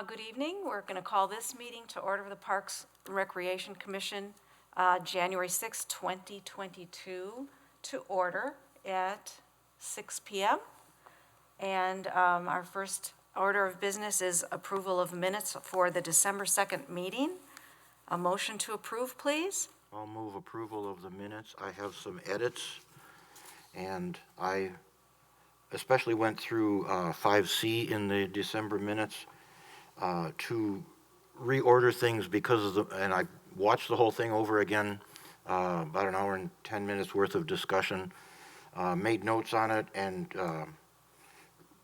Good evening. We're going to call this meeting to order of the Parks and Recreation Commission, January 6, 2022, to order at 6 p.m. And our first order of business is approval of minutes for the December 2nd meeting. A motion to approve, please. I'll move approval of the minutes. I have some edits, and I especially went through 5C in the December minutes to reorder things because of and I watched the whole thing over again, about an hour and 10 minutes worth of discussion, made notes on it, and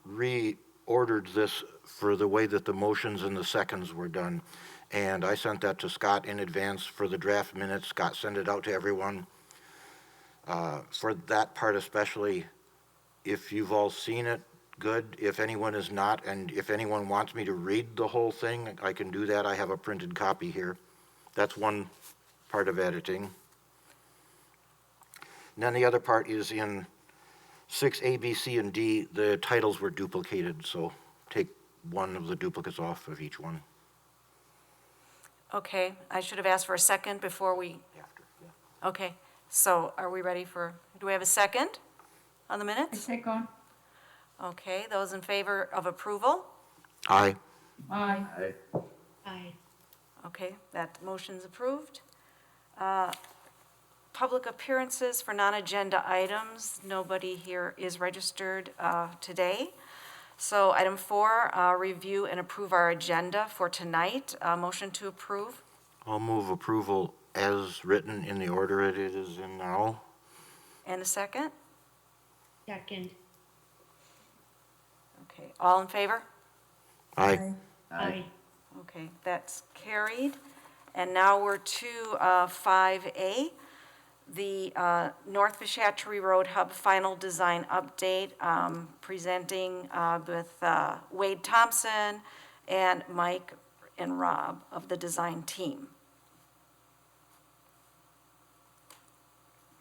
reordered this for the way that the motions and the seconds were done. And I sent that to Scott in advance for the draft minutes. Scott sent it out to everyone. For that part especially, if you've all seen it, good. If anyone is not, and if anyone wants me to read the whole thing, I can do that. I have a printed copy here. That's one part of editing. And then the other part is in 6A, B, C, and D, the titles were duplicated, so take one of the duplicates off of each one. Okay, I should have asked for a second before we... After, yeah. Okay, so are we ready for... Do we have a second on the minutes? Second. Okay, those in favor of approval? Aye. Aye. Aye. Okay, that motion's approved. Public appearances for non-agenda items. Nobody here is registered today. So item 4, review and approve our agenda for tonight. Motion to approve. I'll move approval as written in the order it is in now. And a second? Second. Okay, all in favor? Aye. Aye. Okay, that's carried. And now we're to 5A, the North Fishatchery Road Hub Final Design Update, presenting with Wade Thompson and Mike and Rob of the design team.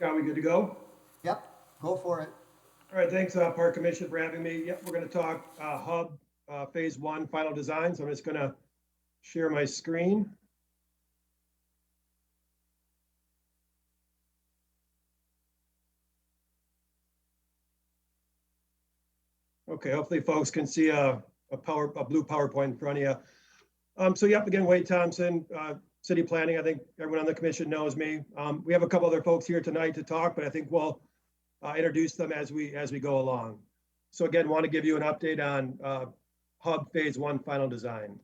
Are we good to go? Yep, go for it. All right, thanks, Park Commission, for having me. Yep, we're going to talk Hub Phase 1 Final Design. So I'm just going to share my screen. Okay, hopefully folks can see a blue PowerPoint in front of you. So yep, again, Wade Thompson, City Planning. I think everyone on the commission knows me. We have a couple other folks here tonight to talk, but I think we'll introduce them as we go along. So again, want to give you an update on Hub Phase 1 Final Design.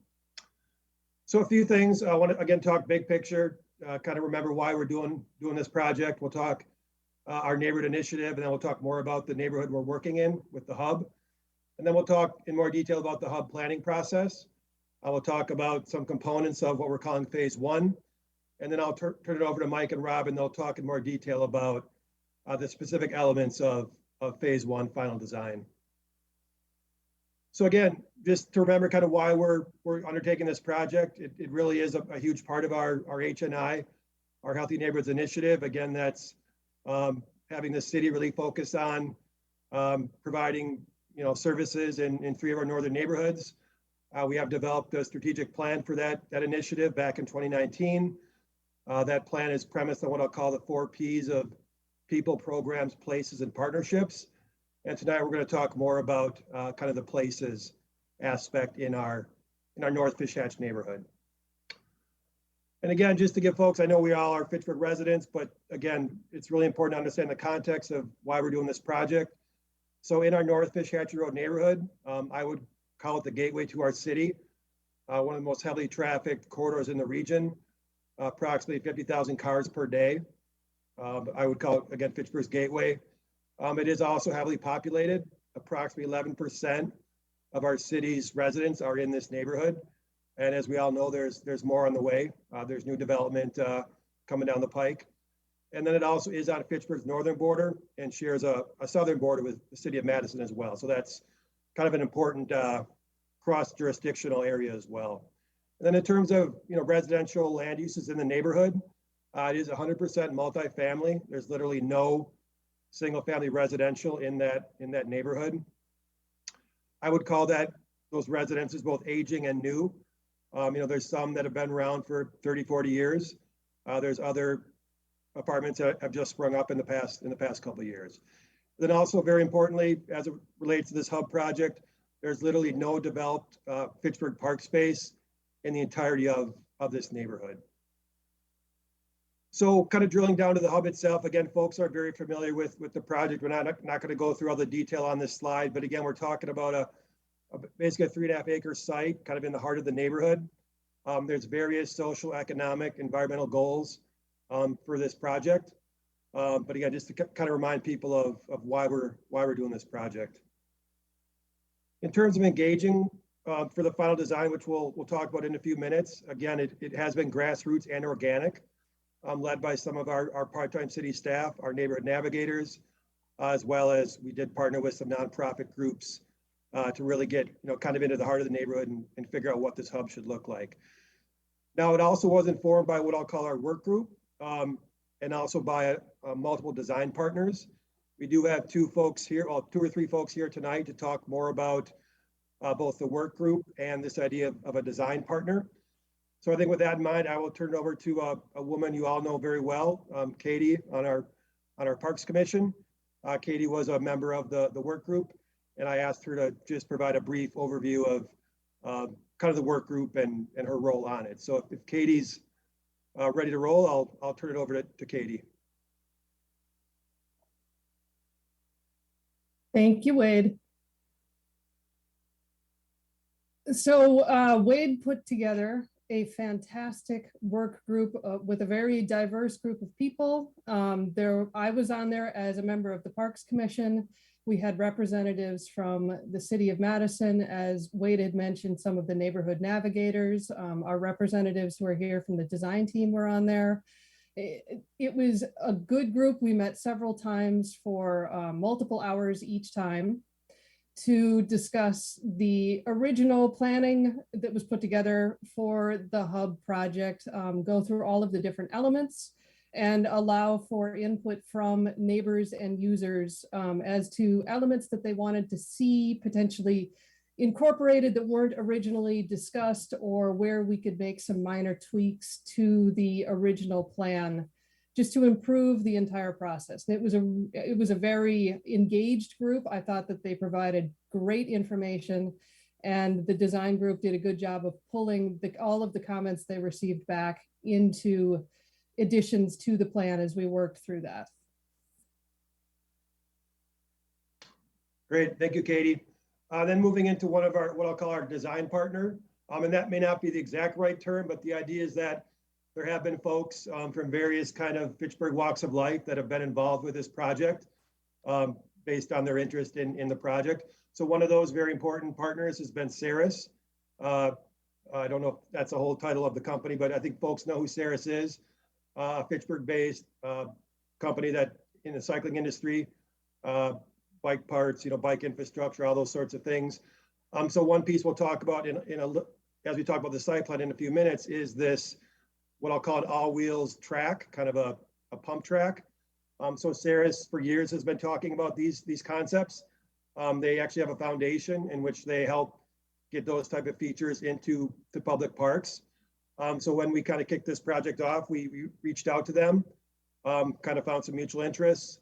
So a few things. I want to again talk big picture, kind of remember why we're doing this project. We'll talk our neighborhood initiative, and then we'll talk more about the neighborhood we're working in with the Hub. And then we'll talk in more detail about the Hub planning process. I will talk about some components of what we're calling Phase 1. And then I'll turn it over to Mike and Rob, and they'll talk in more detail about the specific elements of Phase 1 Final Design. So again, just to remember kind of why we're undertaking this project, it really is a huge part of our HNI, our Healthy Neighborhoods Initiative. Again, that's having the city really focus on providing services in 3 of our northern neighborhoods. We have developed a strategic plan for that initiative back in 2019. That plan is premised on what I'll call the 4 Ps of people, programs, places, and partnerships. And tonight we're going to talk more about kind of the places aspect in our North Fishhatch neighborhood. And again, just to give folks, I know we all are Fitchburg residents, but again, it's really important to understand the context of why we're doing this project. So in our North Fishhatchery Road neighborhood, I would call it the gateway to our city, one of the most heavily trafficked corridors in the region, approximately 50,000 cars per day. I would call it, again, Fitchburg's gateway. It is also heavily populated. Approximately 11% of our city's residents are in this neighborhood. And as we all know, there's more on the way. There's new development coming down the pike. And then it also is on Fitchburg's northern border and shares a southern border with the city of Madison as well. So that's kind of an important cross-jurisdictional area as well. And then in terms of residential land uses in the neighborhood, it is 100% multifamily. There's literally no single-family residential in that neighborhood. I would call that those residences, both aging and new. There's some that have been around for 30, 40 years. There's other apartments that have just sprung up in the past couple of years. Then also, very importantly, as it relates to this hub project, there's literally no developed Fitchburg park space in the entirety of this neighborhood. So kind of drilling down to the hub itself, again, folks are very familiar with the project. We're not going to go through all the detail on this slide, but again, we're talking about basically a 3.5 acre site kind of in the heart of the neighborhood. There's various social, economic, environmental goals for this project. But again, just to kind of remind people of why we're doing this project. In terms of engaging for the final design, which we'll talk about in a few minutes, again, it has been grassroots and organic, led by some of our part-time city staff, our neighborhood navigators, as well as we did partner with some nonprofit groups to really get kind of into the heart of the neighborhood and figure out what this hub should look like. Now, it also was informed by what I'll call our work group, and also by multiple design partners. We do have two or three folks here tonight to talk more about both the work group and this idea of a design partner. So I think with that in mind, I will turn it over to a woman you all know very well, Katie, on our Parks Commission. Katie was a member of the work group, and I asked her to just provide a brief overview of kind of the work group and her role on it. So if Katie's ready to roll, I'll turn it over to Katie. Thank you, Wade. So Wade put together a fantastic work group with a very diverse group of people. I was on there as a member of the Parks Commission. We had representatives from the city of Madison, as Wade had mentioned, some of the neighborhood navigators. Our representatives who are here from the design team were on there. It was a good group. We met several times for multiple hours each time to discuss the original planning that was put together for the hub project, go through all of the different elements, and allow for input from neighbors and users as to elements that they wanted to see potentially incorporated that weren't originally discussed, or where we could make some minor tweaks to the original plan just to improve the entire process. And it was a very engaged group. I thought that they provided great information, and the design group did a good job of pulling all of the comments they received back into additions to the plan as we worked through that. Great, thank you, Katie. Then moving into one of what I'll call our design partner, and that may not be the exact right term, but the idea is that there have been folks from various kind of Fitchburg walks of life that have been involved with this project based on their interest in the project. So one of those very important partners has been Saris. I don't know if that's the whole title of the company, but I think folks know who Saris is. A Fitchburg-based company that in the cycling industry, bike parts, bike infrastructure, all those sorts of things. So one piece we'll talk about as we talk about the site plan in a few minutes is this, what I'll call an all-wheels track, kind of a pump track. So Saris for years has been talking about these concepts. They actually have a foundation in which they help get those type of features into the public parks. So when we kind of kicked this project off, we reached out to them, kind of found some mutual interests.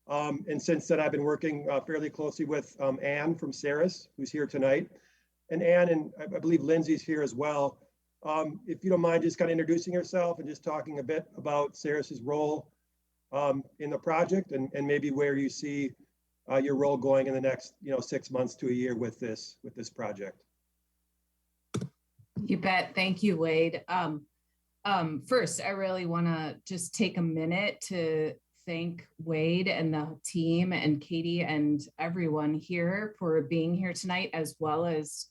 And since then, I've been working fairly closely with Anne from Saris, who's here tonight. And Anne, and I believe Lindsay's here as well. If you don't mind just kind of introducing yourself and just talking a bit about Saris's role in the project and maybe where you see your role going in the next 6 months to a year with this project. You bet. Thank you, Wade. First, I really want to just take a minute to thank Wade and the team and Katie and everyone here for being here tonight, as well as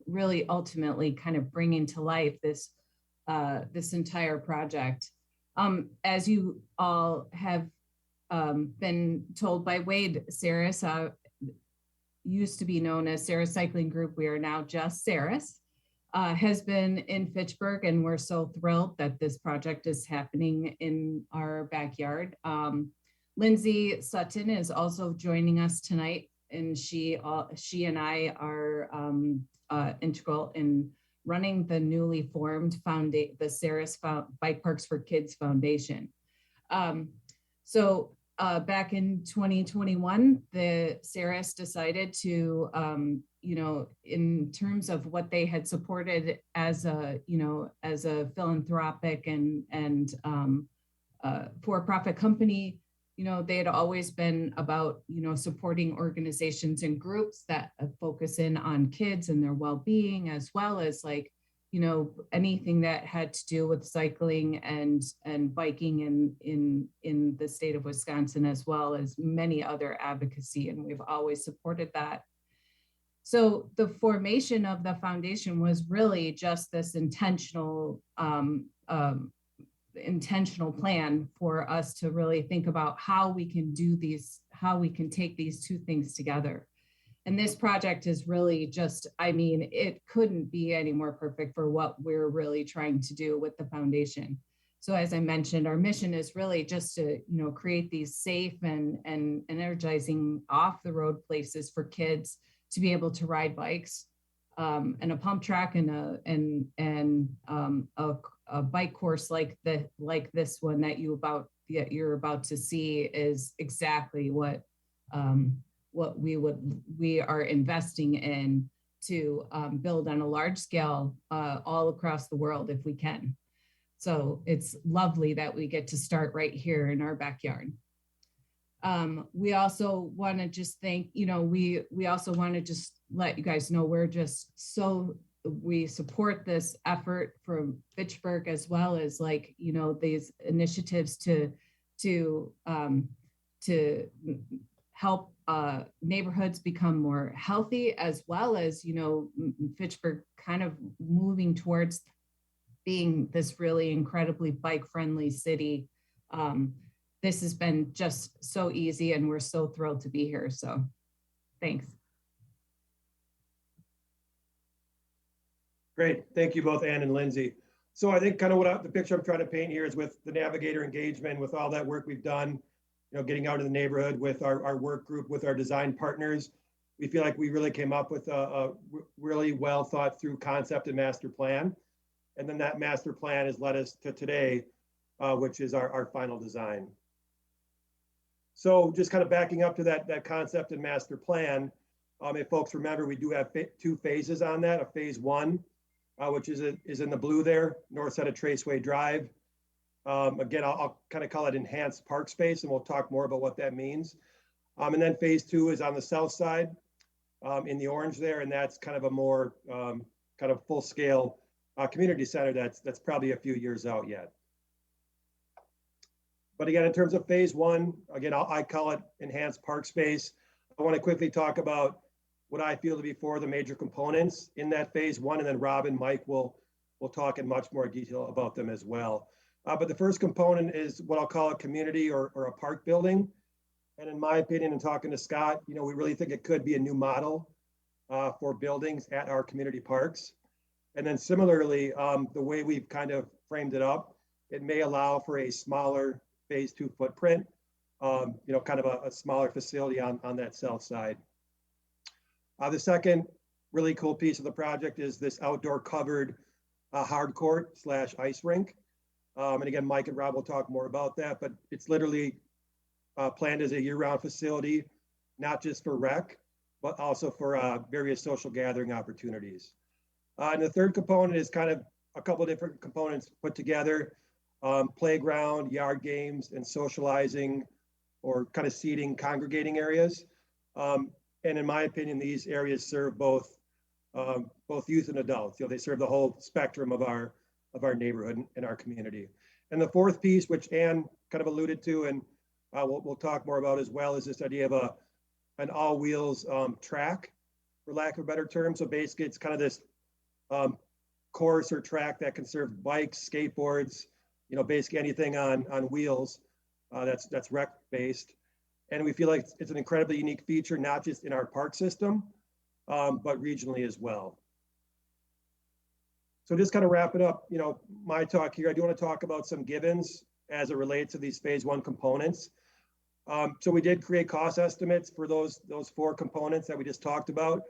really ultimately kind of bringing to life this entire project. As you all have been told by Wade, Saris used to be known as Saris Cycling Group. We are now just Saris. Has been in Fitchburg, and we're so thrilled that this project is happening in our backyard. Lindsay Sutton is also joining us tonight, and she and I are integral in running the newly formed the Saris Bike Parks for Kids Foundation. Back in 2021, the Saris decided to, in terms of what they had supported as a philanthropic and for-profit company, they had always been about, supporting organizations and groups that focus in on kids and their well-being, as well as anything that had to do with cycling and biking in the state of Wisconsin, as well as many other advocacy. And we've always supported that. So the formation of the foundation was really just this intentional plan for us to really think about how we can take these two things together. And this project is really just, it couldn't be any more perfect for what we're really trying to do with the foundation. So as I mentioned, our mission is really just to, create these safe and energizing off the road places for kids to be able to ride bikes, and a pump track and a bike course like this one that you're about to see is exactly what we are investing in to build on a large scale all across the world if we can. So it's lovely that we get to start right here in our backyard. We also want to just thank, we also want to just let you guys know we support this effort from Fitchburg, as well as these initiatives to help neighborhoods become more healthy, as well as, Fitchburg kind of moving towards being this really incredibly bike-friendly city. This has been just so easy, and we're so thrilled to be here. So thanks. Great. Thank you both, Ann and Lindsay. So I think kind of the picture I'm trying to paint here is with the Navigator engagement, with all that work we've done, getting out in the neighborhood with our work group, with our design partners. We feel like we really came up with a really well thought through concept and master plan. And then that master plan has led us to today, which is our final design. So just kind of backing up to that concept and master plan, if folks remember, we do have two phases on that. A phase one, which is in the blue there, north side of Traceway Drive. Again, I'll kind of call it enhanced park space, and we'll talk more about what that means. And then phase two is on the south side in the orange there, and that's kind of a more kind of full scale community center that's probably a few years out yet. But again, in terms of phase one, again, I call it enhanced park space. I want to quickly talk about what I feel to be four of the major components in that phase one, and then Rob and Mike will talk in much more detail about them as well. But the first component is what I'll call a community or a park building. And in my opinion, and talking to Scott, we really think it could be a new model for buildings at our community parks. And then similarly, the way we've kind of framed it up, it may allow for a smaller phase two footprint, kind of a smaller facility on that south side. The second really cool piece of the project is this outdoor covered hard court / ice rink. And again, Mike and Rob will talk more about that, but it's literally planned as a year-round facility, not just for rec, but also for various social gathering opportunities. And the third component is kind of a couple of different components put together: playground, yard games, and socializing, or kind of seating, congregating areas. And in my opinion, these areas serve both youth and adults. They serve the whole spectrum of our neighborhood and our community. And the fourth piece, which Ann kind of alluded to, and we'll talk more about as well, is this idea of an all-wheels track, for lack of a better term. So basically, it's kind of this course or track that can serve bikes, skateboards, basically anything on wheels that's rec-based. And we feel like it's an incredibly unique feature, not just in our park system, but regionally as well. So just kind of wrap it up, my talk here, I do want to talk about some givens as it relates to these phase one components. So we did create cost estimates for those four components that we just talked about.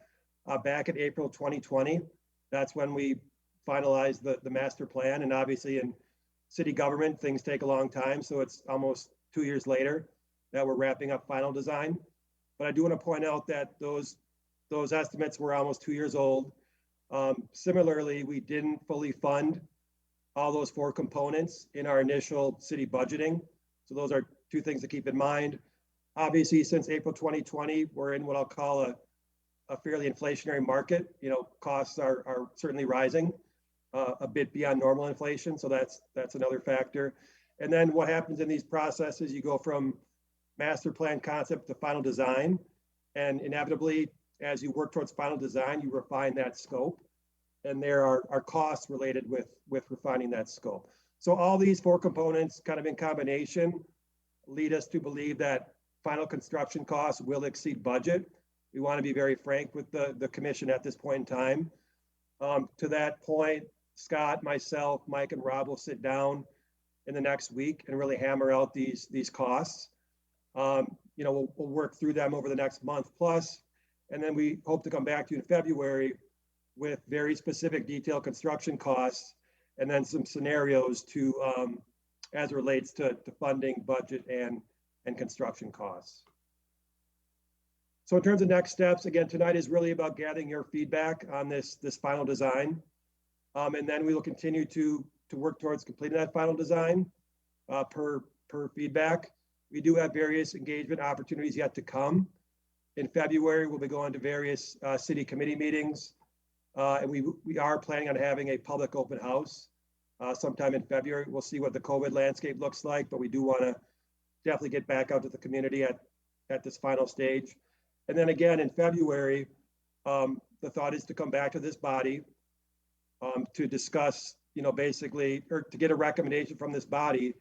back in April 2020. That's when we finalized the master plan. And obviously in city government, things take a long time. So it's almost 2 years later that we're wrapping up final design. But I do want to point out that those estimates were almost 2 years old. Similarly, we didn't fully fund all those 4 components in our initial city budgeting. So those are 2 things to keep in mind. Obviously, since April 2020, we're in what I'll call a fairly inflationary market. You know, costs are certainly rising a bit beyond normal inflation. So that's another factor. And then what happens in these processes, you go from master plan concept to final design. And inevitably, as you work towards final design, you refine that scope. And there are costs related with refining that scope. So all these 4 components kind of in combination lead us to believe that final construction costs will exceed budget. We want to be very frank with the commission at this point in time. To that point, Scott, myself, Mike, and Rob will sit down in the next week and really hammer out these costs. You know, we'll work through them over the next month plus, and then we hope to come back to you in February with very specific detailed construction costs, and then some scenarios to as it relates to funding, budget, and construction costs. So in terms of next steps, again, tonight is really about gathering your feedback on this final design. And then we will continue to work towards completing that final design per feedback. We do have various engagement opportunities yet to come. In February, we'll be going to various city committee meetings. And we are planning on having a public open house sometime in February. We'll see what the COVID landscape looks like, but we do want to definitely get back out to the community at this final stage. And then again, in February, the thought is to come back to this body to discuss, you know, basically, or to get a recommendation from this body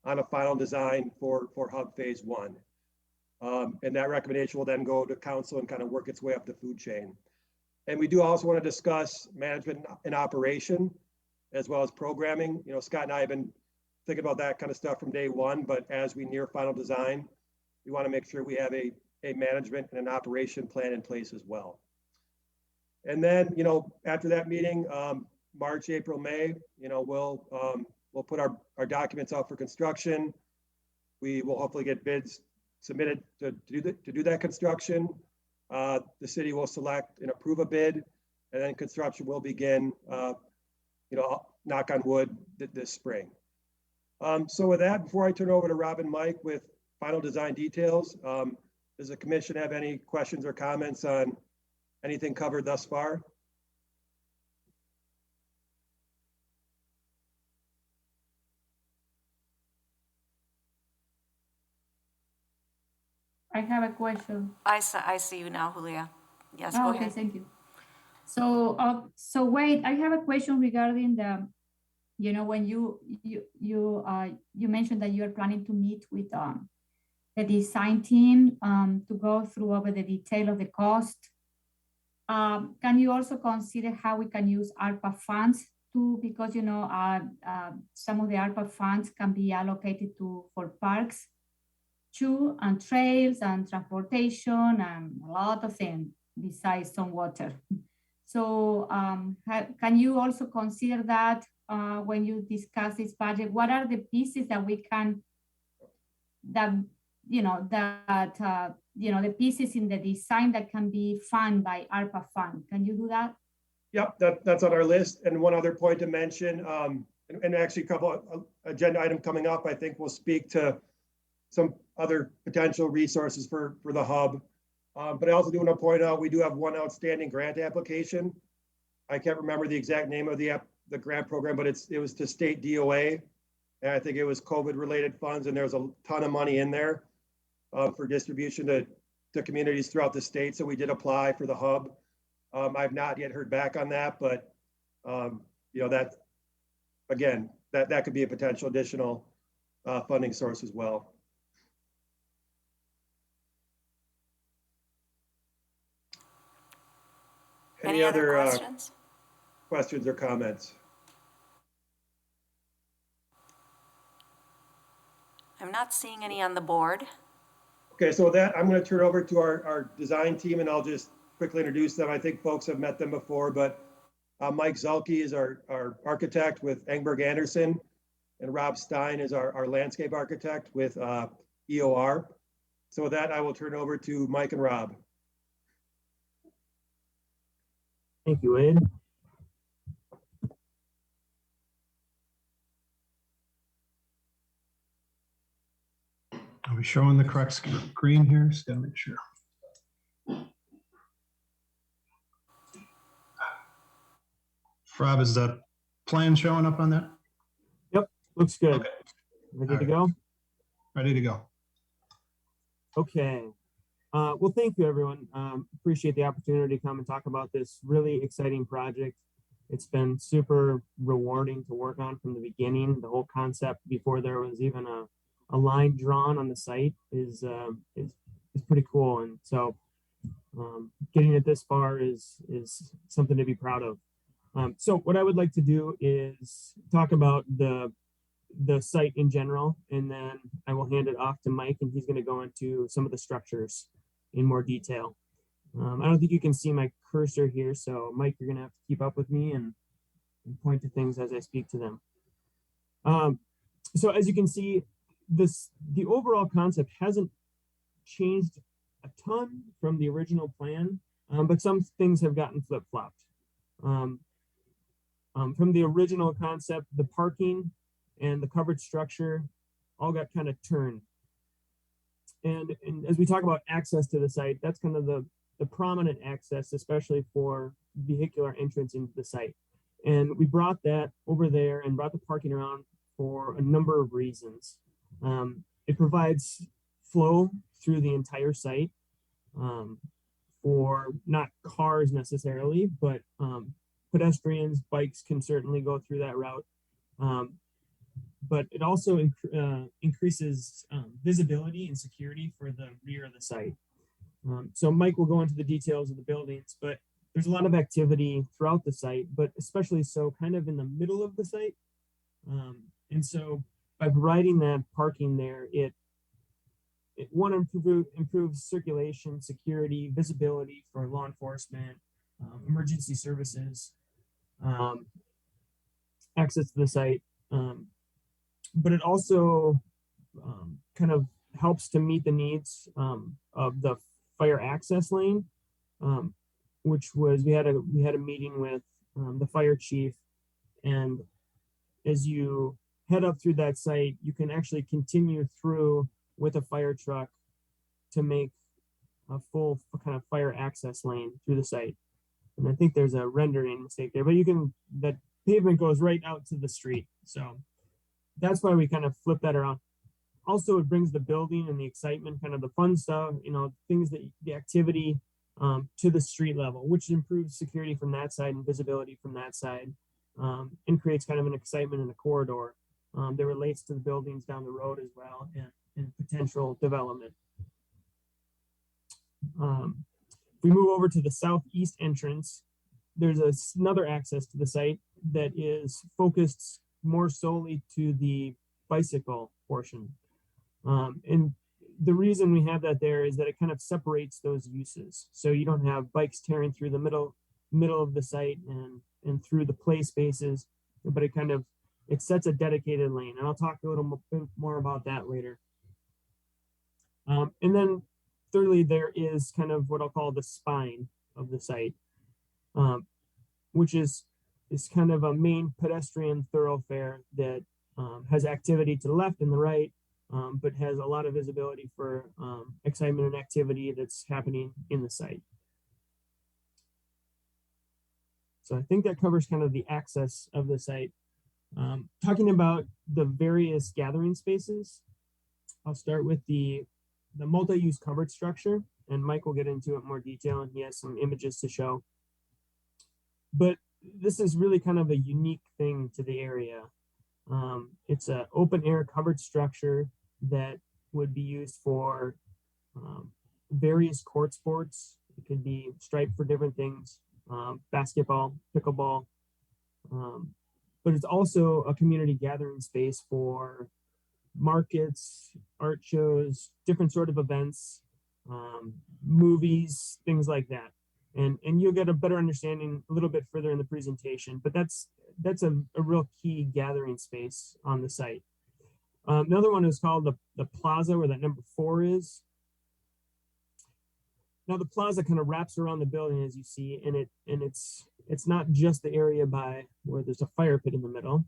on a final design for Hub Phase 1. And that recommendation will then go to council and kind of work its way up the food chain. And we do also want to discuss management and operation, as well as programming. You know, Scott and I have been thinking about that kind of stuff from day one, but as we near final design, we want to make sure we have a management and an operation plan in place as well. And then, you know, after that meeting, March, April, May, you know, we'll put our documents out for construction. We will hopefully get bids submitted to do that construction. The city will select and approve a bid, and then construction will begin, you know, knock on wood, this spring. So with that, before I turn over to Rob and Mike with final design details, does the commission have any questions or comments on anything covered thus far? I have a question. I see you now, Julia. Yes, Oh, go okay, ahead. thank you. So wait, I have a question regarding the, you know, when you mentioned that you are planning to meet with the design team to go through over the detail of the cost. Can you also consider how we can use ARPA funds too? Because, you know, some of the ARPA funds can be allocated for parks too, and trails and transportation and a lot of things besides some water. So can you also consider that when you discuss this budget? What are the pieces that we can, the pieces in the design that can be funded by ARPA fund? Can you do that? Yep, that's on our list. And one other point to mention, and actually a couple of agenda item coming up, I think we'll speak to some other potential resources for the hub. But I also do want to point out, we do have one outstanding grant application. I can't remember the exact name of the grant program, but it was to state DOA. And I think it was COVID related funds, and there's a ton of money in there for distribution to communities throughout the state. So we did apply for the hub. I've not yet heard back on that, but you know, that again, that could be a potential additional funding source as well. Any other questions? Questions or comments? I'm not seeing any on the board. Okay, so with that, I'm going to turn over to our design team, and I'll just quickly introduce them. I think folks have met them before, but Mike Zalke is our architect with Engberg Anderson, and Rob Stein is our landscape architect with EOR. So with that, I will turn it over to Mike and Rob. Thank you, Wade. Are we showing the correct screen here? Just gotta make sure. Rob, is the plan showing up on that? Yep, looks good. Okay. Ready to go? Ready to go. Okay. Well, thank you, everyone. Appreciate the opportunity to come and talk about this really exciting project. It's been super rewarding to work on from the beginning. The whole concept before there was even a line drawn on the site is pretty cool. And so getting it this far is something to be proud of. So what I would like to do is talk about the site in general, and then I will hand it off to Mike, and he's going to go into some of the structures in more detail. I don't think you can see my cursor here, so Mike, you're going to have to keep up with me and point to things as I speak to them. So as you can see, the overall concept hasn't changed a ton from the original plan, but some things have gotten flip-flopped. From the original concept, the parking and the covered structure all got kind of turned. And as we talk about access to the site, that's kind of the prominent access, especially for vehicular entrance into the site. And we brought that over there and brought the parking around for a number of reasons. It provides flow through the entire site for not cars necessarily, but pedestrians, bikes can certainly go through that route. But it also increases visibility and security for the rear of the site. So Mike will go into the details of the buildings, but there's a lot of activity throughout the site, but especially so kind of in the middle of the site. And so by providing that parking there, it improves circulation, security, visibility for law enforcement, emergency services, access to the site. But it also kind of helps to meet the needs of the fire access lane, which was we had a meeting with the fire chief, and as you head up through that site, you can actually continue through with a fire truck to make a full kind of fire access lane through the site. And I think there's a rendering mistake there, but that pavement goes right out to the street. So that's why we kind of flip that around. Also, it brings the building and the excitement, kind of the fun stuff, things that the activity to the street level, which improves security from that side and visibility from that side, and creates kind of an excitement in the corridor that relates to the buildings down the road as well and potential development. If we move over to the southeast entrance, there's another access to the site that is focused more solely to the bicycle portion. And the reason we have that there is that it kind of separates those uses. So you don't have bikes tearing through the middle of the site and through the play spaces, but it sets a dedicated lane. And I'll talk a little bit more about that later. And then thirdly, there is kind of what I'll call the spine of the site, which is kind of a main pedestrian thoroughfare that has activity to the left and the right, but has a lot of visibility for excitement and activity that's happening in the site. So I think that covers kind of the access of the site. Talking about the various gathering spaces, I'll start with the multi-use covered structure, and Mike will get into it in more detail, and he has some images to show. But this is really kind of a unique thing to the area. It's an open air covered structure that would be used for various court sports. It could be striped for different things, basketball, pickleball, but it's also a community gathering space for markets, art shows, different sort of events, movies, things like that. and you'll get a better understanding a little bit further in the presentation, but that's a real key gathering space on the site. Another one is called the Plaza, where that number 4 is. Now the Plaza kind of wraps around the building, as you see, and it's not just the area by where there's a fire pit in the middle.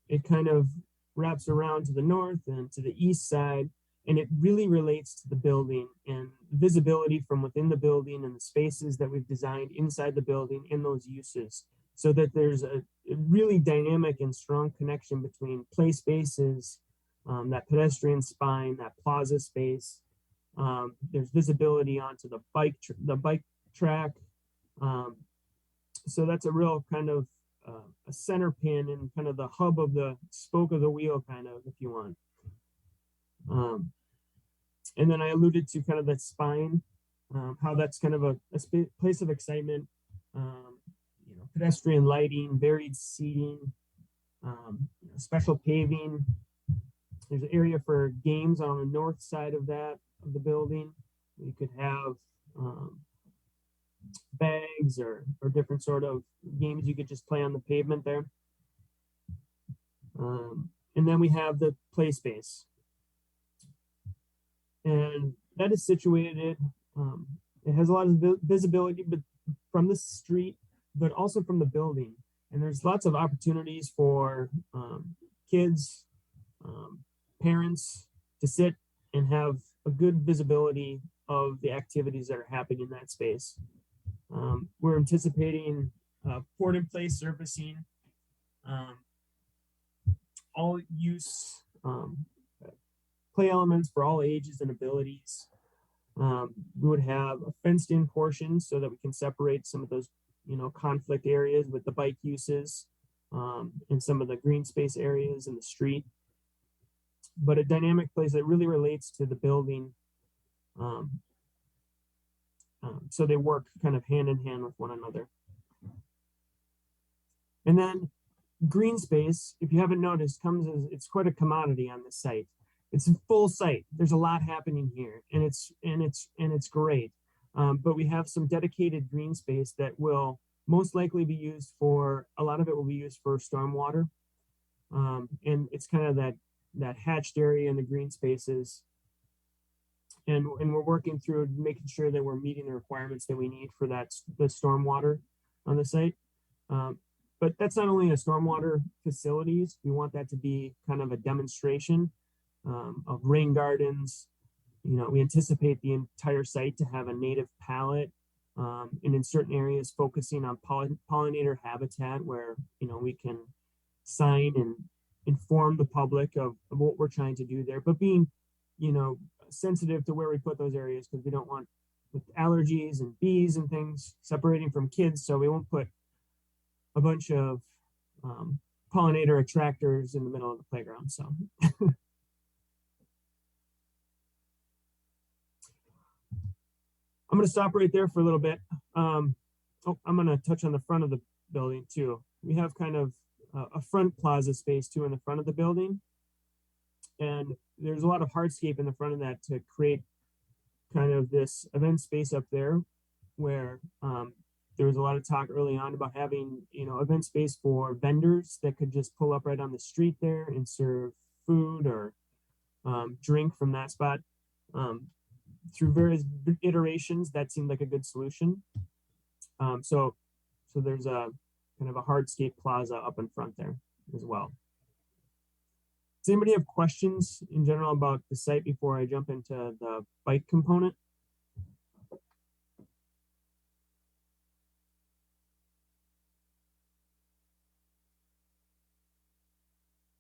It kind of wraps around to the north and to the east side, and it really relates to the building and visibility from within the building and the spaces that we've designed inside the building in those uses, so that there's a really dynamic and strong connection between play spaces, that pedestrian spine, that plaza space. There's visibility onto the bike track. So that's a real kind of a center pin and kind of the hub of the spoke of the wheel, kind of, if you want. And then I alluded to kind of that spine, how that's kind of a place of excitement, pedestrian lighting, varied seating, special paving. There's an area for games on the north side of the building. You could have bags or different sort of games you could just play on the pavement there. And then we have the play space. And that is situated, it has a lot of visibility but from the street, but also from the building. And there's lots of opportunities for kids, parents to sit and have a good visibility of the activities that are happening in that space. We're anticipating poured in place surfacing, all use play elements for all ages and abilities. We would have a fenced in portion so that we can separate some of those, conflict areas with the bike uses, and some of the green space areas in the street. But a dynamic place that really relates to the building. So they work kind of hand in hand with one another. And then green space, if you haven't noticed, it's quite a commodity on this site. It's a full site. There's a lot happening here, and it's great. But we have some dedicated green space that will most likely be used for, a lot of it will be used for stormwater. And it's kind of that hatched area in the green spaces. And we're working through making sure that we're meeting the requirements that we need for the stormwater on the site. But that's not only a stormwater facilities. We want that to be kind of a demonstration of rain gardens. We anticipate the entire site to have a native palette, and in certain areas focusing on pollinator habitat, where we can sign and inform the public of what we're trying to do there, but being sensitive to where we put those areas, because we don't want, with allergies and bees and things, separating from kids, so we won't put a bunch of pollinator attractors in the middle of the playground. So I'm going to stop right there for a little bit. I'm going to touch on the front of the building too. We have kind of a front plaza space too in the front of the building. And there's a lot of hardscape in the front of that to create kind of this event space up there, where there was a lot of talk early on about having, event space for vendors that could just pull up right on the street there and serve food or drink from that spot. Through various iterations, that seemed like a good solution. So there's a kind of a hardscape plaza up in front there as well. Does anybody have questions in general about the site before I jump into the bike component?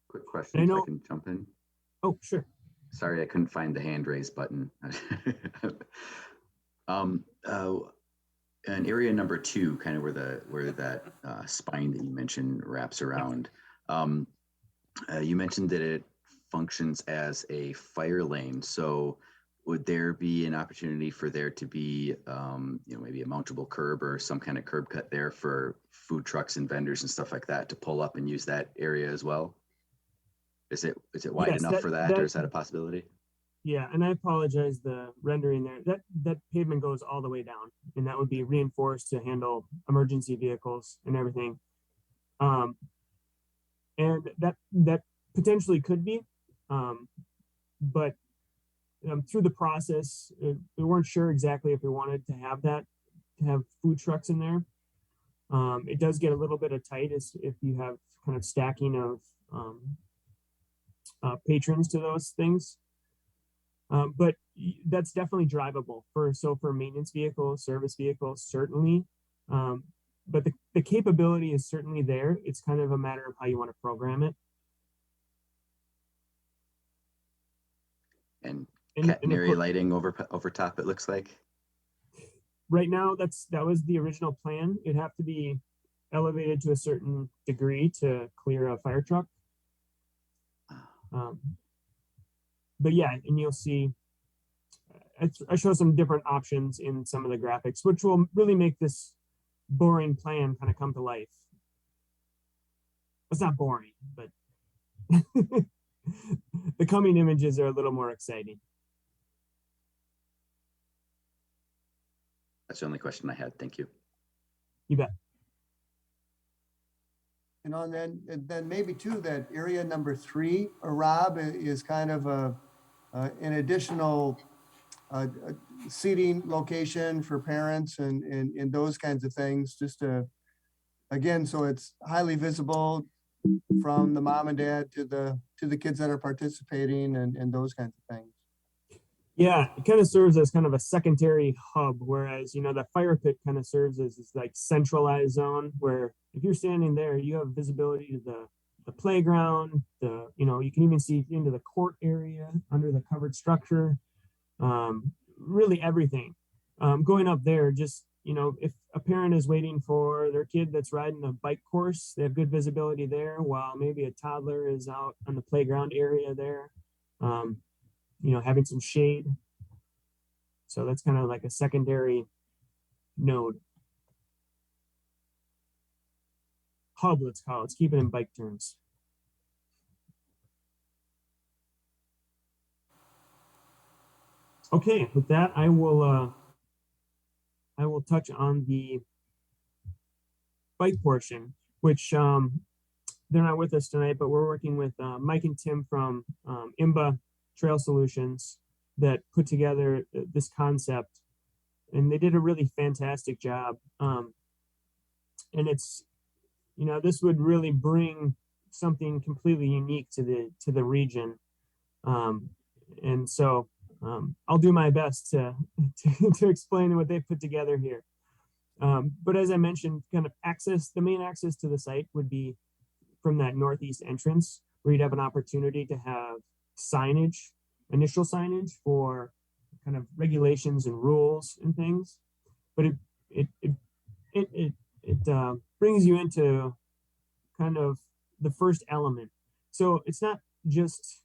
Quick question, if I can jump in. Oh, sure. Sorry, I couldn't find the hand raise button. In area number 2, kind of where that spine that you mentioned wraps around. You mentioned that it functions as a fire lane. So would there be an opportunity for there to be, maybe a mountable curb or some kind of curb cut there for food trucks and vendors and stuff like that to pull up and use that area as well? Is it wide enough for that, or is that a possibility? Yeah, and I apologize, the rendering there, that pavement goes all the way down, and that would be reinforced to handle emergency vehicles and everything. Um, and that potentially could be, but through the process, we weren't sure exactly if we wanted to have that, to have food trucks in there. It does get a little bit of tight as if you have kind of stacking of patrons to those things. But that's definitely drivable for maintenance vehicles, service vehicles, certainly. But the capability is certainly there. It's kind of a matter of how you want to program it. And And catenary lighting over top, it looks like. Right now, that was the original plan. It'd have to be elevated to a certain degree to clear a fire truck. But yeah, and you'll see, I show some different options in some of the graphics, which will really make this boring plan kind of come to life. It's not boring, but the coming images are a little more exciting. That's the only question I had. Thank you. You bet. You know, and then maybe too, that area number 3, Rob, is kind of an additional seating location for parents and those kinds of things, just to, again, so it's highly visible from the mom and dad to the kids that are participating and those kinds of things. Yeah, it kind of serves as kind of a secondary hub, whereas, you know, the fire pit kind of serves as this like centralized zone where if you're standing there, you have visibility to the playground, you know, you can even see into the court area under the covered structure, really everything. Going up there, just, you know, if a parent is waiting for their kid that's riding a bike course, they have good visibility there, while maybe a toddler is out on the playground area there. You know, having some shade. So that's kind of like a secondary node. Hub, let's call it. Let's keep it in bike terms. Okay, with that, I will touch on the bike portion, which they're not with us tonight, but we're working with Mike and Tim from IMBA Trail Solutions that put together this concept, and they did a really fantastic job. And it's, you know, this would really bring something completely unique to the region. And so I'll do my best to explain what they put together here. But as I mentioned, kind of the main access to the site would be from that northeast entrance, where you'd have an opportunity to have initial signage for kind of regulations and rules and things. But it brings you into kind of the first element. So it's not just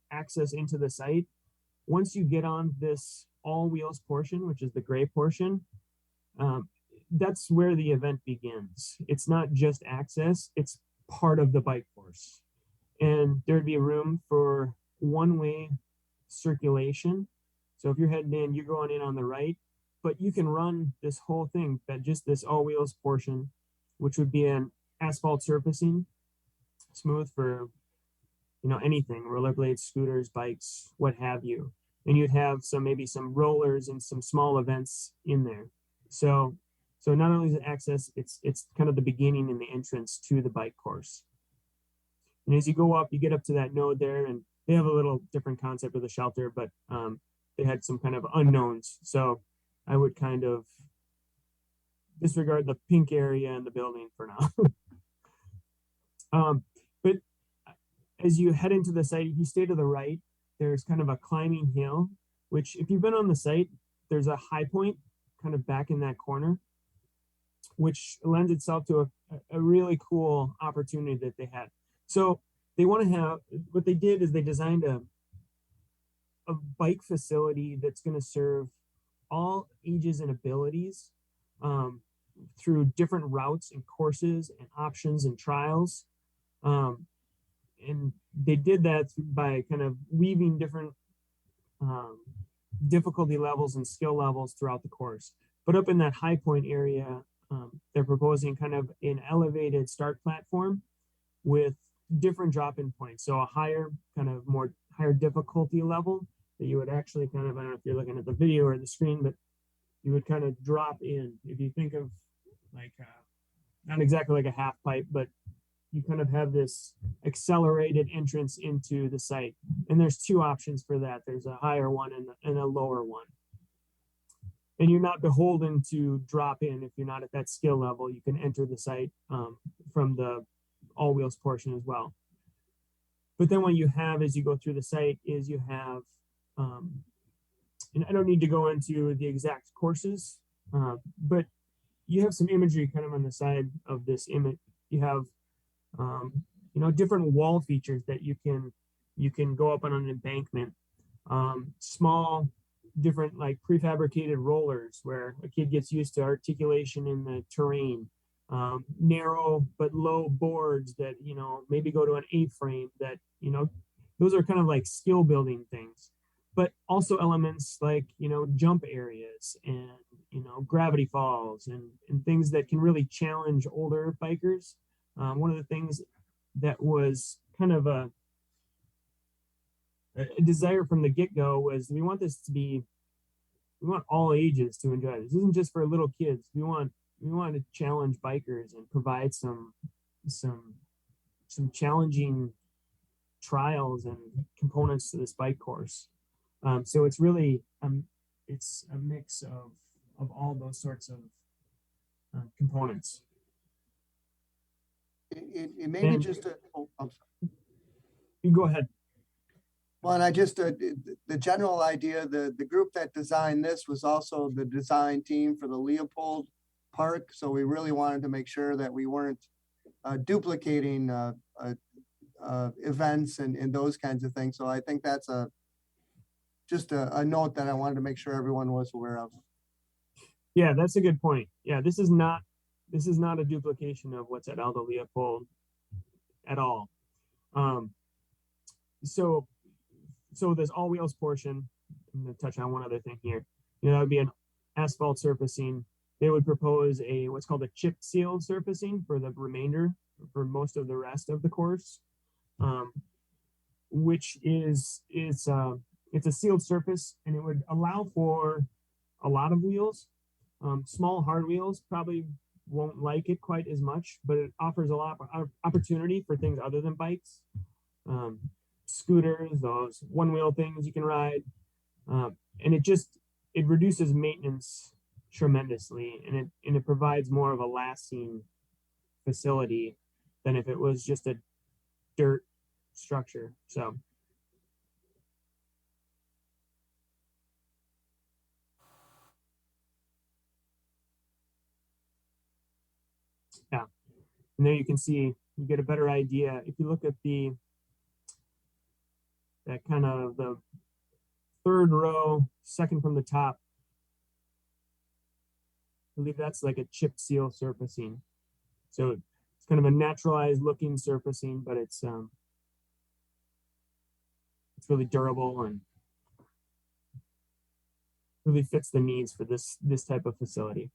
access into the site. Once you get on this all wheels portion, which is the gray portion, that's where the event begins. It's not just access, it's part of the bike course. And there'd be room for one-way circulation. So if you're heading in, you're going in on the right, but you can run this whole thing, that just this all wheels portion, which would be an asphalt surfacing, smooth for, you know, anything, rollerblades, scooters, bikes, what have you. And you'd have maybe some rollers and some small events in there. So not only is it access, it's kind of the beginning and the entrance to the bike course. And as you go up, you get up to that node there, and they have a little different concept of the shelter, but they had some kind of unknowns. So I would kind of disregard the pink area in the building for now. But as you head into the site, if you stay to the right, there's kind of a climbing hill, which if you've been on the site, there's a high point kind of back in that corner, which lends itself to a really cool opportunity that they had. So they want to have, what they did is they designed a bike facility that's going to serve all ages and abilities through different routes and courses and options and trials. And they did that by kind of weaving different difficulty levels and skill levels throughout the course. But up in that high point area, they're proposing kind of an elevated start platform with different drop-in points. So a higher, kind of more higher difficulty level that you would actually kind of, I don't know if you're looking at the video or the screen, but you would kind of drop in. If you think of like, not exactly like a half pipe, but you kind of have this accelerated entrance into the site. And there's two options for that. There's a higher one and a lower one. And you're not beholden to drop in. If you're not at that skill level, you can enter the site from the all wheels portion as well. But then what you have as you go through the site is you have, and I don't need to go into the exact courses, but you have some imagery kind of on the side of this image. You have, you know, different wall features that you can go up on an embankment, small, different like prefabricated rollers where a kid gets used to articulation in the terrain, narrow but low boards that, you know, maybe go to an A-frame that, you know, those are kind of like skill building things, but also elements like, you know, jump areas and, you know, gravity falls and things that can really challenge older bikers. One of the things that was kind of a desire from the get-go was we want all ages to enjoy this. This isn't just for little kids. We want to challenge bikers and provide some challenging trials and components to this bike course. So it's really it's a mix of all those sorts of components. It may be just a, oh, I'm sorry. You go ahead. Well, and I just, the general idea, the group that designed this was also the design team for the Leopold Park. So we really wanted to make sure that we weren't duplicating events and those kinds of things. So I think that's just a note that I wanted to make sure everyone was aware of. Yeah, that's a good point. Yeah, this is not a duplication of what's at Aldo Leopold at all. So this all wheels portion, I'm going to touch on one other thing here. You know, that would be an asphalt surfacing. They would propose what's called a chip sealed surfacing for the remainder, for most of the rest of the course, which it's a sealed surface, and it would allow for a lot of wheels. Small hard wheels probably won't like it quite as much, but it offers a lot of opportunity for things other than bikes. Scooters, those one wheel things you can ride. And it reduces maintenance tremendously, and it provides more of a lasting facility than if it was just a dirt structure. So yeah, and there you can see, you get a better idea if you look at that kind of the third row, second from the top. I believe that's like a chip seal surfacing. So it's kind of a naturalized looking surfacing, but it's really durable and really fits the needs for this type of facility.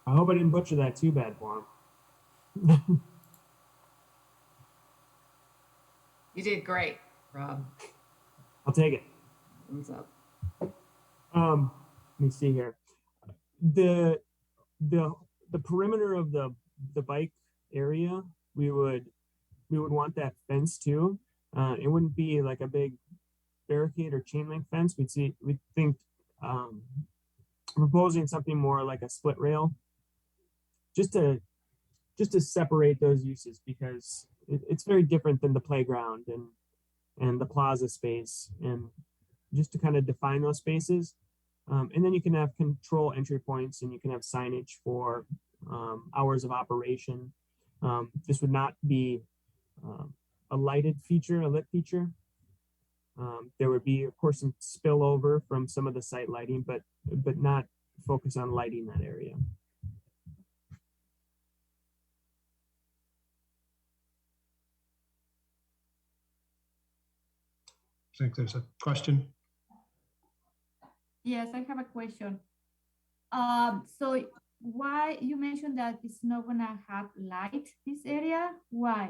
I hope I didn't butcher that too bad for him. You did great, Rob. I'll take it. Thumbs up. Let me see here. The perimeter of the bike area, we would want that fence too. It wouldn't be like a big barricade or chain link fence. We'd think proposing something more like a split rail, just to separate those uses, because it's very different than the playground and the plaza space, and just to kind of define those spaces. And then you can have control entry points, and you can have signage for hours of operation. This would not be a lit feature. There would be, of course, some spillover from some of the site lighting, but not focus on lighting that area. think there's a question. Yes, I have a question. So why you mentioned that it's not gonna have light this area? Why?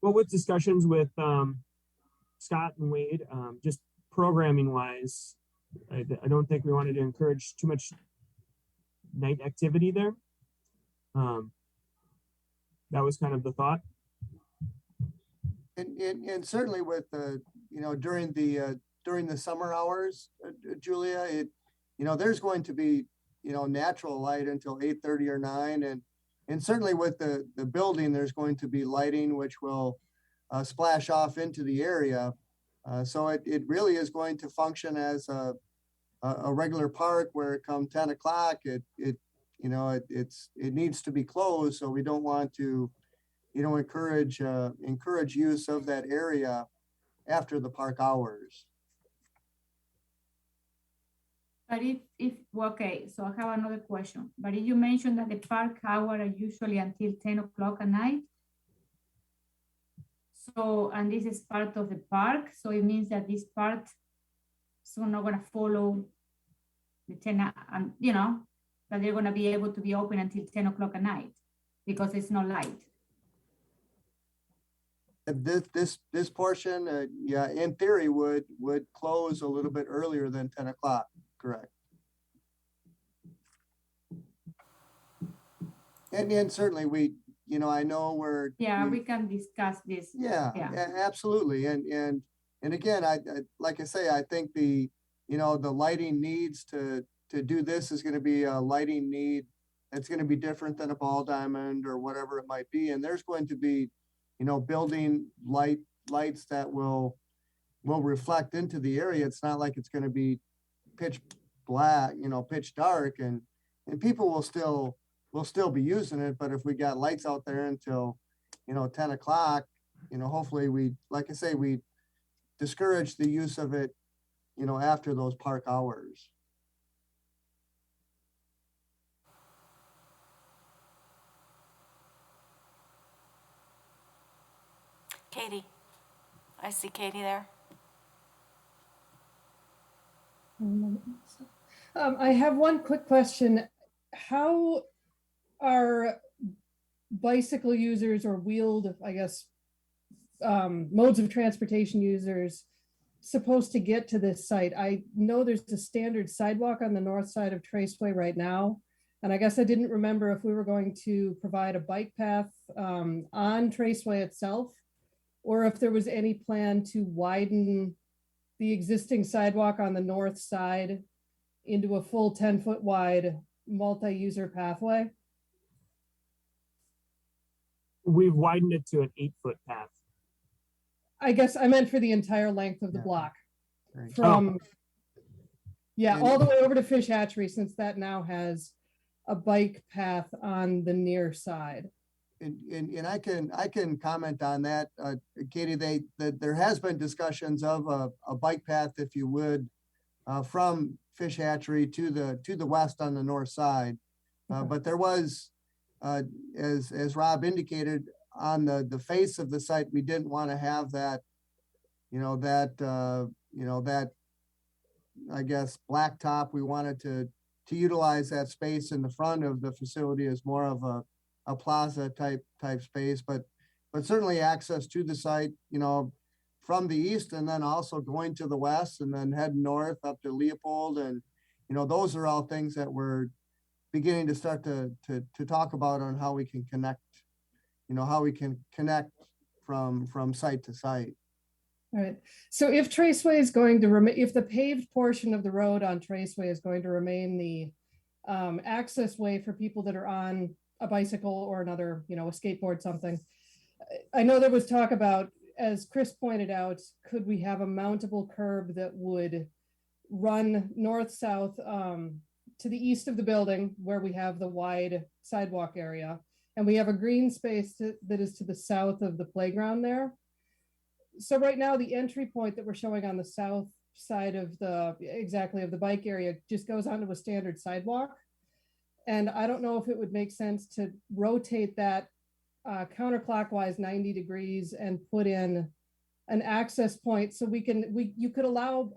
Well, with discussions with Scott and Wade, just programming wise, I don't think we wanted to encourage too much night activity there. That was kind of the thought. And certainly with the, during the summer hours, Julia, there's going to be, natural light until 8:30 or 9. And certainly with the building, there's going to be lighting, which will splash off into the area. So it really is going to function as a regular park where come 10 o'clock, it needs to be closed. So we don't want to, encourage use of that area after the park hours. But okay, so I have another question. But you mentioned that the park hours are usually until 10 o'clock at night. So, and this is part of the park. So it means that this part is not gonna follow the 10, and that they're gonna be able to be open until 10 o'clock at night because it's not light. This portion, yeah, in theory would close a little bit earlier than 10 o'clock, correct? And certainly we, I know we're. Yeah, we can discuss this. Yeah, absolutely. And again, I like I say, I think the lighting needs to do this is going to be a lighting need that's going to be different than a ball diamond or whatever it might be. And there's going to be, building lights that will reflect into the area. It's not like it's going to be pitch black, pitch dark, and people will still be using it. But if we got lights out there until 10 o'clock, hopefully we discourage the use of it after those park hours. Katie, I see Katie there. I have one quick question. How are bicycle users or wheeled, I guess, modes of transportation users supposed to get to this site? I know there's a standard sidewalk on the north side of Traceway right now. And I guess I didn't remember if we were going to provide a bike path on Traceway itself, or if there was any plan to widen the existing sidewalk on the north side into a full 10-foot wide multi-user pathway. We've widened it to an 8-foot path. I guess I meant for the entire length of the block. Right. From, all the way over to Fish Hatchery, since that now has a bike path on the near side. And I can comment on that, Katie. There has been discussions of a bike path, if you would, from Fish Hatchery to the west on the north side. But there was, as Rob indicated, on the face of the site, we didn't want to have that, that I guess blacktop. We wanted to utilize that space in the front of the facility as more of a plaza type space, but certainly access to the site, from the east, and then also going to the west, and then head north up to Leopold. And, those are all things that we're beginning to start to talk about on how we can connect, from site to site. All right. So if Traceway is going to remain, if the paved portion of the road on Traceway is going to remain the access way for people that are on a bicycle or another, a skateboard, something. I know there was talk about, as Chris pointed out, could we have a mountable curb that would run north-south to the east of the building where we have the wide sidewalk area, and we have a green space that is to the south of the playground there. So right now the entry point that we're showing on the south side of the bike area just goes onto a standard sidewalk. And I don't know if it would make sense to rotate that counterclockwise 90 degrees and put in an access point so you could allow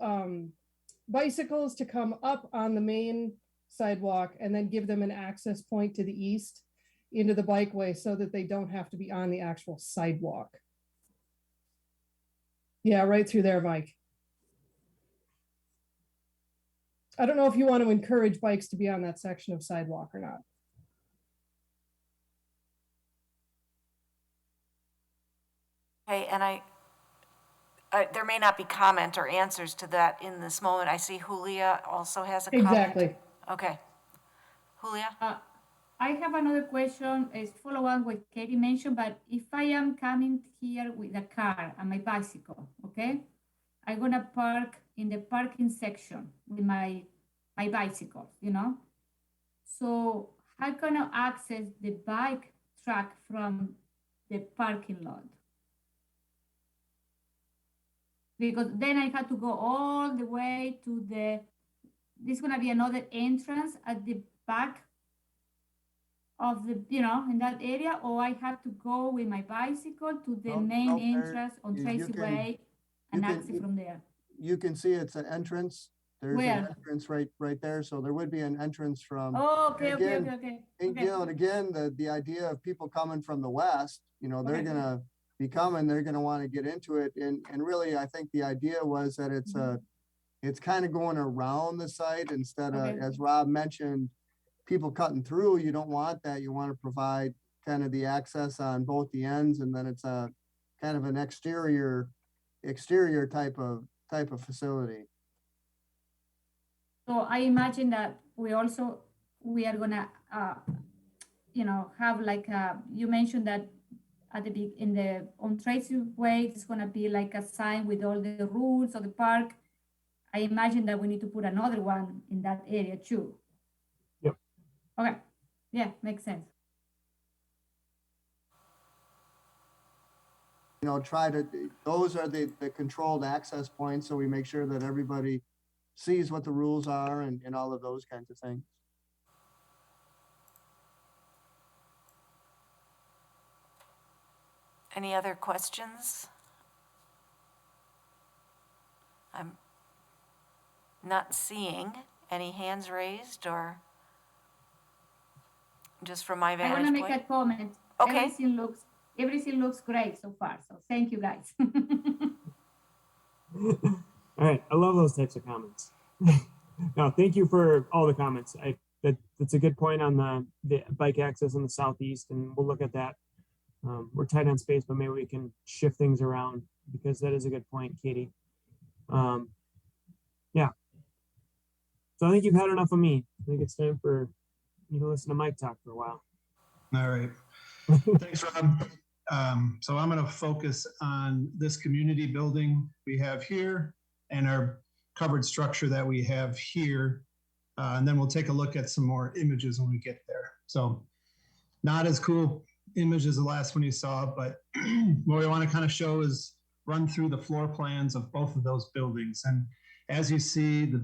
bicycles to come up on the main sidewalk and then give them an access point to the east into the bikeway so that they don't have to be on the actual sidewalk. Yeah, right through there, Mike. I don't know if you want to encourage bikes to be on that section of sidewalk or not. Okay, and there may not be comment or answers to that in this moment. I see Julia also has a comment. Exactly. Okay. Julia? I have another question, is follow up what Katie mentioned, but if I am coming here with a car and my bicycle, okay? I'm gonna park in the parking section with my bicycle, you know? So how can I access the bike track from the parking lot? Because then I had to go all the way to there's gonna be another entrance at the back of the, in that area, or I have to go with my bicycle to the main entrance on Tracy Way and access from there. You can see it's an entrance. There's an entrance right there. So there would be an entrance from. Oh, okay. And again, the idea of people coming from the west, they're gonna be coming, they're gonna want to get into it. And really, I think the idea was that it's kind of going around the site instead of, as Rob mentioned, people cutting through. You don't want that. You want to provide kind of the access on both the ends, and then it's a kind of an exterior type of facility. So I imagine that we are gonna have like you mentioned that at on Tracy Way it's gonna be like a sign with all the rules of the park. I imagine that we need to put another one in that area too. Yep. Okay. Yeah, makes sense. Those are the controlled access points, so we make sure that everybody sees what the rules are and all of those kinds of things. Any other questions? I'm not seeing any hands raised or just from my vantage point. I want to make a comment. Okay. Everything looks great so far. So thank you guys. All right, I love those types of comments. No, thank you for all the comments. That's a good point on the bike access in the southeast, and we'll look at that. We're tight on space, but maybe we can shift things around because that is a good point, Katie. Yeah. So I think you've had enough of me. I think it's time for you to listen to Mike talk for a while. All right. Thanks, Rob. So I'm going to focus on this community building we have here and our covered structure that we have here. And then we'll take a look at some more images when we get there. So not as cool image as the last one you saw, but what we want to kind of show is run through the floor plans of both of those buildings. And as you see the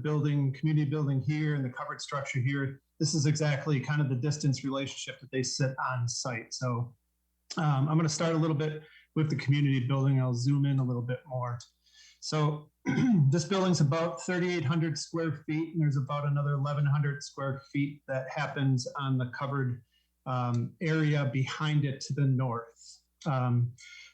community building here and the covered structure here, this is exactly kind of the distance relationship that they sit on site. So I'm going to start a little bit with the community building. I'll zoom in a little bit more. So this building's about 3,800 square feet, and there's about another 1,100 square feet that happens on the covered area behind it to the north.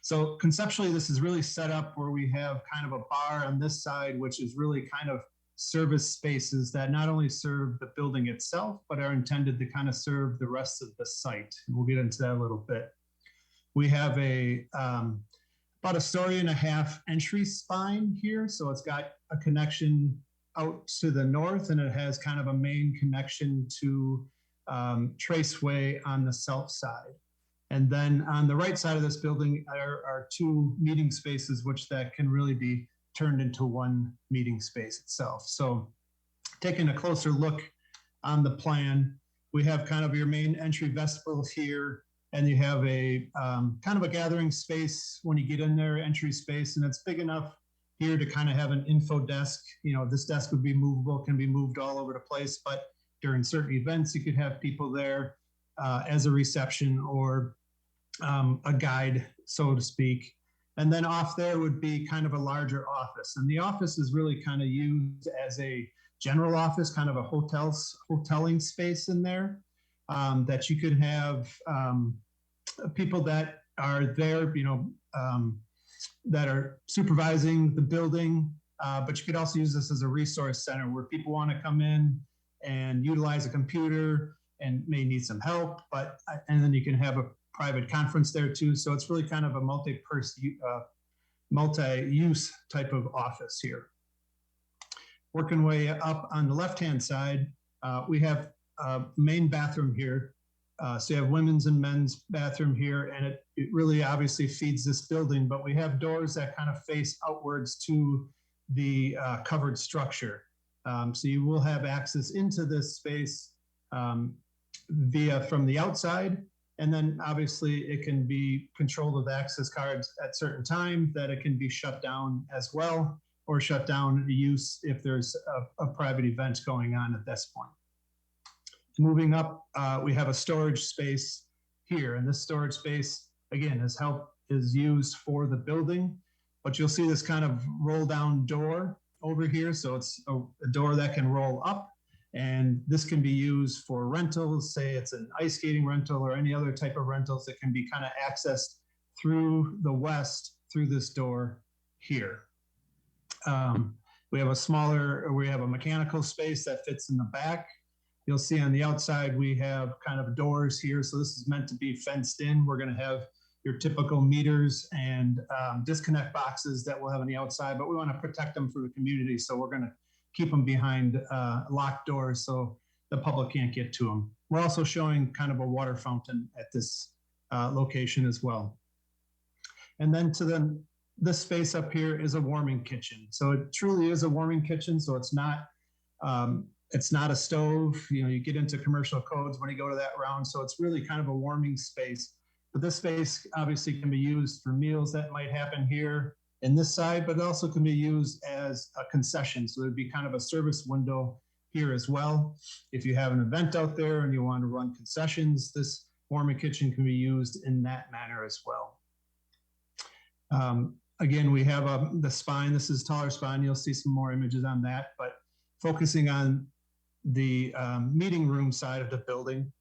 So conceptually, this is really set up where we have kind of a bar on this side, which is really kind of service spaces that not only serve the building itself, but are intended to kind of serve the rest of the site. And we'll get into that a little bit. We have about 1.5 story entry spine here. So it's got a connection out to the north, and it has kind of a main connection to Traceway on the south side. And then on the right side of this building are 2 meeting spaces, which that can really be turned into one meeting space itself. So taking a closer look on the plan, we have kind of your main entry vestibule here, and you have a kind of a gathering space when you get in there, entry space, and it's big enough here to kind of have an info desk. This desk would be movable, can be moved all over the place, but during certain events, you could have people there as a reception, or a guide, so to speak. And then off there would be kind of a larger office. And the office is really kind of used as a general office, kind of a hoteling space in there, that you could have people that are there, that are supervising the building, but you could also use this as a resource center where people want to come in and utilize a computer and may need some help, and then you can have a private conference there too. So it's really kind of a multi-use type of office here. Working way up on the left-hand side, we have a main bathroom here. So you have women's and men's bathroom here, and it really obviously feeds this building, but we have doors that kind of face outwards to the covered structure. So you will have access into this space from the outside, and then obviously it can be controlled with access cards at certain times that it can be shut down as well, or shut down the use if there's a private event going on at this point. Moving up, we have a storage space here, and this storage space, again, is used for the building, but you'll see this kind of roll down door over here. So it's a door that can roll up, and this can be used for rentals. Say it's an ice skating rental or any other type of rentals that can be kind of accessed through the west through this door here. We have a mechanical space that fits in the back. You'll see on the outside, we have kind of doors here. So this is meant to be fenced in. We're going to have your typical meters and disconnect boxes that we'll have on the outside, but we want to protect them for the community. So we're going to keep them behind locked doors so the public can't get to them. We're also showing kind of a water fountain at this location as well. And then this space up here is a warming kitchen. So it truly is a warming kitchen. So it's not a stove. You get into commercial codes when you go to that round. So it's really kind of a warming space. But this space obviously can be used for meals that might happen here in this side, but it also can be used as a concession. So there'd be kind of a service window here as well. If you have an event out there and you want to run concessions, this warming kitchen can be used in that manner as well. Again, we have the spine. This is taller spine. You'll see some more images on that, but focusing on the meeting room side of the building.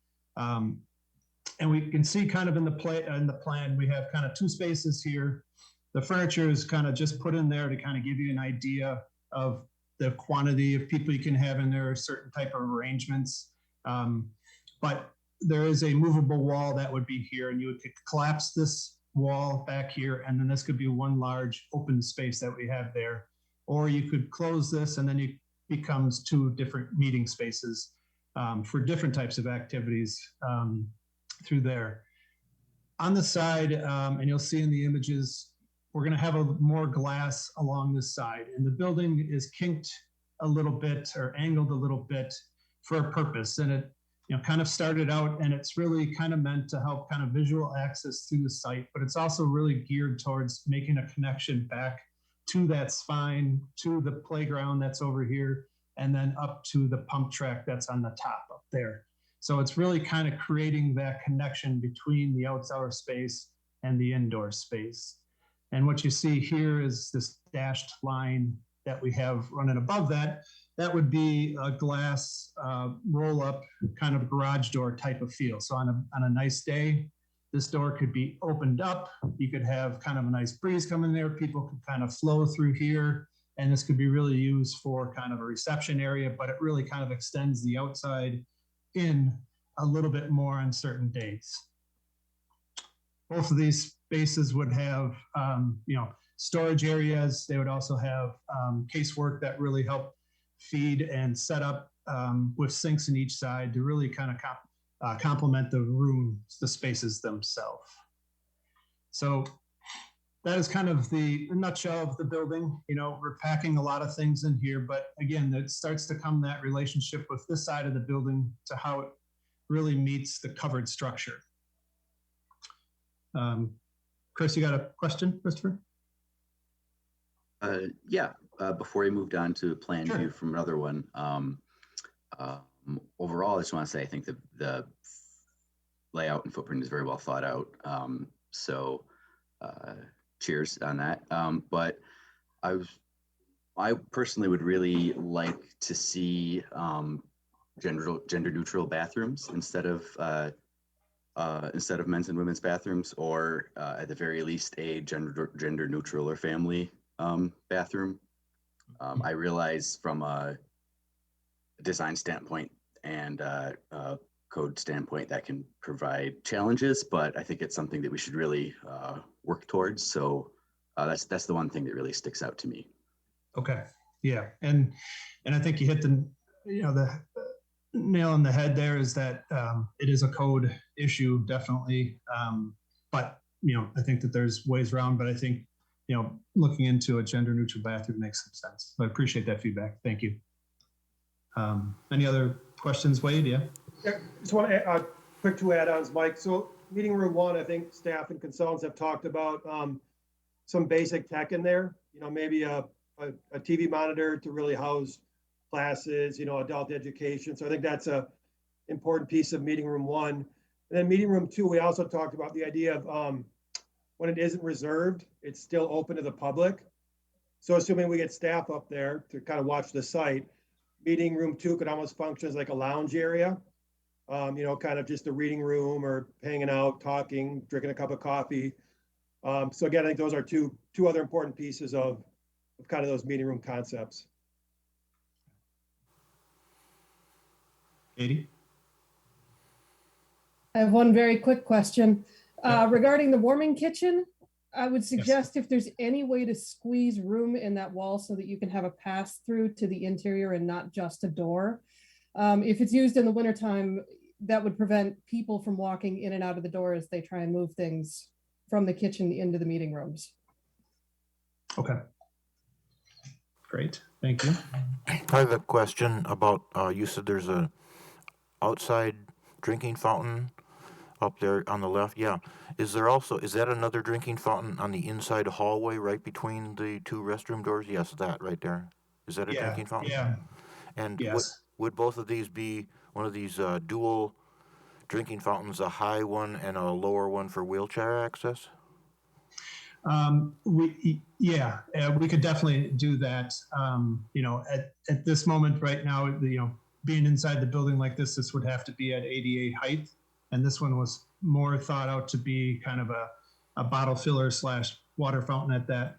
And we can see kind of in the plan, we have kind of two spaces here. The furniture is kind of just put in there to kind of give you an idea of the quantity of people you can have in there, certain type of arrangements. But there is a movable wall that would be here, and you would collapse this wall back here, and then this could be one large open space that we have there. Or you could close this, and then it becomes two different meeting spaces for different types of activities through there. On the side, and you'll see in the images, we're going to have more glass along this side, and the building is kinked a little bit or angled a little bit for a purpose. And it kind of started out, and it's really kind of meant to help kind of visual access through the site, but it's also really geared towards making a connection back to that spine, to the playground that's over here, and then up to the pump track that's on the top up there. So it's really kind of creating that connection between the outdoor space and the indoor space. And what you see here is this dashed line that we have running above that. That would be a glass roll-up kind of garage door type of feel. So on a nice day, this door could be opened up. You could have kind of a nice breeze coming there. People could kind of flow through here. And this could be really used for kind of a reception area, but it really kind of extends the outside in a little bit more on certain days. Both of these spaces would have, storage areas. They would also have casework that really help feed and set up with sinks in each side to really kind of complement the rooms, the spaces themselves. So that is kind of the nutshell of the building. We're packing a lot of things in here, but again, it starts to come that relationship with this side of the building to how it really meets the covered structure. Chris, you got a question, Christopher? Yeah, before we moved on to plan Sure. view from another one, overall, I just want to say I think the layout and footprint is very well thought out. So cheers on that. But I personally would really like to see gender neutral bathrooms instead of men's and women's bathrooms, or at the very least a gender neutral or family bathroom. I realize from a design standpoint and code standpoint that can provide challenges, but I think it's something that we should really work towards. So that's the one thing that really sticks out to me. Okay, yeah, and I think you hit the nail on the head there, is that it is a code issue, definitely. But I think that there's ways around, but I think looking into a gender neutral bathroom makes some sense. So I appreciate that feedback. Thank you. Any other questions, Wade? Yeah. Just want to quick 2 add-ons, Mike. So meeting room 1, I think staff and consultants have talked about some basic tech in there. Maybe a TV monitor to really house classes, adult education. So I think that's a important piece of meeting room 1. And then meeting room 2, we also talked about the idea of when it isn't reserved, it's still open to the public. So assuming we get staff up there to kind of watch the site, meeting room 2 could almost function as like a lounge area, kind of just a reading room or hanging out, talking, drinking a cup of coffee. So again, I think those are two other important pieces of kind of those meeting room concepts. Katie? I have one very quick question. Regarding the warming kitchen, I would suggest if there's any way to squeeze room in that wall so that you can have a pass through to the interior and not just a door. If it's used in the wintertime, that would prevent people from walking in and out of the door as they try and move things from the kitchen into the meeting rooms. Okay. Great, thank you. I have a question about, you said there's a outside drinking fountain up there on the left. Yeah. Is that another drinking fountain on the inside hallway right between the 2 restroom doors? Yes, that right there. Is that a drinking fountain? Yeah. And Yes. would both of these be one of these dual drinking fountains, a high one and a lower one for wheelchair access? We could definitely do that. At this moment right now, being inside the building like this would have to be at ADA height. And this one was more thought out to be kind of a bottle filler / water fountain at that.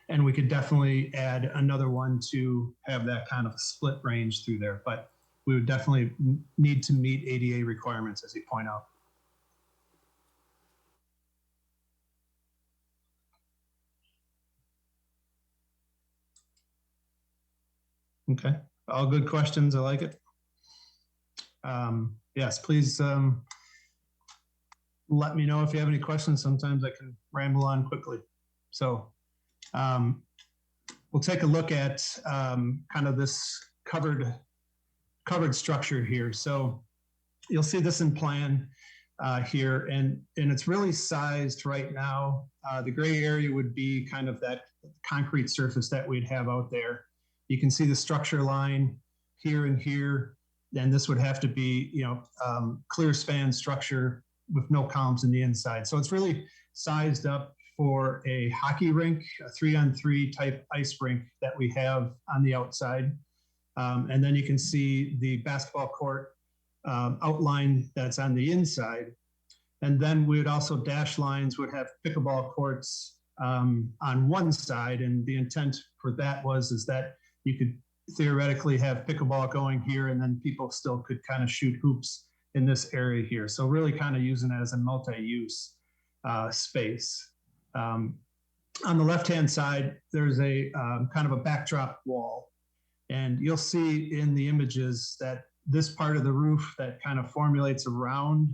And we could definitely add another one to have that kind of split range through there. But we would definitely need to meet ADA requirements, as you point out. Okay, all good questions. I like it. Yes, please let me know if you have any questions. Sometimes I can ramble on quickly. So we'll take a look at kind of this covered structure here. So you'll see this in plan here, and it's really sized right now. The gray area would be kind of that concrete surface that we'd have out there. You can see the structure line here and here. And this would have to be, clear span structure with no columns in the inside. So it's really sized up for a hockey rink, a 3-on-3 type ice rink that we have on the outside. And then you can see the basketball court outline that's on the inside. And then we would also dash lines would have pickleball courts on one side. And the intent for that is that you could theoretically have pickleball going here, and then people still could kind of shoot hoops in this area here. So really kind of using it as a multi-use space. On the left-hand side, there's a kind of a backdrop wall. And you'll see in the images that this part of the roof that kind of formulates around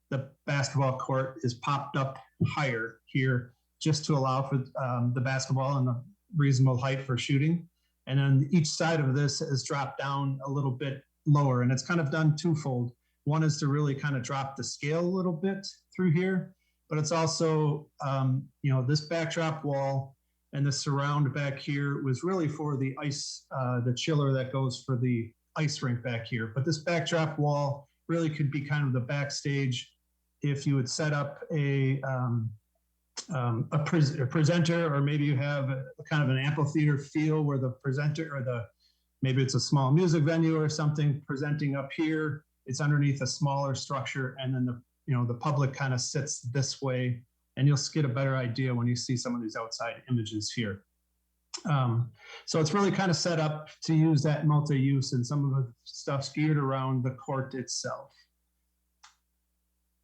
the basketball court is popped up higher here just to allow for the basketball and the reasonable height for shooting. And then each side of this is dropped down a little bit lower, and it's kind of done twofold. One is to really kind of drop the scale a little bit through here, but it's also, this backdrop wall and the surround back here was really for the ice, the chiller that goes for the ice rink back here. But this backdrop wall really could be kind of the backstage if you would set up a presenter, or maybe you have a kind of an amphitheater feel where the presenter or maybe it's a small music venue or something presenting up here. It's underneath a smaller structure, and then the public kind of sits this way, and you'll get a better idea when you see some of these outside images here. So it's really kind of set up to use that multi-use, and some of the stuff's geared around the court itself.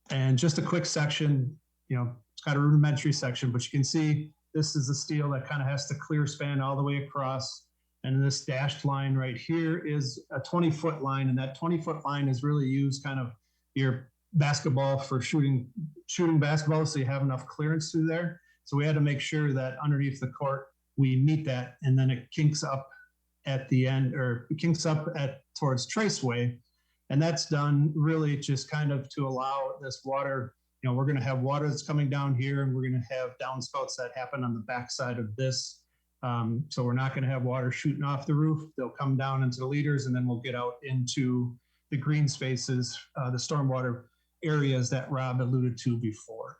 And just a quick section, it's got a rudimentary section, but you can see this is the steel that kind of has to clear span all the way across. And this dashed line right here is a 20-foot line, and that 20-foot line is really used kind of your basketball for shooting basketball, so you have enough clearance through there. So we had to make sure that underneath the court, we meet that, and then it kinks up at the end, or it kinks up towards Traceway. And that's done really just kind of to allow this water, we're going to have water that's coming down here, and we're going to have downspouts that happen on the backside of this. So we're not going to have water shooting off the roof. They'll come down into the leaders, and then we'll get out into the green spaces, the stormwater areas that Rob alluded to before.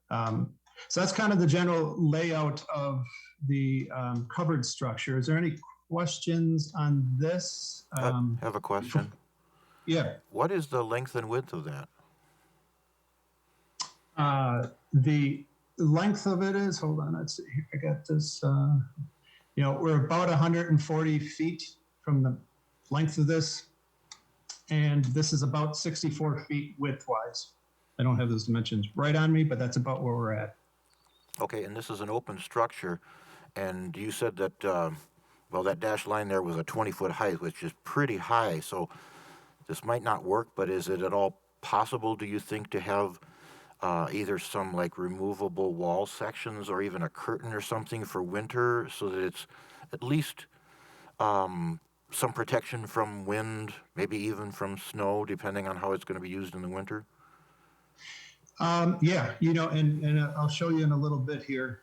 So that's kind of the general layout of the covered structure. Is there any questions on this? I have a question. Yeah. What is the length and width of that? The length of it is, hold on, let's see here. I got this, we're about 140 feet from the length of this. And this is about 64 feet width-wise. I don't have those dimensions right on me, but that's about where we're at. Okay, and this is an open structure, and you said that, that dashed line there was a 20-foot height, which is pretty high, so this might not work, but is it at all possible, do you think, to have either some like removable wall sections or even a curtain or something for winter so that it's at least some protection from wind, maybe even from snow, depending on how it's going to be used in the winter? Yeah, and I'll show you in a little bit here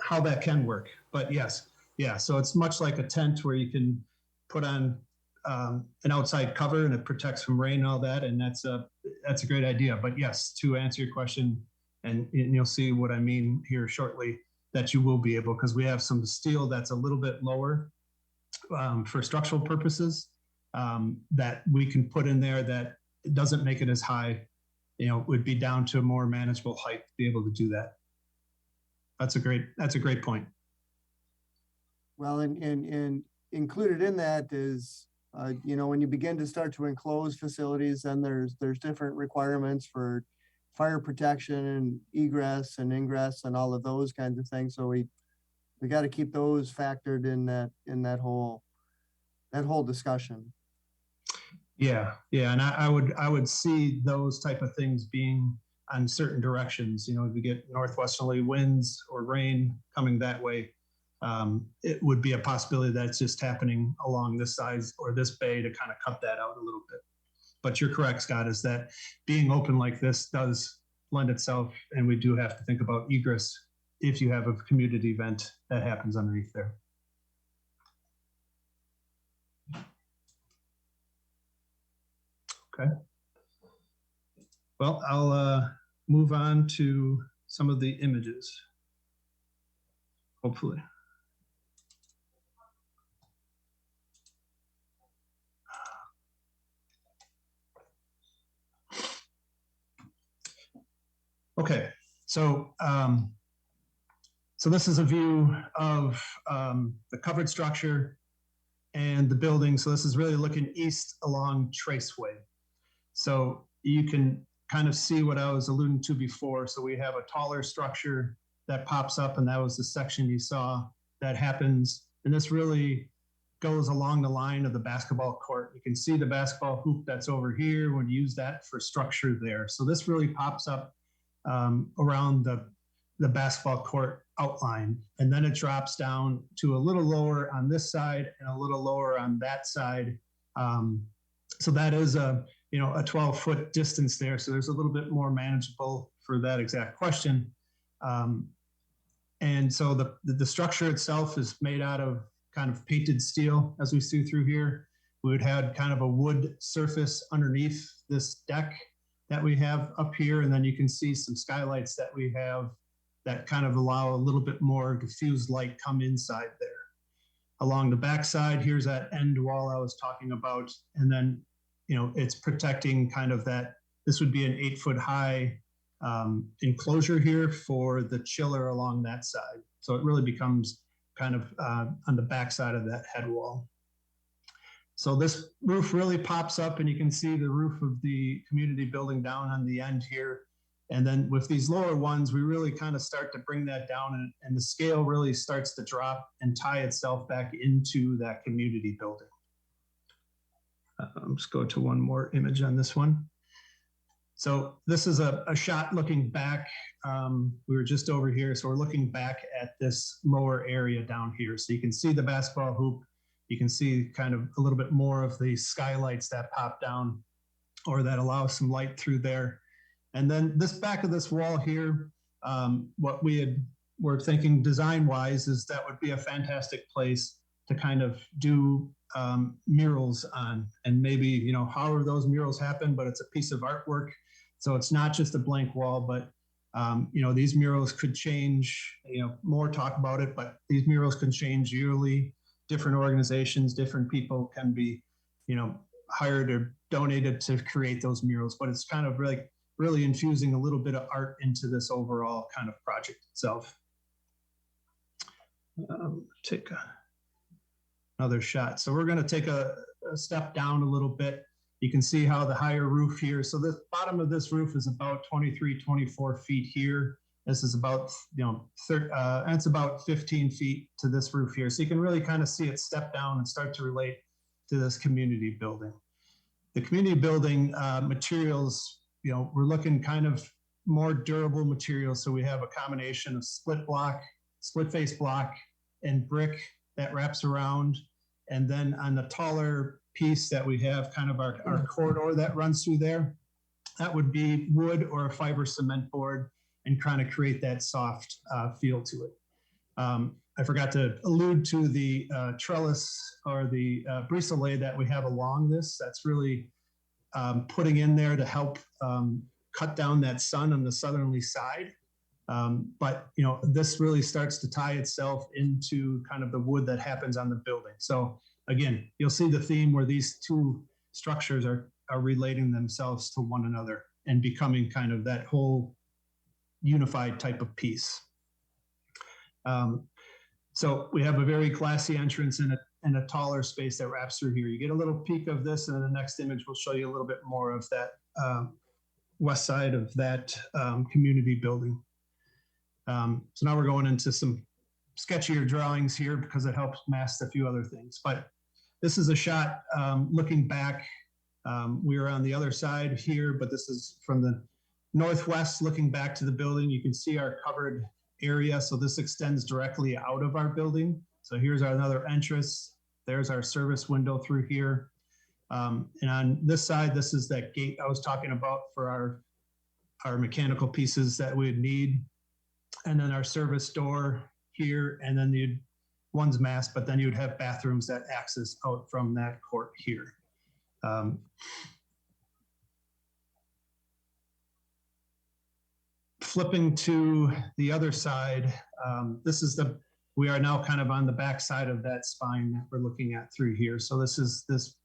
how that can work. But yes, yeah, so it's much like a tent where you can put on an outside cover and it protects from rain and all that, and that's a great idea. But yes, to answer your question, and you'll see what I mean here shortly, that you will be able, because we have some steel that's a little bit lower for structural purposes that we can put in there that it doesn't make it as high, would be down to a more manageable height to be able to do that. That's a great point. Well, and included in that is, when you begin to start to enclose facilities, then there's different requirements for fire protection and egress and ingress and all of those kinds of things. So we got to keep those factored in that whole discussion. Yeah, and I would see those type of things being on certain directions. If we get northwesterly winds or rain coming that way, it would be a possibility that it's just happening along this side or this bay to kind of cut that out a little bit. But you're correct, Scott, is that being open like this does lend itself, and we do have to think about egress if you have a community event that happens underneath there. Okay. Well, I'll move on to some of the images, hopefully. Okay, so this is a view of the covered structure and the building. So this is really looking east along Traceway. So you can kind of see what I was alluding to before. So we have a taller structure that pops up, and that was the section you saw that happens. And this really goes along the line of the basketball court. You can see the basketball hoop that's over here. We'll use that for structure there. So this really pops up around the basketball court outline, and then it drops down to a little lower on this side and a little lower on that side. So that is a 12-foot distance there. So there's a little bit more manageable for that exact question. And so the structure itself is made out of kind of painted steel, as we see through here. We would have kind of a wood surface underneath this deck that we have up here. And then you can see some skylights that we have that kind of allow a little bit more diffused light come inside there. Along the backside, here's that end wall I was talking about. And then, you know, it's protecting kind of that, this would be an 8-foot high enclosure here for the chiller along that side. So it really becomes kind of on the backside of that head wall. So this roof really pops up and you can see the roof of the community building down on the end here. And then with these lower ones, we really kind of start to bring that down and the scale really starts to drop and tie itself back into that community building. Let's go to one more image on this one. So this is a shot looking back. We were just over here, so we're looking back at this lower area down here. So you can see the basketball hoop. You can see kind of a little bit more of the skylights that pop down or that allow some light through there. And then this back of this wall here, what were thinking design-wise is that would be a fantastic place to kind of do murals on. And maybe, you know, however those murals happen, but it's a piece of artwork. So it's not just a blank wall, but, you know, these murals could change, you know, more talk about it, but these murals can change yearly. Different organizations, different people can be, you know, hired or donated to create those murals, but it's kind of really infusing a little bit of art into this overall kind of project itself. Take another shot. So we're going to take a step down a little bit. You can see how the higher roof here. So the bottom of this roof is about 23, 24 feet here. This is about, you know, and it's about 15 feet to this roof here. So you can really kind of see it step down and start to relate to this community building. The community building materials, you know, we're looking kind of more durable materials. So we have a combination of split face block and brick that wraps around. And then on the taller piece that we have kind of our corridor that runs through there, that would be wood or a fiber cement board and kind of create that soft feel to it. I forgot to allude to the trellis or the brise-soleil that we have along this. That's really putting in there to help cut down that sun on the southerly side. But, you know, this really starts to tie itself into kind of the wood that happens on the building. So again, you'll see the theme where these two structures are relating themselves to one another and becoming kind of that whole unified type of piece. So we have a very classy entrance and a taller space that wraps through here. You get a little peek of this, and in the next image, we'll show you a little bit more of that west side of that community building. So now we're going into some sketchier drawings here because it helps mask a few other things. But this is a shot looking back. We are on the other side here, but this is from the northwest looking back to the building. You can see our covered area. So this extends directly out of our building. So here's another entrance. There's our service window through here. And on this side, this is that gate I was talking about for our mechanical pieces that we'd need. And then our service door here, and then one's masked, but then you'd have bathrooms that access out from that court here. Flipping to the other side, we are now kind of on the back side of that spine that we're looking at through here. So this is this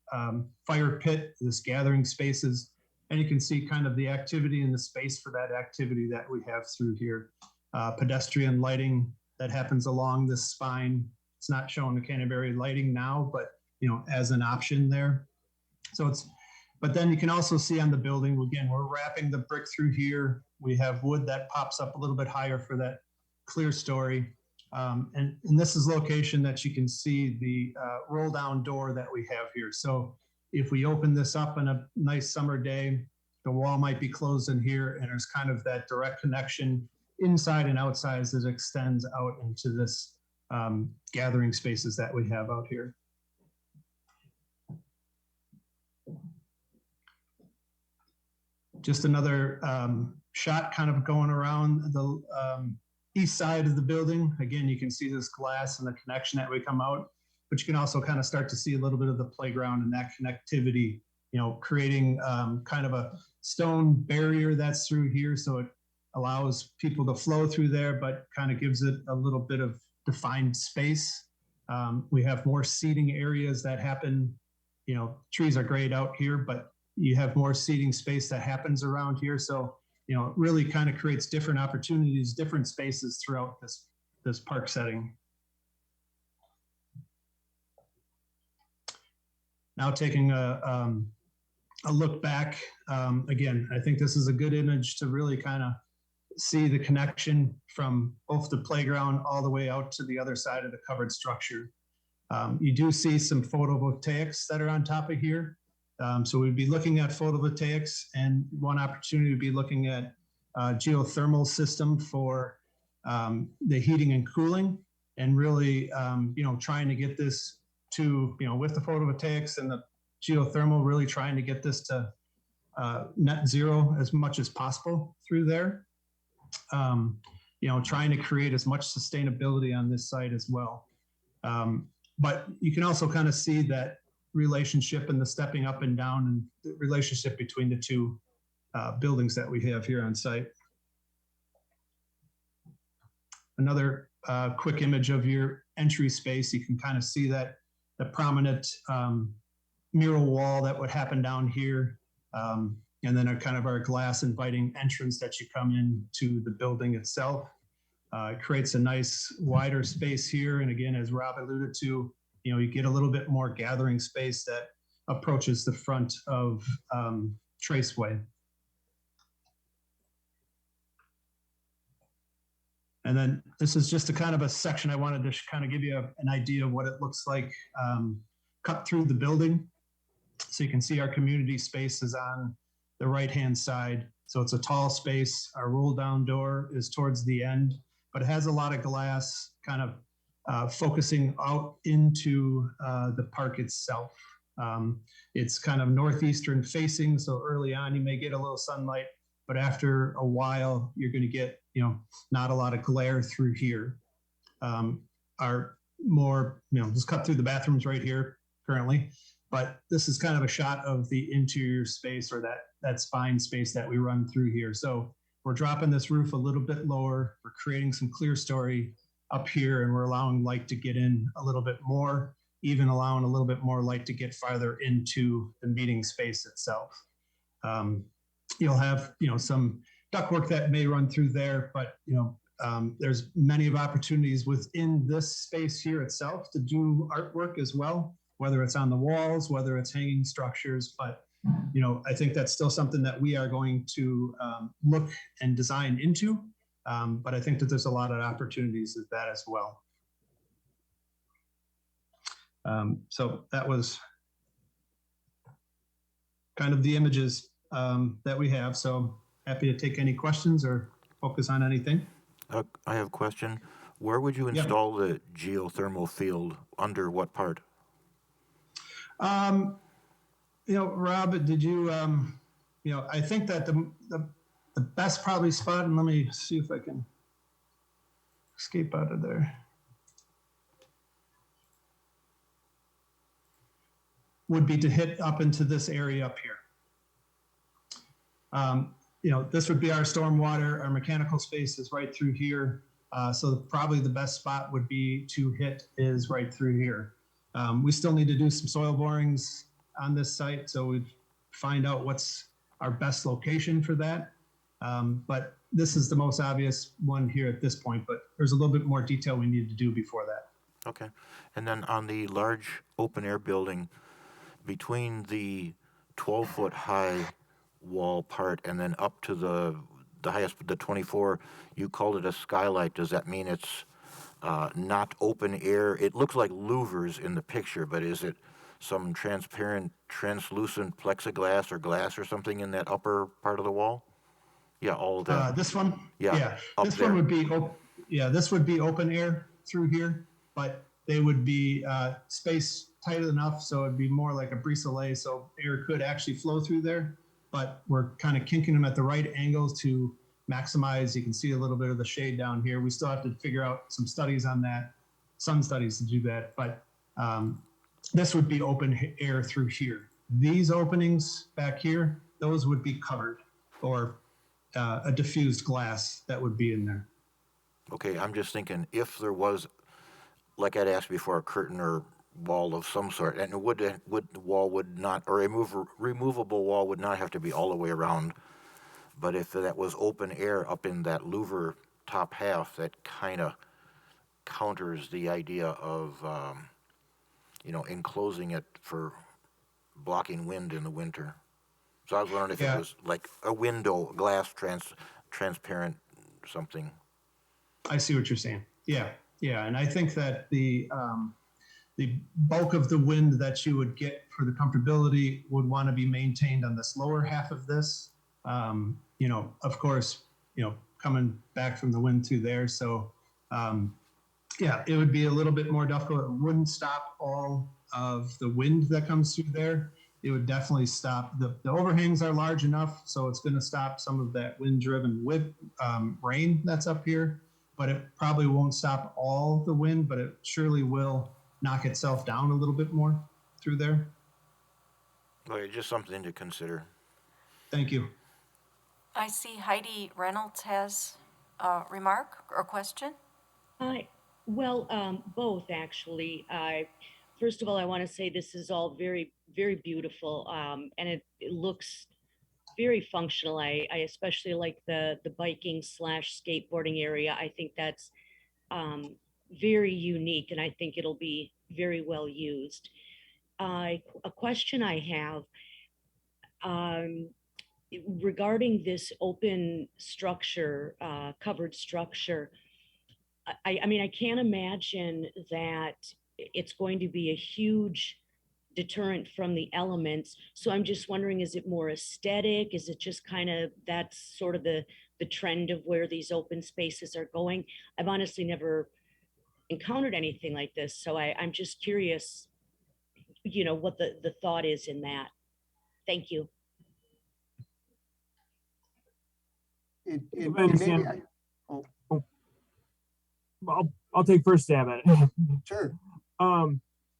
fire pit, this gathering spaces, and you can see kind of the activity and the space for that activity that we have through here. Pedestrian lighting that happens along this spine. It's not showing the Canterbury lighting now, but you know, as an option there. So but then you can also see on the building, again, we're wrapping the brick through here. We have wood that pops up a little bit higher for that clear story. And this is location that you can see the roll down door that we have here. So if we open this up on a nice summer day, the wall might be closed in here and there's kind of that direct connection inside and outside as it extends out into this gathering spaces that we have out here. Just another shot kind of going around the east side of the building. Again, you can see this glass and the connection that we come out but you can also kind of start to see a little bit of the playground and that connectivity, creating kind of a stone barrier that's through here. So it allows people to flow through there, but kind of gives it a little bit of defined space. We have more seating areas that happen, trees are great out here, but you have more seating space that happens around here. So, it really kind of creates different opportunities, different spaces throughout this park setting. Now taking a look back, again, I think this is a good image to really kind of see the connection from both the playground all the way out to the other side of the covered structure. You do see some photovoltaics that are on top of here. So we'd be looking at photovoltaics, and one opportunity would be looking at geothermal system for the heating and cooling, and really, trying to get this to, with the photovoltaics and the geothermal, really trying to get this to net zero as much as possible through there. Trying to create as much sustainability on this site as well. But you can also kind of see that relationship and the stepping up and down and the relationship between the two buildings that we have here on site. Another quick image of your entry space. You can kind of see that the prominent mural wall that would happen down here. And then our glass inviting entrance that you come into the building itself. It creates a nice wider space here. And again, as Rob alluded to, you get a little bit more gathering space that approaches the front of Traceway. And then this is just a kind of a section I wanted to kind of give you an idea of what it looks like cut through the building. So you can see our community space is on the right-hand side. So it's a tall space. Our roll down door is towards the end, but it has a lot of glass kind of focusing out into the park itself. It's kind of northeastern facing. So early on, you may get a little sunlight, but after a while, you're going to get, not a lot of glare through here. Our more, just cut through the bathrooms right here currently, but this is kind of a shot of the interior space, or that spine space that we run through here. So we're dropping this roof a little bit lower. We're creating some clear story up here, and we're allowing light to get in a little bit more, even allowing a little bit more light to get farther into the meeting space itself. You'll have, some ductwork that may run through there, but, there's many of opportunities within this space here itself to do artwork as well, whether it's on the walls, whether it's hanging structures. But, I think that's still something that we are going to look and design into. But I think that there's a lot of opportunities with that as well. So that was kind of the images that we have. So happy to take any questions or focus on anything. I have a question. Where would you install the geothermal field? Under what part? Rob, did you, I think that the best probably spot, and let me see if I can escape out of there, would be to hit up into this area up here. This would be our stormwater. Our mechanical space is right through here. So probably the best spot would be to hit is right through here. We still need to do some soil borings on this site, so we'd find out what's our best location for that. But this is the most obvious one here at this point, but there's a little bit more detail we need to do before that. Okay. And then on the large open air building, between the 12-foot high wall part and then up to the highest, the 24, you called it a skylight. Does that mean it's not open air? It looks like louvers in the picture, but is it some transparent, translucent plexiglass or glass or something in that upper part of the wall? Yeah, all of that. This one? Yeah, this one would be, this would be open air through here, but they would be space tight enough so it'd be more like a brise-soleil, so air could actually flow through there. But we're kind of kinking them at the right angles to maximize. You can see a little bit of the shade down here. We still have to figure out some studies on that, sun studies to do that. But This would be open air through here. These openings back here, those would be covered, or a diffused glass that would be in there. Okay, I'm just thinking if there was, like I'd asked before, a curtain or wall of some sort, and the wall would not, or a removable wall would not have to be all the way around. But if that was open air up in that louver top half, that kind of counters the idea of, enclosing it for blocking wind in the winter. So I was wondering if it Yeah. was like a window, glass, transparent something. I see what you're saying. Yeah, yeah, and I think that the bulk of the wind that you would get for the comfortability would want to be maintained on this lower half of this. Of course, coming back from the wind to there. So, yeah, it would be a little bit more difficult. It wouldn't stop all of the wind that comes through there. It would definitely stop. The overhangs are large enough, so it's going to stop some of that wind-driven rain that's up here. But it probably won't stop all the wind, but it surely will knock itself down a little bit more through there. Okay, just something to consider. Thank you. I see Heidi Reynolds has a remark or question. Both actually. First of all, I want to say this is all very, very beautiful, and it looks very functional. I especially like the biking / skateboarding area. I think that's very unique, and I think it'll be very well used. A question I have regarding this open structure, covered structure. I mean, I can't imagine that it's going to be a huge deterrent from the elements. So I'm just wondering, is it more aesthetic? Is it just kind of, that's sort of the trend of where these open spaces are going? I've honestly never encountered anything like this. So I'm just curious, what the thought is in that. Thank you. If I understand- I'll take first stab at it. Sure.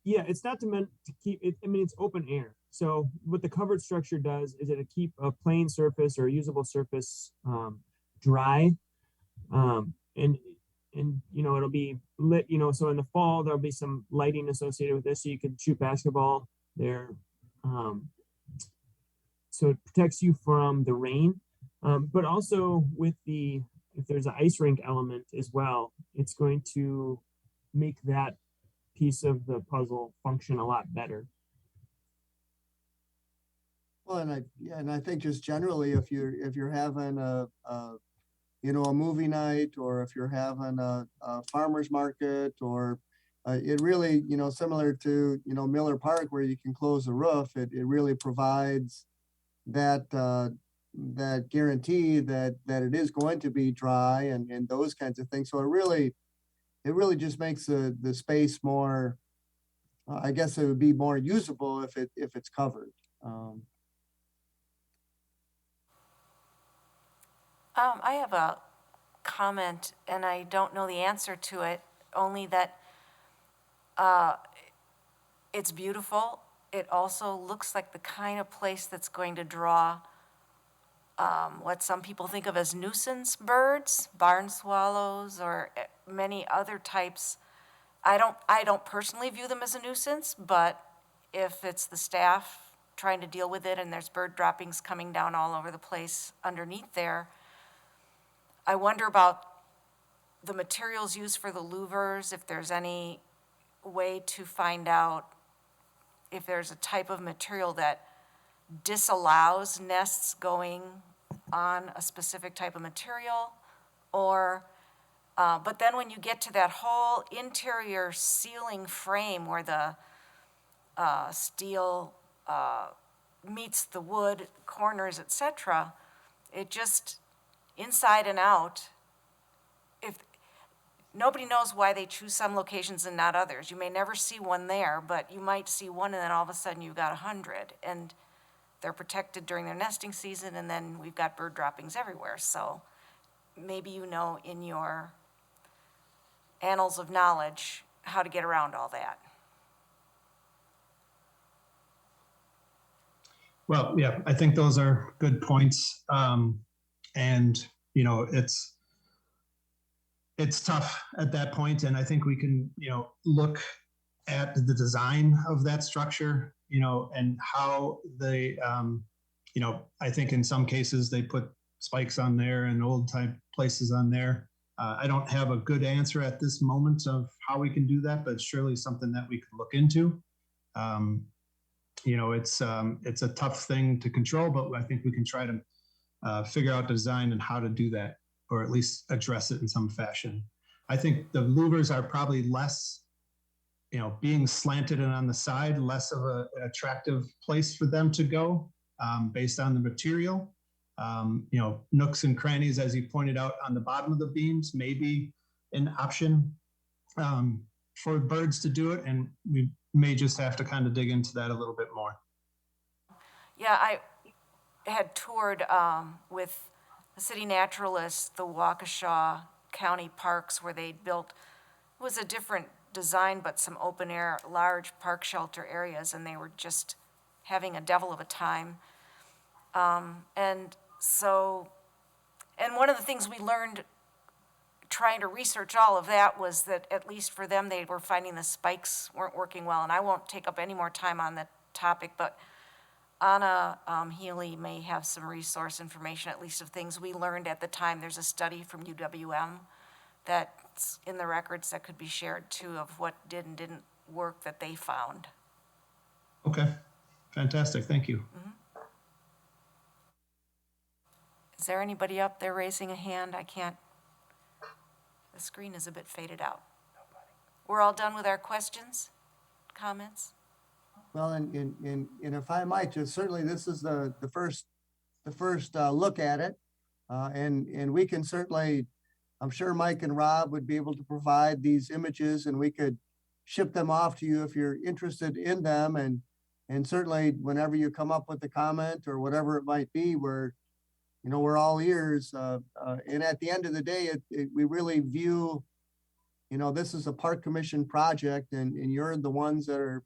Yeah, it's not meant to keep it. I mean, it's open air. So what the covered structure does is it'll keep a plane surface or a usable surface dry, and it'll be lit. So in the fall there'll be some lighting associated with this, so you can shoot basketball there. So it protects you from the rain, but also if there's an ice rink element as well, it's going to make that piece of the puzzle function a lot better. Well, and I think just generally, if you're having a movie night, or if you're having a farmer's market, or it really, similar to, Miller Park, where you can close the roof, it really provides that guarantee that it is going to be dry and those kinds of things. So it really just makes the space more, I guess it would be more usable if it's covered. I have a comment, and I don't know the answer to it, only that it's beautiful. It also looks like the kind of place that's going to draw what some people think of as nuisance birds, barn swallows, or many other types. I don't personally view them as a nuisance, but if it's the staff trying to deal with it and there's bird droppings coming down all over the place underneath there, I wonder about the materials used for the louvers, if there's any way to find out if there's a type of material that disallows nests going on a specific type of material, or, but then when you get to that whole interior ceiling frame where the steel meets the wood, corners, etc., it just, inside and out, if nobody knows why they choose some locations and not others. You may never see one there, but you might see one and then all of a sudden you've got 100, and they're protected during their nesting season, and then we've got bird droppings everywhere. So maybe in your annals of knowledge how to get around all that. Well, yeah, I think those are good points. And, you know, it's tough at that point, and I think we can, you know, look at the design of that structure, you know, and how they, you know, I think in some cases they put spikes on there and old type places on there. I don't have a good answer at this moment of how we can do that, but surely something that we could look into. You know, it's a tough thing to control, but I think we can try to figure out design and how to do that, or at least address it in some fashion. I think the louvers are probably less, you know, being slanted and on the side, less of an attractive place for them to go based on the material. You know, nooks and crannies, as you pointed out on the bottom of the beams, may be an option for birds to do it. And we may just have to kind of dig into that a little bit more. Yeah, I had toured with the city naturalist, the Waukesha County Parks, where they built, it was a different design, but some open air, large park shelter areas, and they were just having a devil of a time. And one of the things we learned trying to research all of that was that, at least for them, they were finding the spikes weren't working well. And I won't take up any more time on the topic, but Anna Healy may have some resource information, at least of things we learned at the time. There's a study from UWM that's in the records that could be shared too, of what did and didn't work that they found. Okay, fantastic, thank you. Mm-hmm. Is there anybody up there raising a hand? I can't, the screen is a bit faded out. We're all done with our questions, comments? Well, and if I might, just certainly this is the first look at it, and we can certainly, I'm sure Mike and Rob would be able to provide these images, and we could ship them off to you if you're interested in them, and certainly whenever you come up with a comment or whatever it might be, we're all ears. And at the end of the day, we really view, this is a park commission project, and you're the ones that are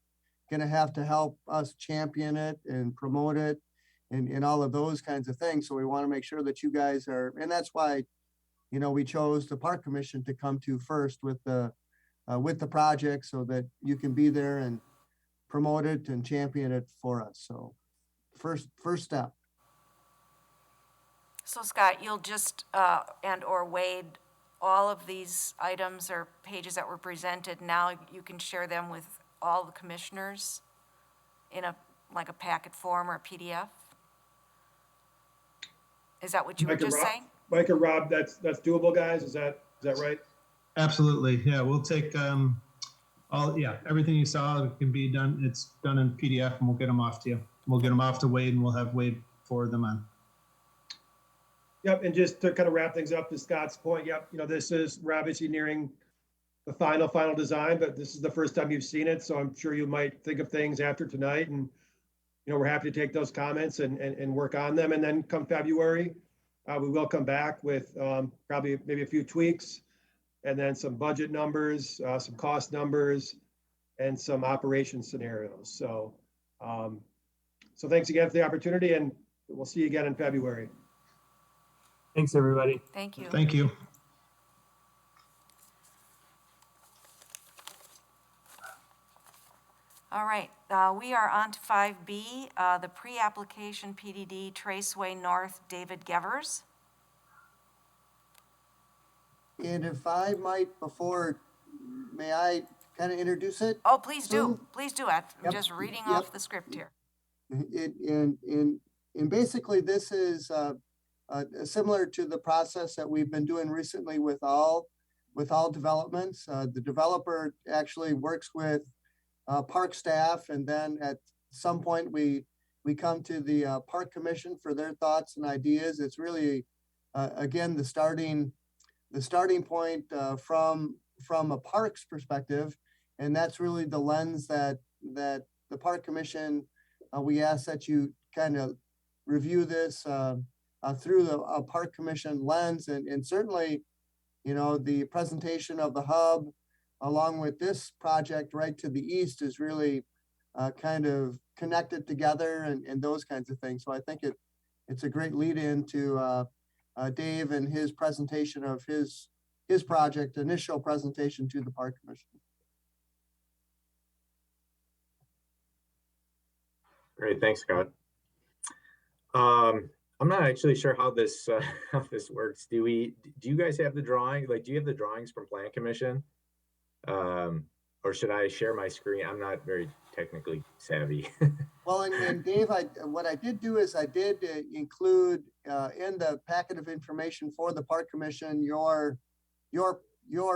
going to have to help us champion it and promote it and all of those kinds of things. So we want to make sure that you guys are, and that's why, we chose the park commission to come to first with the project, so that you can be there and promote it and champion it for us. So first step. So Scott, you'll just, and or Wade, all of these items or pages that were presented, now you can share them with all the commissioners in a packet form or a PDF? Is that what you were just saying? Mike or Rob, that's doable, guys? Is that right? Absolutely, yeah, we'll take everything you saw can be done. It's done in PDF, and we'll get them off to you. We'll get them off to Wade, and we'll have Wade forward them on. Yep, and just to kind of wrap things up to Scott's point, this is, we're obviously nearing the final design, but this is the first time you've seen it, so I'm sure you might think of things after tonight, and we're happy to take those comments and work on them. And then come February, we will come back with probably maybe a few tweaks, and then some budget numbers, some cost numbers, and some operation scenarios. So thanks again for the opportunity, and we'll see you again in February. Thanks, everybody. Thank you. Thank you. All right, we are on to 5B, the pre-application PDD Traceway North, David Gevers. And if I might, may I kind of introduce it? Oh, please do. Please do. I'm Yep. just reading Yep. off the script here. And basically, this is similar to the process that we've been doing recently with all developments. The developer actually works with park staff, and then at some point we come to the park commission for their thoughts and ideas. It's really again the starting point from a parks perspective, and that's really the lens that the park commission, we ask that you kind of review this through the park commission lens, and certainly the presentation of the hub along with this project right to the east is really kind of connect it together and those kinds of things. So I think it's a great lead in to Dave and his presentation of his project, initial presentation to the Park Commission. Great, thanks, Scott. I'm not actually sure how this works. Do you guys have the drawing? Like, do you have the drawings from Plan Commission? Or should I share my screen? I'm not very technically savvy. Well, and Dave, what I did do is I did include in the packet of information for the Park Commission your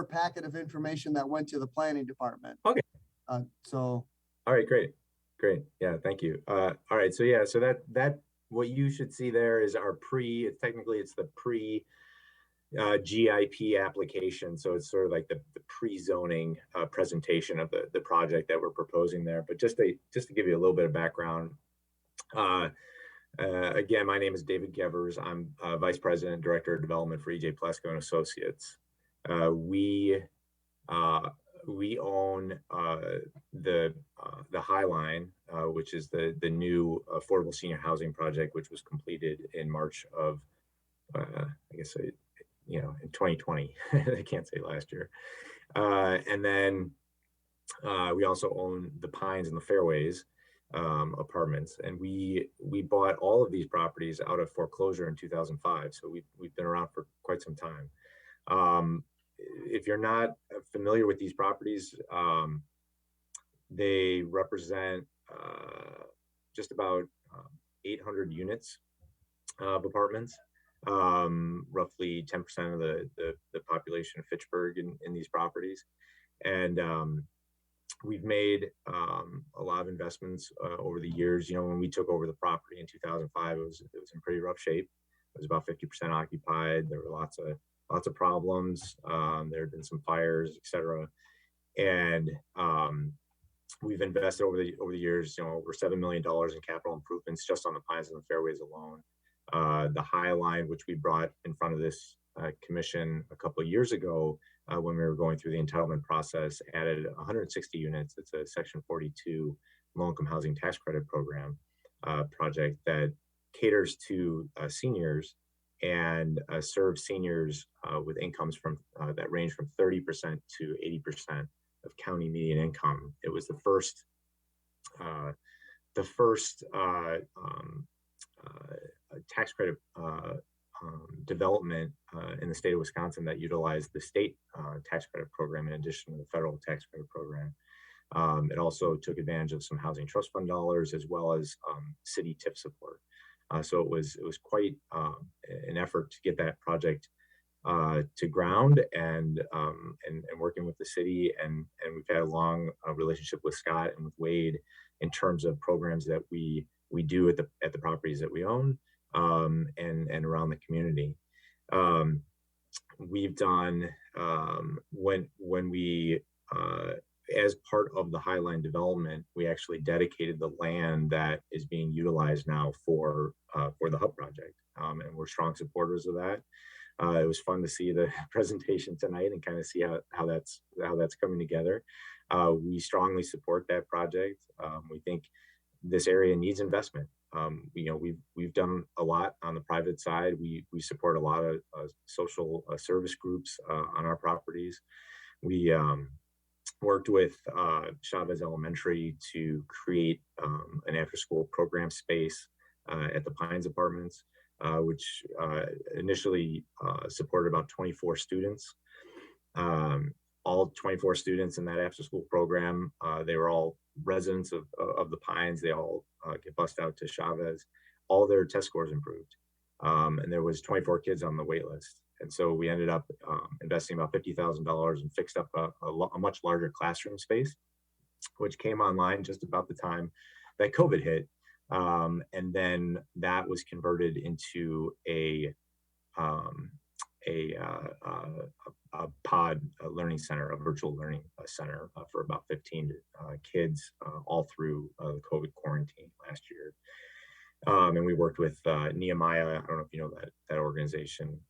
packet of information that went to the planning department. Okay. So. All right, great. Yeah, thank you. All right, so yeah, so that what you should see there is our it's the pre GIP application. So it's sort of like the pre-zoning presentation of the project that we're proposing there. But just to give you a little bit of background, again, my name is David Gevers. I'm Vice President and Director of Development for EJ Plesko and Associates. We own the High Line, which is the new affordable senior housing project, which was completed in March of, I guess, in 2020. I can't say last year. And then we also own the Pines and the Fairways apartments, and we bought all of these properties out of foreclosure in 2005. So we've been around for quite some time. If you're not familiar with these properties, they represent just about 800 units of apartments, roughly 10% of the population of Fitchburg in these properties. And we've made a lot of investments over the years. When we took over the property in 2005, it was in pretty rough shape. It was about 50% occupied. There were lots of problems. There had been some fires, et cetera. And we've invested over the years, over $7 million in capital improvements just on the Pines and the Fairways alone. The High Line, which we brought in front of this commission a couple of years ago when we were going through the entitlement process, added 160 units. It's a Section 42 low-income housing tax credit program project that caters to seniors and serves seniors with incomes from that range from 30% to 80% of county median income. It was the first tax credit development in the state of Wisconsin that utilized the state tax credit program in addition to the federal tax credit program. It also took advantage of some housing trust fund dollars as well as city TIF support. So it was quite an effort to get that project to ground and working with the city, and we've had a long relationship with Scott and with Wade in terms of programs that we do at the properties that we own and around the community. We've done when we as part of the High Line development, we actually dedicated the land that is being utilized now for the hub project, and we're strong supporters of that. It was fun to see the presentation tonight and kind of see how that's coming together. We strongly support that project. We think this area needs investment. We've done a lot on the private side. We support a lot of social service groups on our properties. We worked with Chavez Elementary to create an after-school program space at the Pines Apartments, which initially supported about 24 students. All 24 students in that after-school program, they were all residents of the Pines. They all get bussed out to Chavez. All their test scores improved. And there was 24 kids on the wait list. And so we ended up investing about $50,000 and fixed up a much larger classroom space, which came online just about the time that COVID hit. And then that was converted into a pod learning center, a virtual learning center for about 15 kids all through the COVID quarantine last year. And we worked with Nehemiah, I don't know if you know that organization,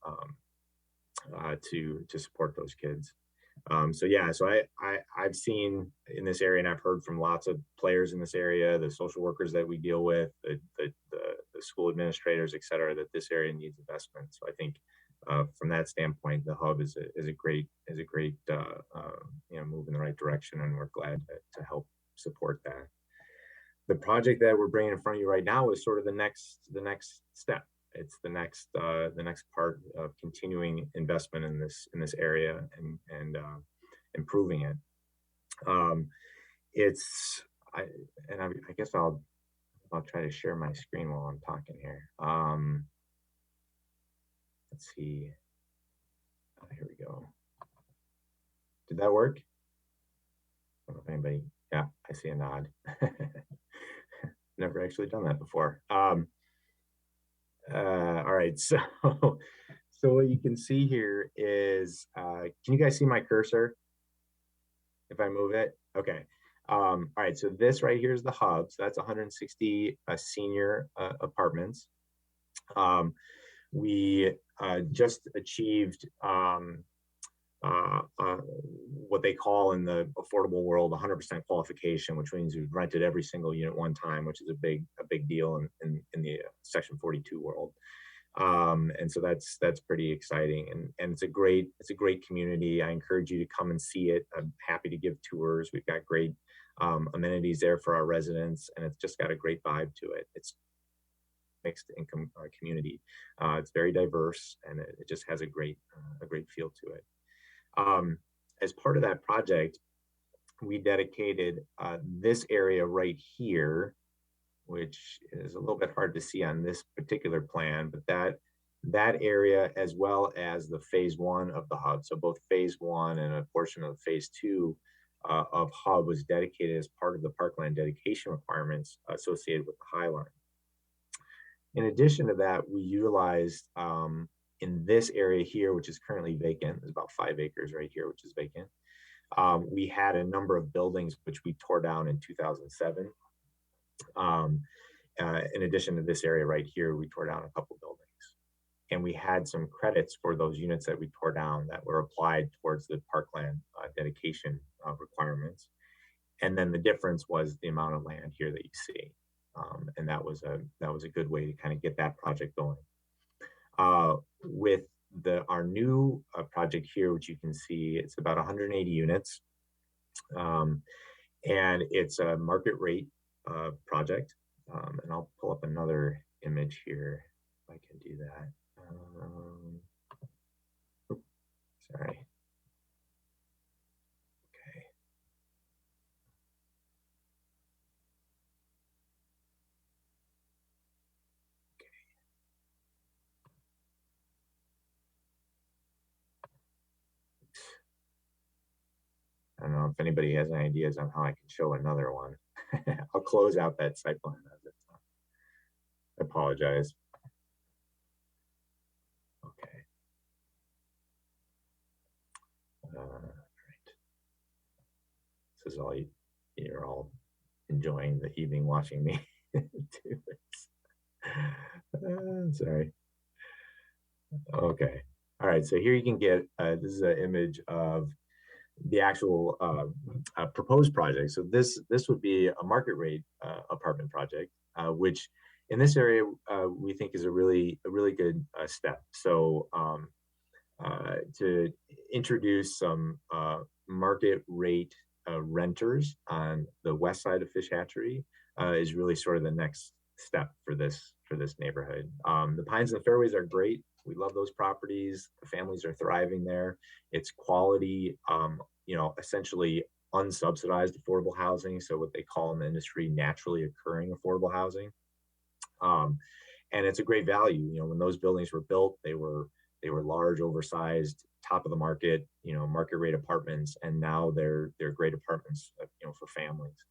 to support those kids. So yeah, so I've seen in this area, and I've heard from lots of players in this area, the social workers that we deal with, the school administrators, et cetera, that this area needs investment. So I think from that standpoint, the hub is a great move in the right direction, and we're glad to help support that. The project that we're bringing in front of you right now is sort of the next step. It's the next part of continuing investment in this area and improving it. I guess I'll try to share my screen while I'm talking here. Let's see. Oh, here we go. Did that work? I don't know if anybody. Yeah, I see a nod. Never actually done that before. All right, so what you can see here is, can you guys see my cursor? If I move it, okay. All right, so this right here is the hub. So that's 160 senior apartments. We just achieved what they call in the affordable world 100% qualification, which means we've rented every single unit one time, which is a big deal in the Section 42 world. And so that's pretty exciting, and it's a great community. I encourage you to come and see it. I'm happy to give tours. We've got great amenities there for our residents, and it's just got a great vibe to it. It's mixed income community. It's very diverse, and it just has a great feel to it. As part of that project, we dedicated this area right here, which is a little bit hard to see on this particular plan, but that area, as well as the phase 1 of the hub, so both phase 1 and a portion of phase 2 of hub was dedicated as part of the Parkland dedication requirements associated with the High Line. In addition to that, we utilized in this area here, which is currently vacant, there's about 5 acres right here, which is vacant. We had a number of buildings which we tore down in 2007. In addition to this area right here, we tore down a couple buildings, and we had some credits for those units that we tore down that were applied towards the Parkland dedication requirements. And then the difference was the amount of land here that you see. And that was a good way to kind of get that project going. With our new project here, which you can see, it's about 180 units, and it's a market rate project. And I'll pull up another image here if I can do that. Sorry. Okay. I don't know if anybody has any ideas on how I can show another one. I'll close out that site plan as it's on. I apologize. Okay. Right. This is all you're all enjoying the evening watching me do this. Sorry. Okay. All right. So here you can get this is an image of the actual proposed project. So this would be a market rate apartment project, which in this area we think is a really good step. So to introduce some market rate renters on the west side of Fish Hatchery is really sort of the next step for this neighborhood. The Pines and the Fairways are great. We love those properties. The families are thriving there. It's quality, essentially unsubsidized affordable housing. So what they call in the industry naturally occurring affordable housing. And it's a great value. When those buildings were built, they were large, oversized, top of the market, market rate apartments, and now they're great apartments, for families.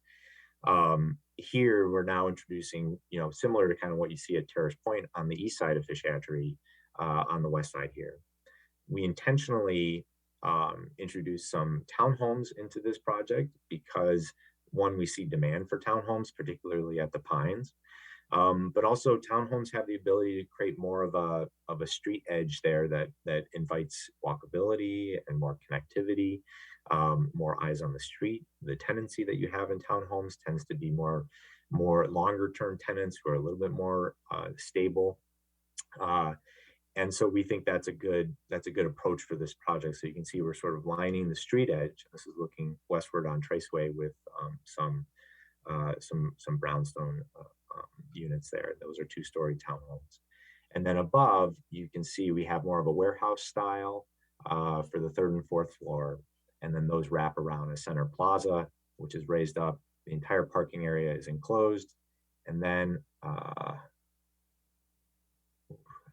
Here we're now introducing, similar to kind of what you see at Terrace Point on the east side of Fish Hatchery, on the west side here. We intentionally introduced some townhomes into this project because, one, we see demand for townhomes, particularly at the Pines. But also townhomes have the ability to create more of a street edge there that invites walkability and more connectivity, more eyes on the street. The tenancy that you have in townhomes tends to be more longer term tenants who are a little bit more stable. And so we think that's a good approach for this project. So you can see we're sort of lining the street edge. This is looking westward on Traceway with some brownstone units there. Those are 2-story townhomes. And then above, you can see we have more of a warehouse style for the 3rd and 4th floor. And then those wrap around a center plaza, which is raised up. The entire parking area is enclosed. And then, I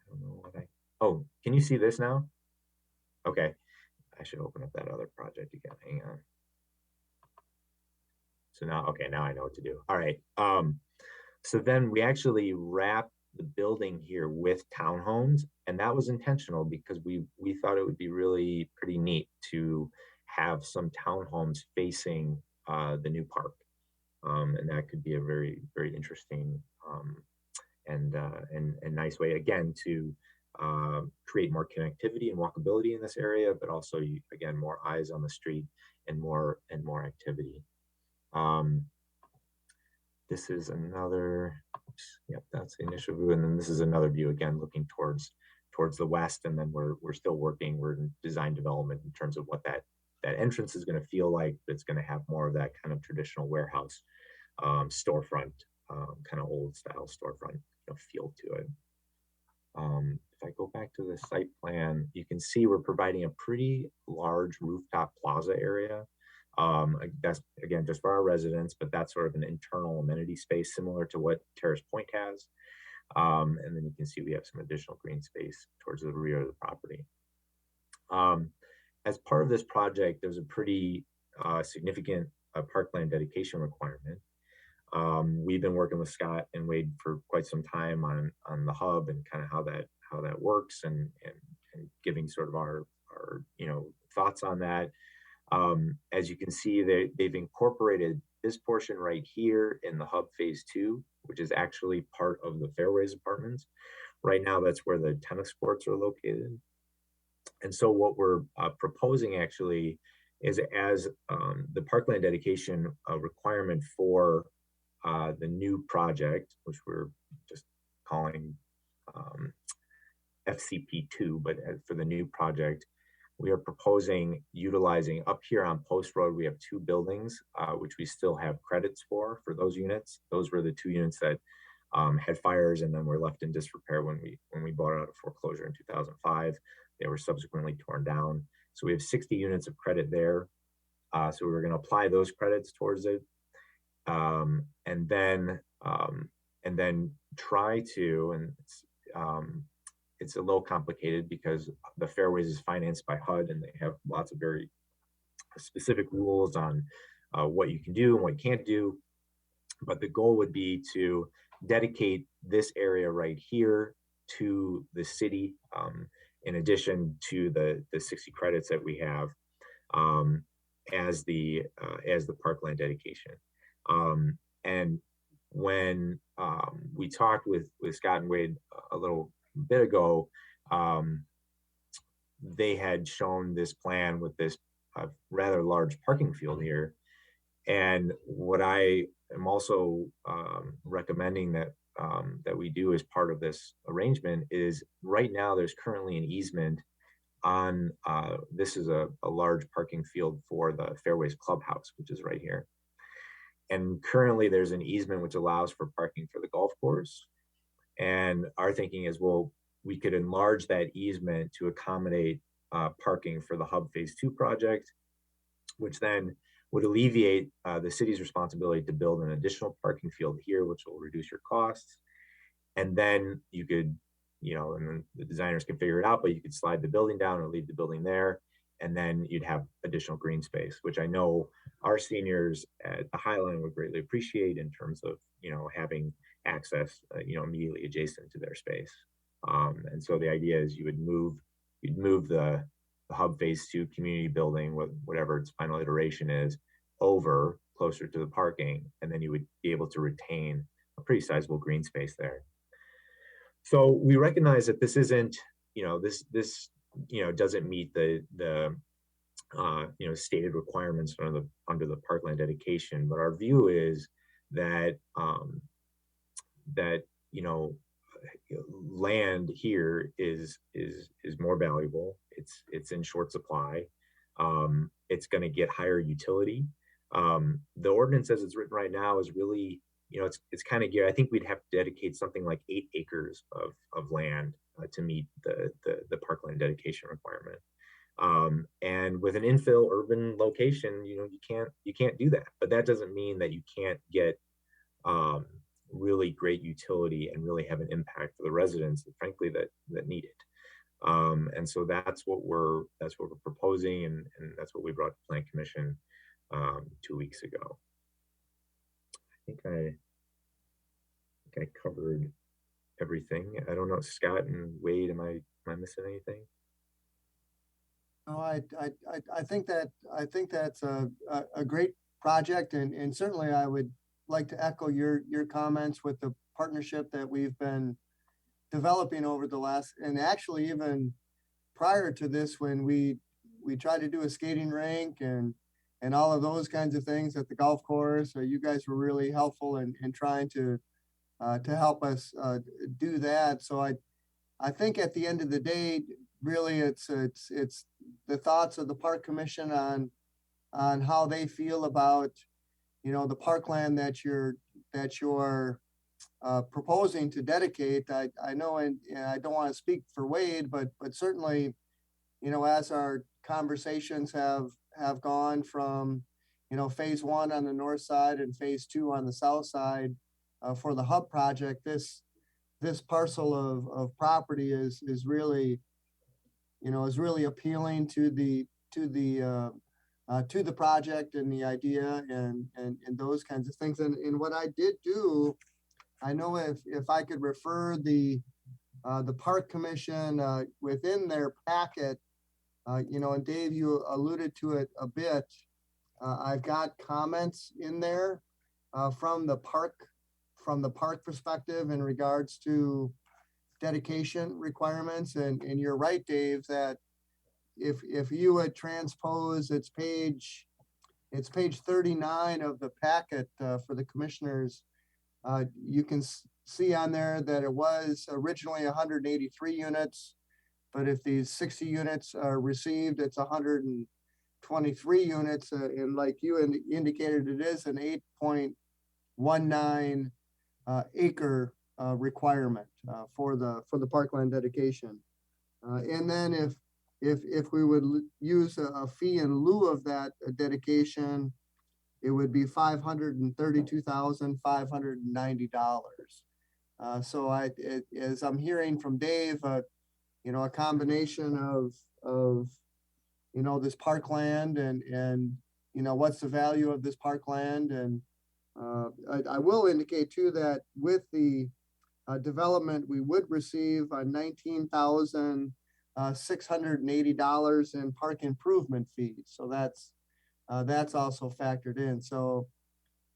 don't know what oh, can you see this now? Okay, I should open up that other project again, hang on. So now, okay, now I know what to do. All right, so then we actually wrap the building here with townhomes, and that was intentional because we thought it would be really pretty neat to have some townhomes facing the new park. And that could be a very, very interesting and nice way, again, to create more connectivity and walkability in this area, but also, again, more eyes on the street and more activity. This is another, yep, that's the initial view. And then this is another view, again, looking towards the west. And then we're still working, we're in design development in terms of what that entrance is going to feel like. It's going to have more of that kind of traditional warehouse storefront, kind of old style storefront feel to it. If I go back to the site plan, you can see we're providing a pretty large rooftop plaza area. That's, again, just for our residents, but that's sort of an internal amenity space similar to what Terrace Point has. And then you can see we have some additional green space towards the rear of the property. As part of this project, there's a pretty significant Parkland dedication requirement. We've been working with Scott and Wade for quite some time on the hub and kind of how that works and giving sort of our thoughts on that. As you can see, they've incorporated this portion right here in the hub phase 2, which is actually part of the Fairways apartments. Right now, that's where the tennis courts are located. And so what we're proposing actually is, as the Parkland dedication requirement for the new project, which we're just calling FCP2, but for the new project, we are proposing utilizing up here on Post Road. We have 2 buildings, which we still have credits for those units. Those were the 2 units that had fires and then were left in disrepair when we bought out of foreclosure in 2005. They were subsequently torn down. So we have 60 units of credit there. So we're going to apply those credits towards it, and then try to, and it's a little complicated because the Fairways is financed by HUD and they have lots of very specific rules on what you can do and what you can't do. But the goal would be to dedicate this area right here to the city, in addition to the 60 credits that we have as the Parkland dedication. And when we talked with Scott and Wade a little bit ago, they had shown this plan with this rather large parking field here. And what I am also recommending that we do as part of this arrangement is, right now there's currently an easement on, this is a large parking field for the Fairways Clubhouse, which is right here. And currently there's an easement which allows for parking for the golf course. And our thinking is, well, we could enlarge that easement to accommodate parking for the Hub Phase 2 project, which then would alleviate the city's responsibility to build an additional parking field here, which will reduce your costs. And then you could, and then the designers can figure it out, but you could slide the building down or leave the building there. And then you'd have additional green space, which I know our seniors at the Highline would greatly appreciate in terms of, having access, immediately adjacent to their space. And so the idea is you'd move the Hub Phase 2 community building, with whatever its final iteration is, over closer to the parking, and then you would be able to retain pretty sizable green space there. So we recognize that this isn't, this doesn't meet the stated requirements under the Parkland dedication. But our view is that land here is more valuable. It's in short supply. It's going to get higher utility. The ordinance as it's written right now is really, it's kind of geared. I think we'd have to dedicate something like 8 acres of land to meet the Parkland dedication requirement. And with an infill urban location, you can't do that. But that doesn't mean that you can't get really great utility and really have an impact for the residents, frankly, that need it. And so that's what we're proposing, and that's what we brought to Plan Commission 2 weeks ago. I think I covered everything. I don't know, Scott and Wade, am I missing anything? No, I think that's a great project, and certainly I would like to echo your comments with the partnership that we've been developing over the last, and actually even prior to this, when we tried to do a skating rink and all of those kinds of things at the golf course. You guys were really helpful in trying to help us do that. So I think at the end of the day, really it's the thoughts of the Park Commission on how they feel about, the parkland that you're proposing to dedicate. I know, and I don't want to speak for Wade, but certainly, as our conversations have gone from, phase 1 on the north side and phase 2 on the south side for the hub project, this parcel of property is really, is really appealing to the project and the idea and those kinds of things. And what I did do, I know if I could refer the Park Commission within their packet, and Dave, you alluded to it a bit. I've got comments in there from the park perspective in regards to dedication requirements. And you're right, Dave, that if you would transpose it's page 39 of the packet for the commissioners, you can see on there that it was originally 183 units. But if these 60 units are received, it's 123 units. And like you indicated, it is an 8.19 acre requirement for the Parkland dedication. And then if we would use a fee in lieu of that dedication, it would be $532,590. So as I'm hearing from Dave, a combination of this parkland and what's the value of this parkland. And I will indicate too that with the development, we would receive $19,680 in park improvement fees. So that's also factored in. So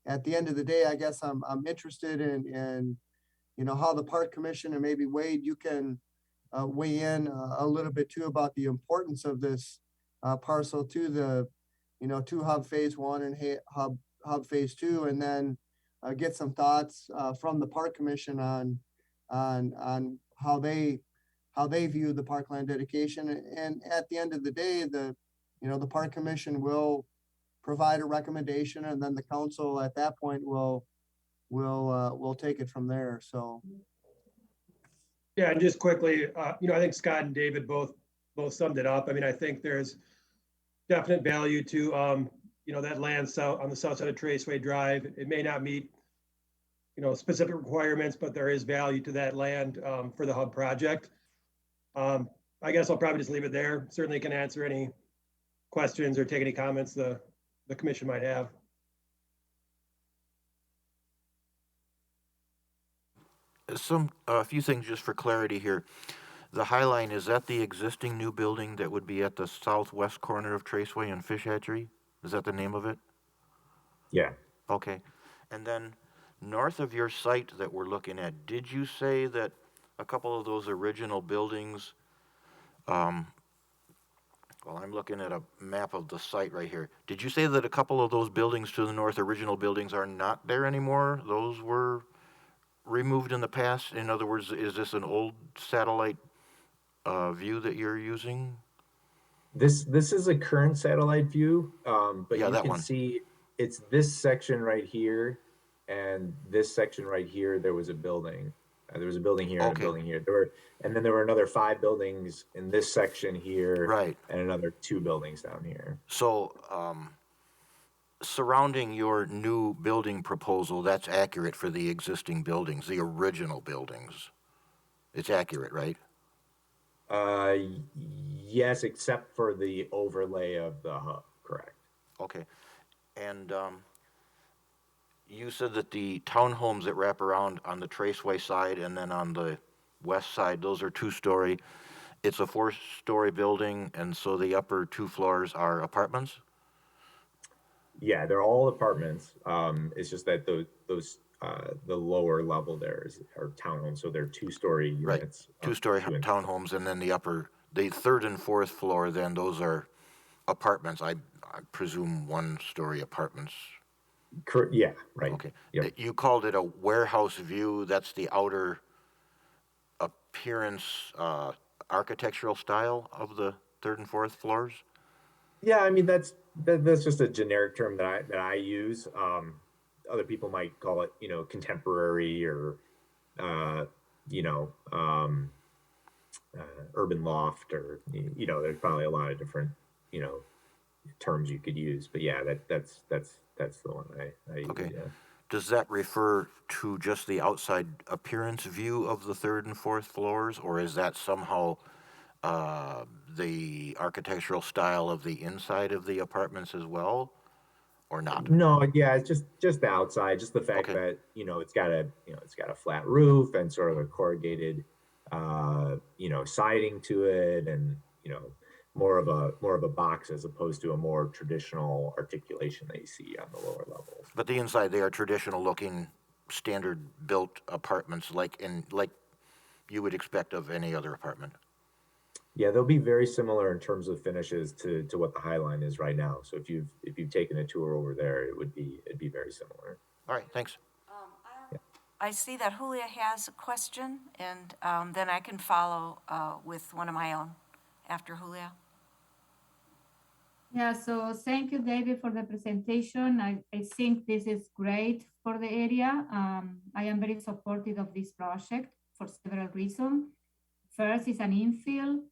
at the end of the day, I guess I'm interested in how the Park Commission, and maybe Wade, you can weigh in a little bit too about the importance of this parcel to the, to Hub Phase 1 and Hub Phase 2, and then get some thoughts from the Park Commission on how they view the Parkland dedication. And at the end of the day, the Park Commission will provide a recommendation, and then the council at that point will take it from there. So. Yeah, and just quickly, I think Scott and David both summed it up. I mean, I think there's definite value to, that land on the south side of Traceway Drive. It may not meet, specific requirements, but there is value to that land for the hub project. I guess I'll probably just leave it there. Certainly can answer any questions or take any comments the commission might have. A few things just for clarity here. The High Line, is that the existing new building that would be at the southwest corner of Traceway and Fish Hatchery? Is that the name of it? Yeah. Okay. And then North of your site that we're looking at, did you say that a couple of those original buildings, well, I'm looking at a map of the site right here. Did you say that a couple of those buildings to the north, original buildings, are not there anymore? Those were removed in the past? In other words, is this an old satellite view that you're using? This is a current satellite view, but Yeah, you that can one. see it's this section right here and this section right here. There was a building. There was a building here and a Okay. building here. And then there were another 5 buildings in this section here, Right. and another 2 buildings down here. So, surrounding your new building proposal, that's accurate for the existing buildings, the original buildings. It's accurate, right? Yes, except for the overlay of the hub, correct. Okay. And you said that the townhomes that wrap around on the Traceway side and then on the west side, those are 2-story. It's a 4-story building, and so the upper 2 floors are apartments? Yeah, they're all apartments. It's just that those the lower level there are townhomes, so they're 2-story Right. units. 2-story 2 and 3. townhomes, and then the 3rd and 4th floor, then those are apartments. I presume 1-story apartments. Yeah, right. Okay. Yep. You called it a warehouse view. That's the outer appearance, architectural style of the 3rd and 4th floors? Yeah, I mean that's just a generic term that I use. Other people might call it, contemporary or uh, you know, um, urban loft, or there's probably a lot of different terms you could use. But yeah, that's the one I use. Okay. Yeah. Does that refer to just the outside appearance view of the 3rd and 4th floors, or is that somehow the architectural style of the inside of the apartments as well, or not? No, yeah, it's just the outside, just the fact Okay. that it's got a flat roof and sort of a corrugated siding to it, and more of a box as opposed to a more traditional articulation that you see on the lower levels. But the inside, they are traditional looking, standard built apartments like you would expect of any other apartment. Yeah, they'll be very similar in terms of finishes to what the High Line is right now. So if you've taken a tour over there, it'd be very similar. All right, thanks. I see that Julia has a question, and then I can follow with one of my own after Julia. Yeah, so thank you, David, for the presentation. I think this is great for the area. I am very supportive of this project for several reasons. First, it's an infill.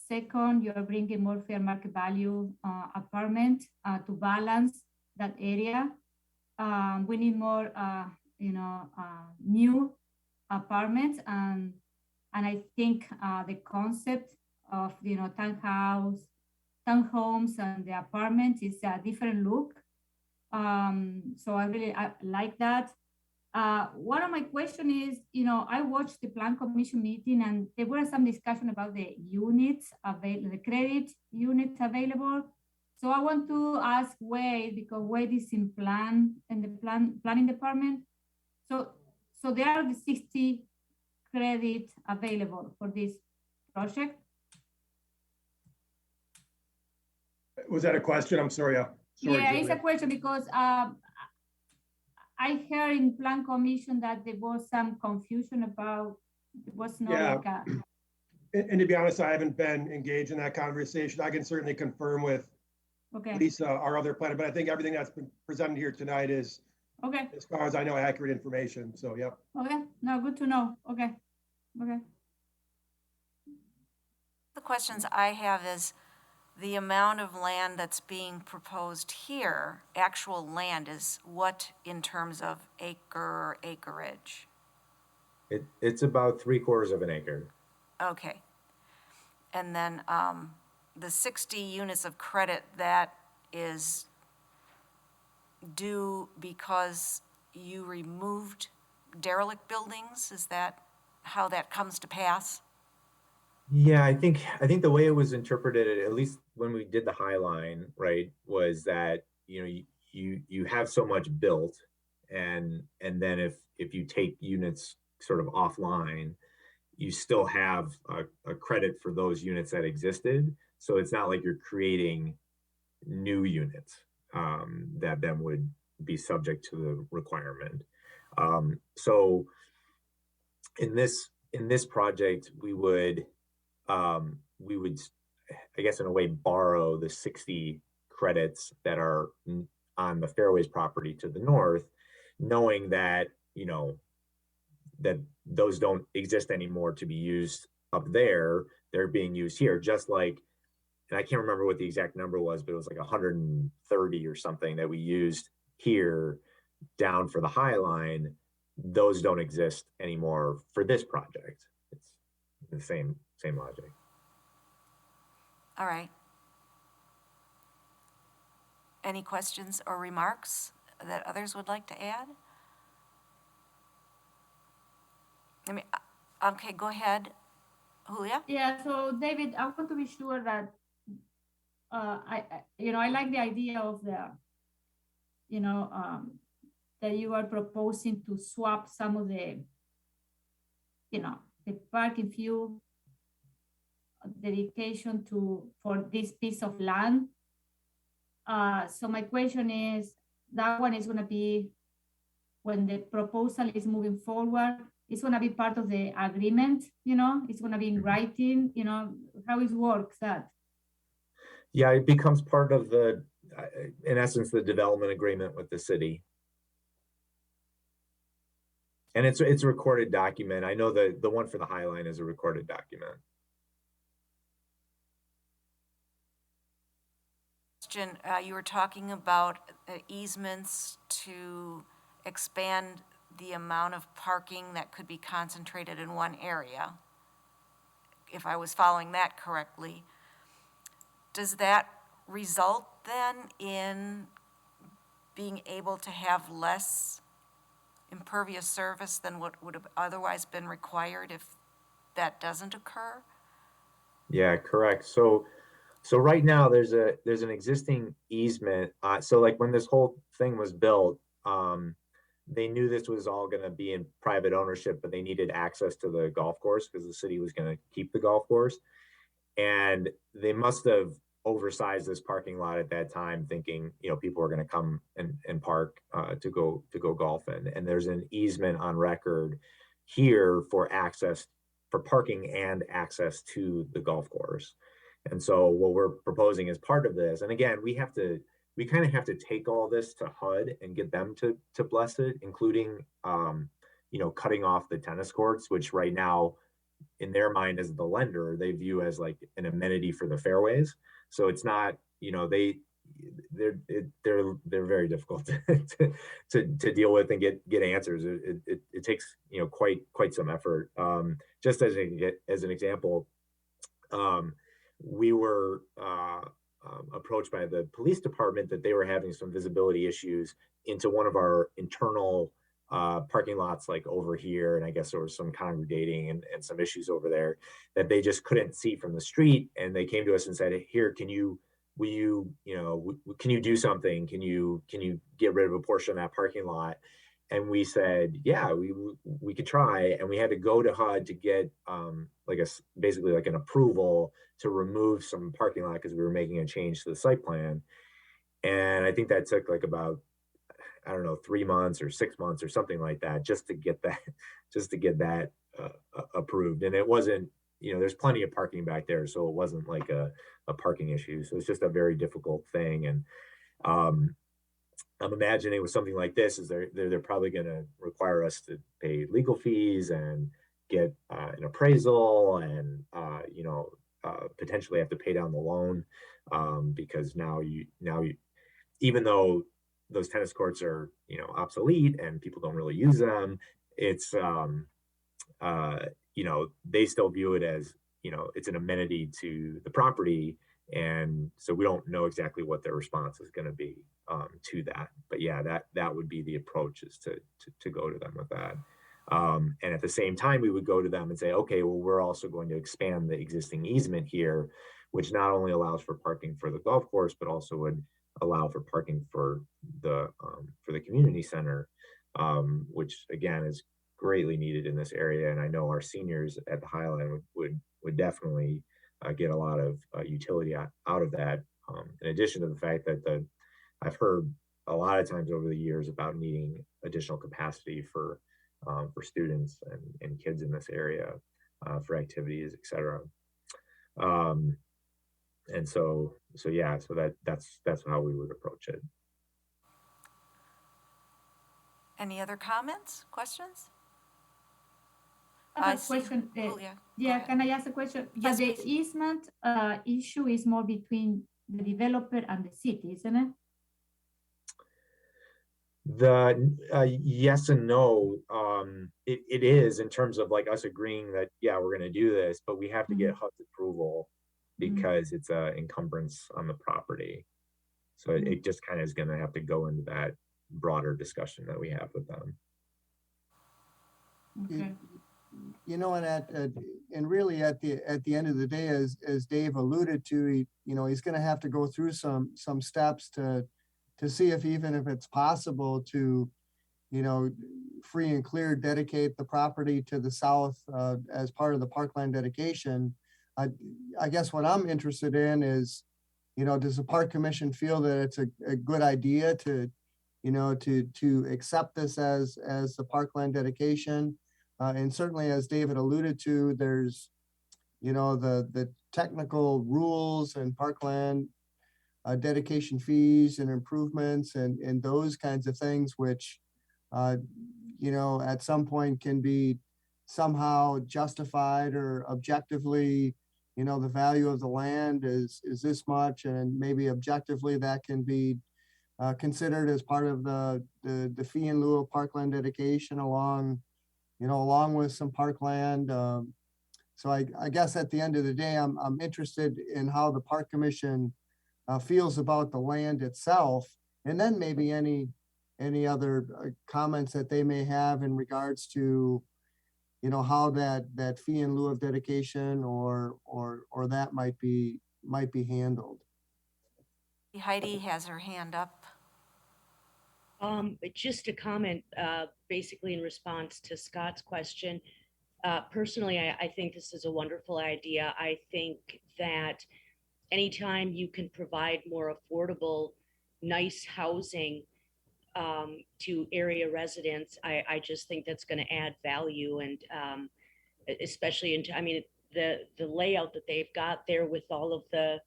Second, you're bringing more fair market value apartment to balance that area. We need more, new apartments, and I think the concept of townhomes and the apartments is a different look. So I like that. One of my question is, I watched the Plan Commission meeting, and there were some discussion about the units available, the credit units available. So I want to ask Wade, because Wade is in the planning department. So there are the 60 credit available for this project. Was that a question? I'm sorry. Sorry, Yeah, it's Julia. a question because I heard in Plan Commission that there was some confusion about, it was not Yeah. like a, And to be honest, I haven't been engaged in that conversation. I can certainly confirm with okay, Lisa, our other planner, but I think everything that's been presented here tonight is, okay, as far as I know, accurate information. So, yep. okay, no, good to know, okay, okay. The questions I have is the amount of land that's being proposed here, actual land, is what in terms of acre or acreage? It's about 3/4 of an acre. Okay. And then the 60 units of credit, that is due because you removed derelict buildings? Is that how that comes to pass? Yeah, I think the way it was interpreted, at least when we did the High Line, right, was that you have so much built, and then if you take units sort of offline, you still have a credit for those units that existed. So it's not like you're creating new units that then would be subject to the requirement. So in this project, we would, I guess in a way, borrow the 60 credits that are on the Fairways property to the north, knowing that, that those don't exist anymore to be used up there. They're being used here, just like, and I can't remember what the exact number was, but it was like 130 or something that we used here down for the High Line. Those don't exist anymore for this project. It's the same logic. All right. Any questions or remarks that others would like to add? I mean, okay, go ahead, Julia. Yeah, so David, I want to be sure that I like the idea of the, that you are proposing to swap some of the, the parking fuel dedication for this piece of land. So my question is, that one is going to be, when the proposal is moving forward, it's going to be part of the agreement, it's going to be in writing, how it works that? Yeah, it becomes part of the, in essence, the development agreement with the city. And it's a recorded document. I know the one for the High Line is a recorded document. You were talking about easements to expand the amount of parking that could be concentrated in one area, if I was following that correctly. Does that result then in being able to have less impervious surface than what would have otherwise been required if that doesn't occur? Yeah, correct. So right now there's an existing easement. So like when this whole thing was built, they knew this was all going to be in private ownership, but they needed access to the golf course because the city was going to keep the golf course. And they must have oversized this parking lot at that time, thinking, people are going to come and park to go golfing. And there's an easement on record here for parking and access to the golf course. And so what we're proposing as part of this, and again, we kind of have to take all this to HUD and get them to bless it, including, cutting off the tennis courts, which right now in their mind as the lender, they view as like an amenity for the fairways. So it's not, they're very difficult to deal with and get answers. It takes, quite some effort. Just as an example, we were approached by the police department that they were having some visibility issues into one of our internal parking lots, like over here, and I guess there was some congregating and some issues over there that they just couldn't see from the street. And they came to us and said, "Here, can you do something? Can you get rid of a portion of that parking lot?" And we said, "Yeah, we could try." And we had to go to HUD to get basically like an approval to remove some parking lot because we were making a change to the site plan. And I think that took like about, I don't know, 3 months or 6 months or something like that, just to get that approved. And it wasn't, there's plenty of parking back there, so it wasn't like a parking issue. So it's just a very difficult thing. And I'm imagining with something like this, is they're probably going to require us to pay legal fees and get an appraisal and potentially have to pay down the loan because now you even though those tennis courts are obsolete and people don't really use them, it's they still view it as it's an amenity to the property. And so we don't know exactly what their response is going to be to that. But yeah, that would be the approach, is to go to them with that. And at the same time, we would go to them and say, okay, well, we're also going to expand the existing easement here, which not only allows for parking for the golf course, but also would allow for parking for the community center. which again is greatly needed in this area. And I know our seniors at the Highland would definitely get a lot of utility out of that. In addition to the fact that I've heard a lot of times over the years about needing additional capacity for students and kids in this area for activities, etc. And so yeah, so that's how we would approach it. Any other comments, questions? I have a question. Julia, yeah, can I ask a question? Yes, But the please. easement issue is more between the developer and the city, isn't it? Yes and no. It is in terms of like us agreeing that, yeah, we're going to do this, but we have to get HUD's approval because it's an encumbrance on the property. So it just kind of is going to have to go into that broader discussion that we have with them. Okay. You know, and really at the end of the day, as Dave alluded to, he's going to have to go through some steps to see if even if it's possible to, free and clear dedicate the property to the south as part of the Parkland dedication. I guess what I'm interested in is, does the Park Commission feel that it's a good idea to accept this as the Parkland dedication? And certainly, as David alluded to, there's, the technical rules and Parkland dedication fees and improvements and those kinds of things, which, at some point can be somehow justified or objectively, the value of the land is this much, and maybe objectively that can be considered as part of the fee in lieu of Parkland dedication along with some parkland. So I guess at the end of the day, I'm interested in how the Park Commission feels about the land itself, and then maybe any other comments that they may have in regards to, how that fee in lieu of dedication or that might be handled. Heidi has her hand up. Just a comment, basically in response to Scott's question. Personally, I think this is a wonderful idea. I think that anytime you can provide more affordable, nice housing to area residents, I just think that's going to add value, and especially into, I mean, the layout that they've got there with all of the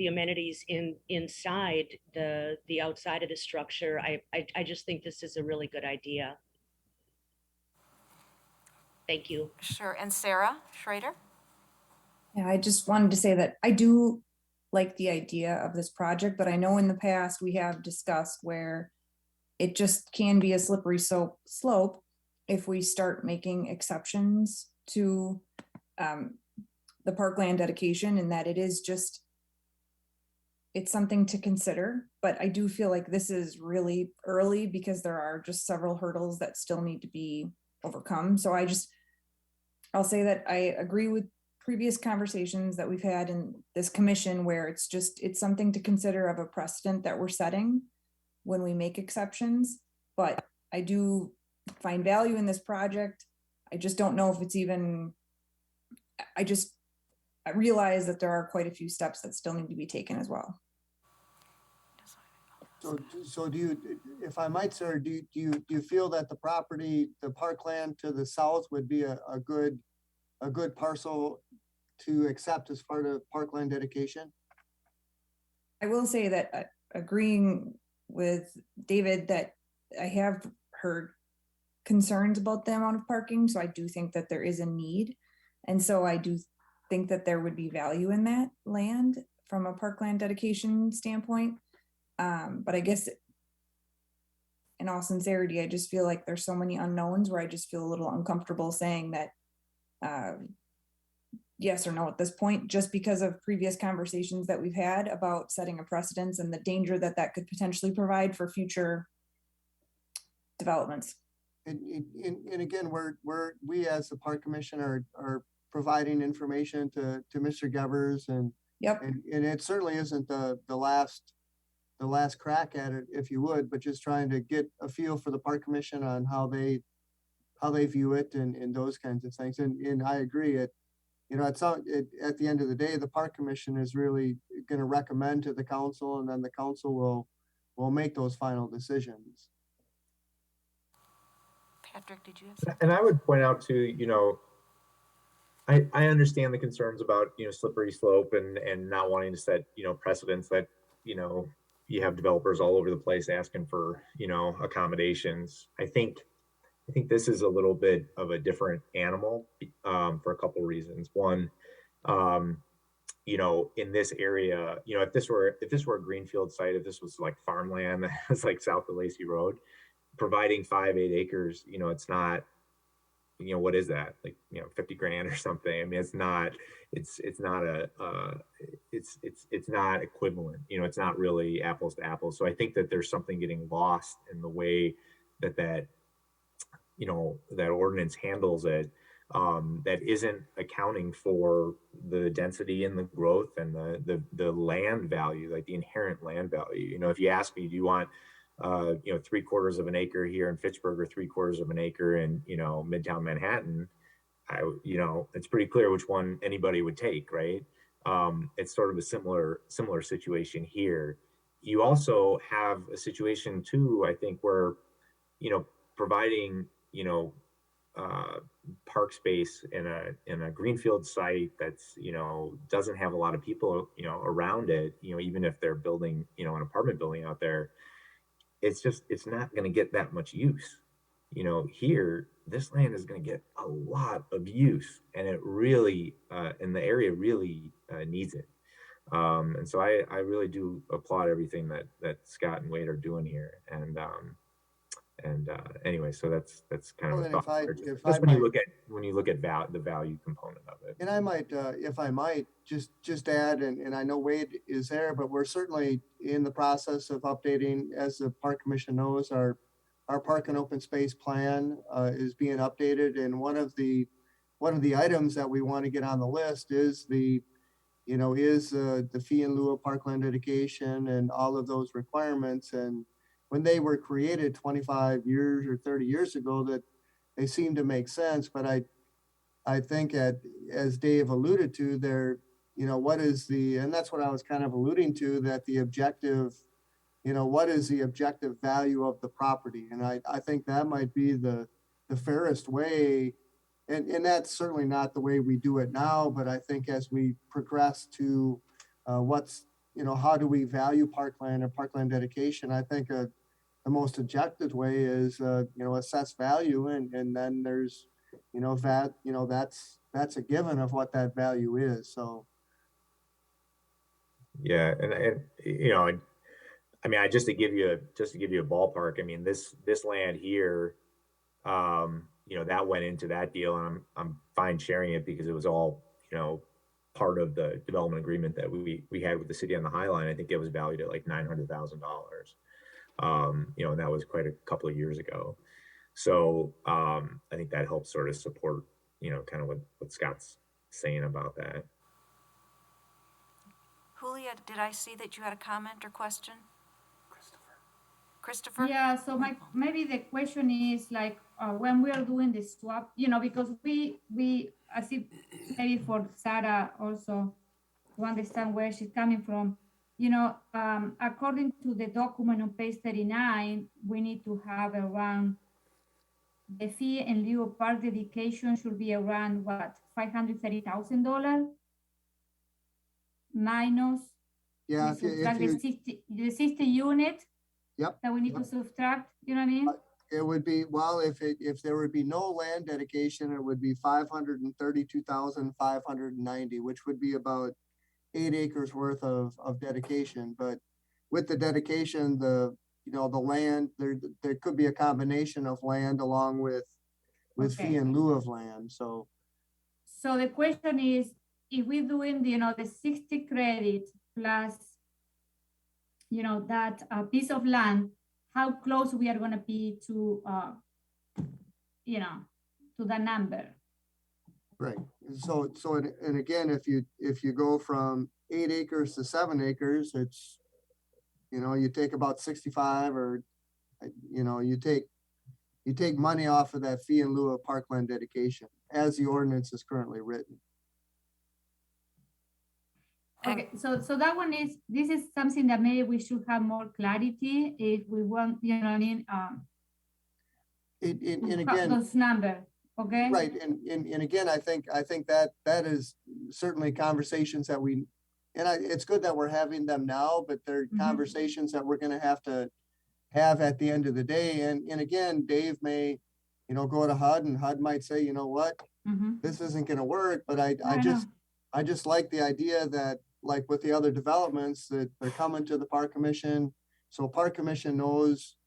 amenities inside the outside of the structure. I just think this is a really good idea. Thank you. Sure. And Sarah Schrader? Yeah, I just wanted to say that I do like the idea of this project, but I know in the past we have discussed where it just can be a slippery slope if we start making exceptions to the Parkland dedication, and that it's something to consider. But I do feel like this is really early because there are just several hurdles that still need to be overcome. So I'll say that I agree with previous conversations that we've had in this commission where it's something to consider of a precedent that we're setting when we make exceptions. But I do find value in this project. I just don't know if it's even, I realize that there are quite a few steps that still need to be taken as well. So do you, if I might, sir, do you feel that the property, the parkland to the south would be a good parcel to accept as part of Parkland dedication? I will say that agreeing with David that I have heard concerns about the amount of parking. So I do think that there is a need. And so I do think that there would be value in that land from a Parkland dedication standpoint. But I guess in all sincerity, I just feel like there's so many unknowns where I just feel a little uncomfortable saying that yes or no at this point, just because of previous conversations that we've had about setting a precedence and the danger that could potentially provide for future developments. And again, we as the Park Commission are providing information to Mr. Gevers, and yep. And it certainly isn't the last last crack at it, if you would, but just trying to get a feel for the park commission on how they view it and those kinds of things. And I agree, at the end of the day, the park commission is really going to recommend to the council, and then the council will make those final decisions. Patrick, did you have something? And I would point out too, you know, I understand the concerns about, you know, slippery slope and not wanting to set, you know, precedents that, you know, you have developers all over the place asking for, you know, accommodations. I think this is a little bit of a different animal for a couple of reasons. One, you know, in this area, you know, if this were a greenfield site, if this was like farmland, it's like south of Lacey Road, providing 5-8 acres, you know, it's not, you know, what is that, like, you know, 50 grand or something. I mean, it's not equivalent, you know, it's not really apples to apples. So I think that there's something getting lost in the way that you know, that ordinance handles it, that isn't accounting for the density and the growth and the land value, like the inherent land value. You know, if you ask me, do you want you know, 3/4 of an acre here in Fitchburg or 3/4 of an acre in, you know, Midtown Manhattan, you know, it's pretty clear which one anybody would take, right? It's sort of a similar situation here. You also have a situation too, I think, where, you know, providing, you know, park space in a greenfield site that's, you know, doesn't have a lot of people, you know, around it, you know, even if they're building, you know, an apartment building out there, it's not going to get that much use. You know, here, this land is going to get a lot of use, and it really, and the area really needs it. And so I really do applaud everything that Scott and Wade are doing here. And anyway, so that's kind of a thought there. Just when you look at the value component of it. And I might, if I might, just add, and I know Wade is there, but we're certainly in the process of updating, as the Park Commission knows, our park and open space plan is being updated. And one of the items that we want to get on the list is the fee in lieu of Parkland dedication and all of those requirements. And when they were created 25 years or 30 years ago, that they seem to make sense. But I think as Dave alluded to there, you know, and that's what I was kind of alluding to, that the objective, you know, what is the objective value of the property? And I think that might be the fairest way. And that's certainly not the way we do it now, but I think as we progress to how do we value parkland and parkland dedication, I think the most objective way is, assess value. And then there's, that's a given of what that value is. So. Yeah. And you know, I mean, just to give you a ballpark, I mean, this land here, you know, that went into that deal, and I'm fine sharing it because it was all, you know, part of the development agreement that we had with the city on the High Line. I think it was valued at like $900,000. You know, and that was quite a couple of years ago. So I think that helps sort of support, you know, kind of what Scott's saying about that. Julia, did I see that you had a comment or question? Christopher? Yeah, so maybe the question is like, when we are doing the swap, you know, because we I see maybe for Sarah also to understand where she's coming from, you know, according to the document on page 39, we need to have around, the fee in lieu of park dedication should be around what, $530,000 minus the 60 unit. Yep. That we need to subtract, you know what I mean? It would be, well, if there would be no land dedication, it would be 532,590, which would be about 8 acres worth of dedication. But with the dedication, the land, there could be a combination of land along with fee in lieu of land. So the question is, if we're doing the 60 credit plus that piece of land, how close we are going to be to to the number. Right. So and again, if you go from 8 acres to 7 acres, it's You know, you take about 65 or, you know, you take money off of that fee in lieu of parkland dedication as the ordinance is currently written. Okay, so that one is, this is something that maybe we should have more clarity if we want, you know what I mean? And again, Those numbers, okay? right, and again, I think that is certainly conversations that it's good that we're having them now, but they're conversations that we're gonna have to have at the end of the day. And again, Dave may, you know, go to HUD and HUD might say, you know what, this isn't gonna work, but I just like the idea that, like with the other developments, that they're coming to the Park Commission. So Park Commission knows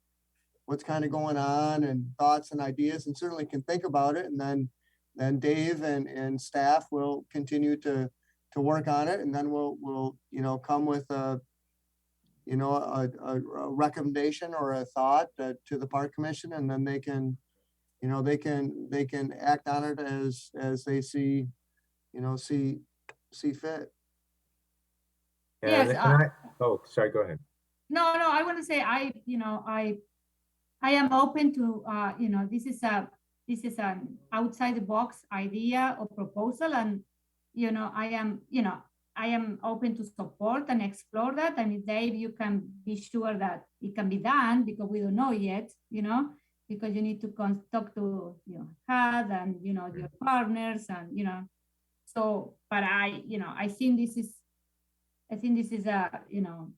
what's kind of going on and thoughts and ideas and certainly can think about it. And then Dave and staff will continue to work on it. And then we'll, you know, come with a recommendation or a thought to the Park Commission, and then they can, you know, they can act on it as they see, you know, see fit. Yes, oh, sorry, go ahead. No, I want to say, I am open to, you know, this is an outside the box idea or proposal, and, you know, I am open to support and explore that. And Dave, you can be sure that it can be done, because we don't know yet, you know, because you need to talk to, you know, HUD and, you know, your partners and, you know, so, but I think this is a, you know,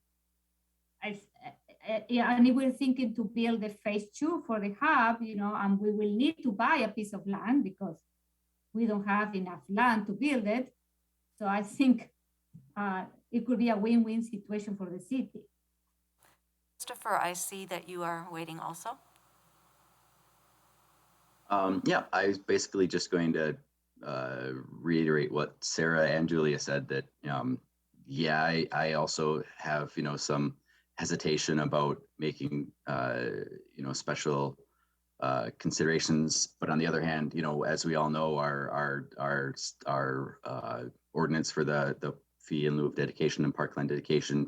and if we're thinking to build a phase 2 for the hub, you know, and we will need to buy a piece of land because we don't have enough land to build it. So I think it could be a win-win situation for the city. Christopher, I see that you are waiting also. Yeah, I was basically just going to reiterate what Sarah and Julia said, that yeah, I also have, you know, some hesitation about making you know, special considerations, but on the other hand, you know, as we all know, our ordinance for the fee in lieu of dedication and parkland dedication,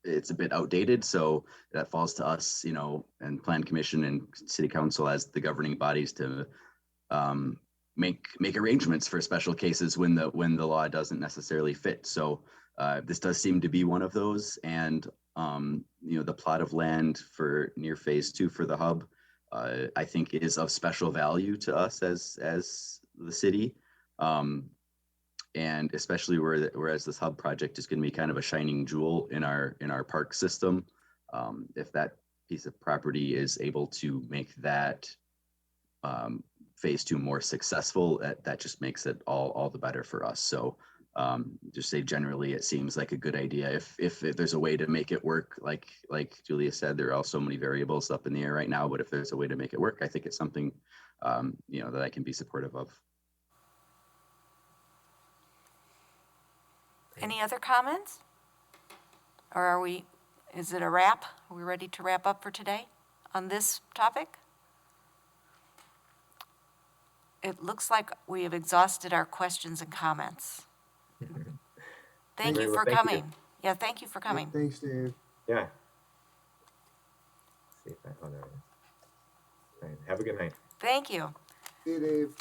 it's a bit outdated, so that falls to us, you know, and Plan Commission and City Council as the governing bodies to make arrangements for special cases when the law doesn't necessarily fit. So this does seem to be one of those, and you know, the plot of land for near phase 2 for the hub, I think is of special value to us as the city, and especially whereas this hub project is going to be kind of a shining jewel in our park system. If that piece of property is able to make that phase 2 more successful, that just makes it all the better for us. So just say generally, it seems like a good idea. If there's a way to make it work, like Julia said, there are so many variables up in the air right now, but if there's a way to make it work, I think it's something you know, that I can be supportive of. Any other comments? Or is it a wrap? Are we ready to wrap up for today on this topic? It looks like we have exhausted our questions and comments. Thank you for coming. Yeah, thank you for coming. Thanks, Dave. Yeah. See if I, oh, there it is. Right. Have a good night. Thank you. See you, Dave.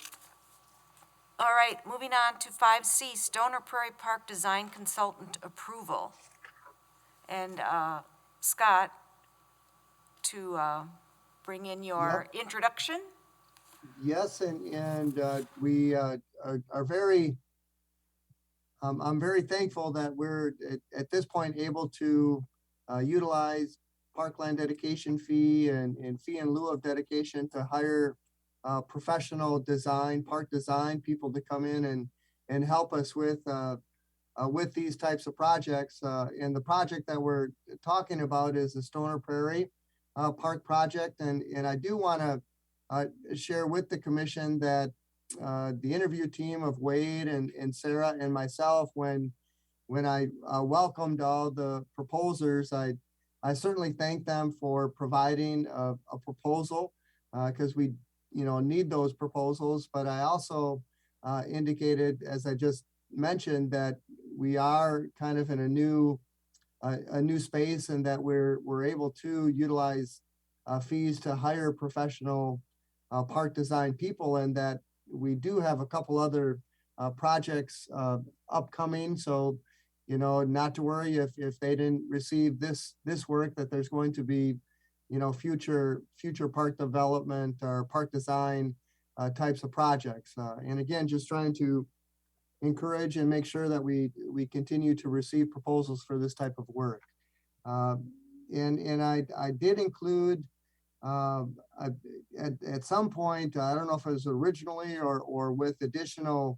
All right, moving on to 5C, Stoner Prairie Park Design Consultant Approval. And Scott, to bring in your introduction. Yes, and we are very, I'm very thankful that we're at this point able to utilize parkland dedication fee and fee in lieu of dedication to hire professional park design people to come in and help us with these types of projects. And the project that we're talking about is the Stoner Prairie Park project. And I do want to share with the commission that the interview team of Wade and Sarah and myself, when I welcomed all the proposers, I certainly thank them for providing a proposal because we need those proposals. But I also indicated, as I just mentioned, that we are kind of in a new a new space, and that we're able to utilize fees to hire professional park design people, and that we do have a couple other projects upcoming. So, you know, not to worry if they didn't receive this work, that there's going to be, you know, future park development or park design types of projects. And again, just trying to encourage and make sure that we continue to receive proposals for this type of work. And I did include at some point, I don't know if it was originally or with additional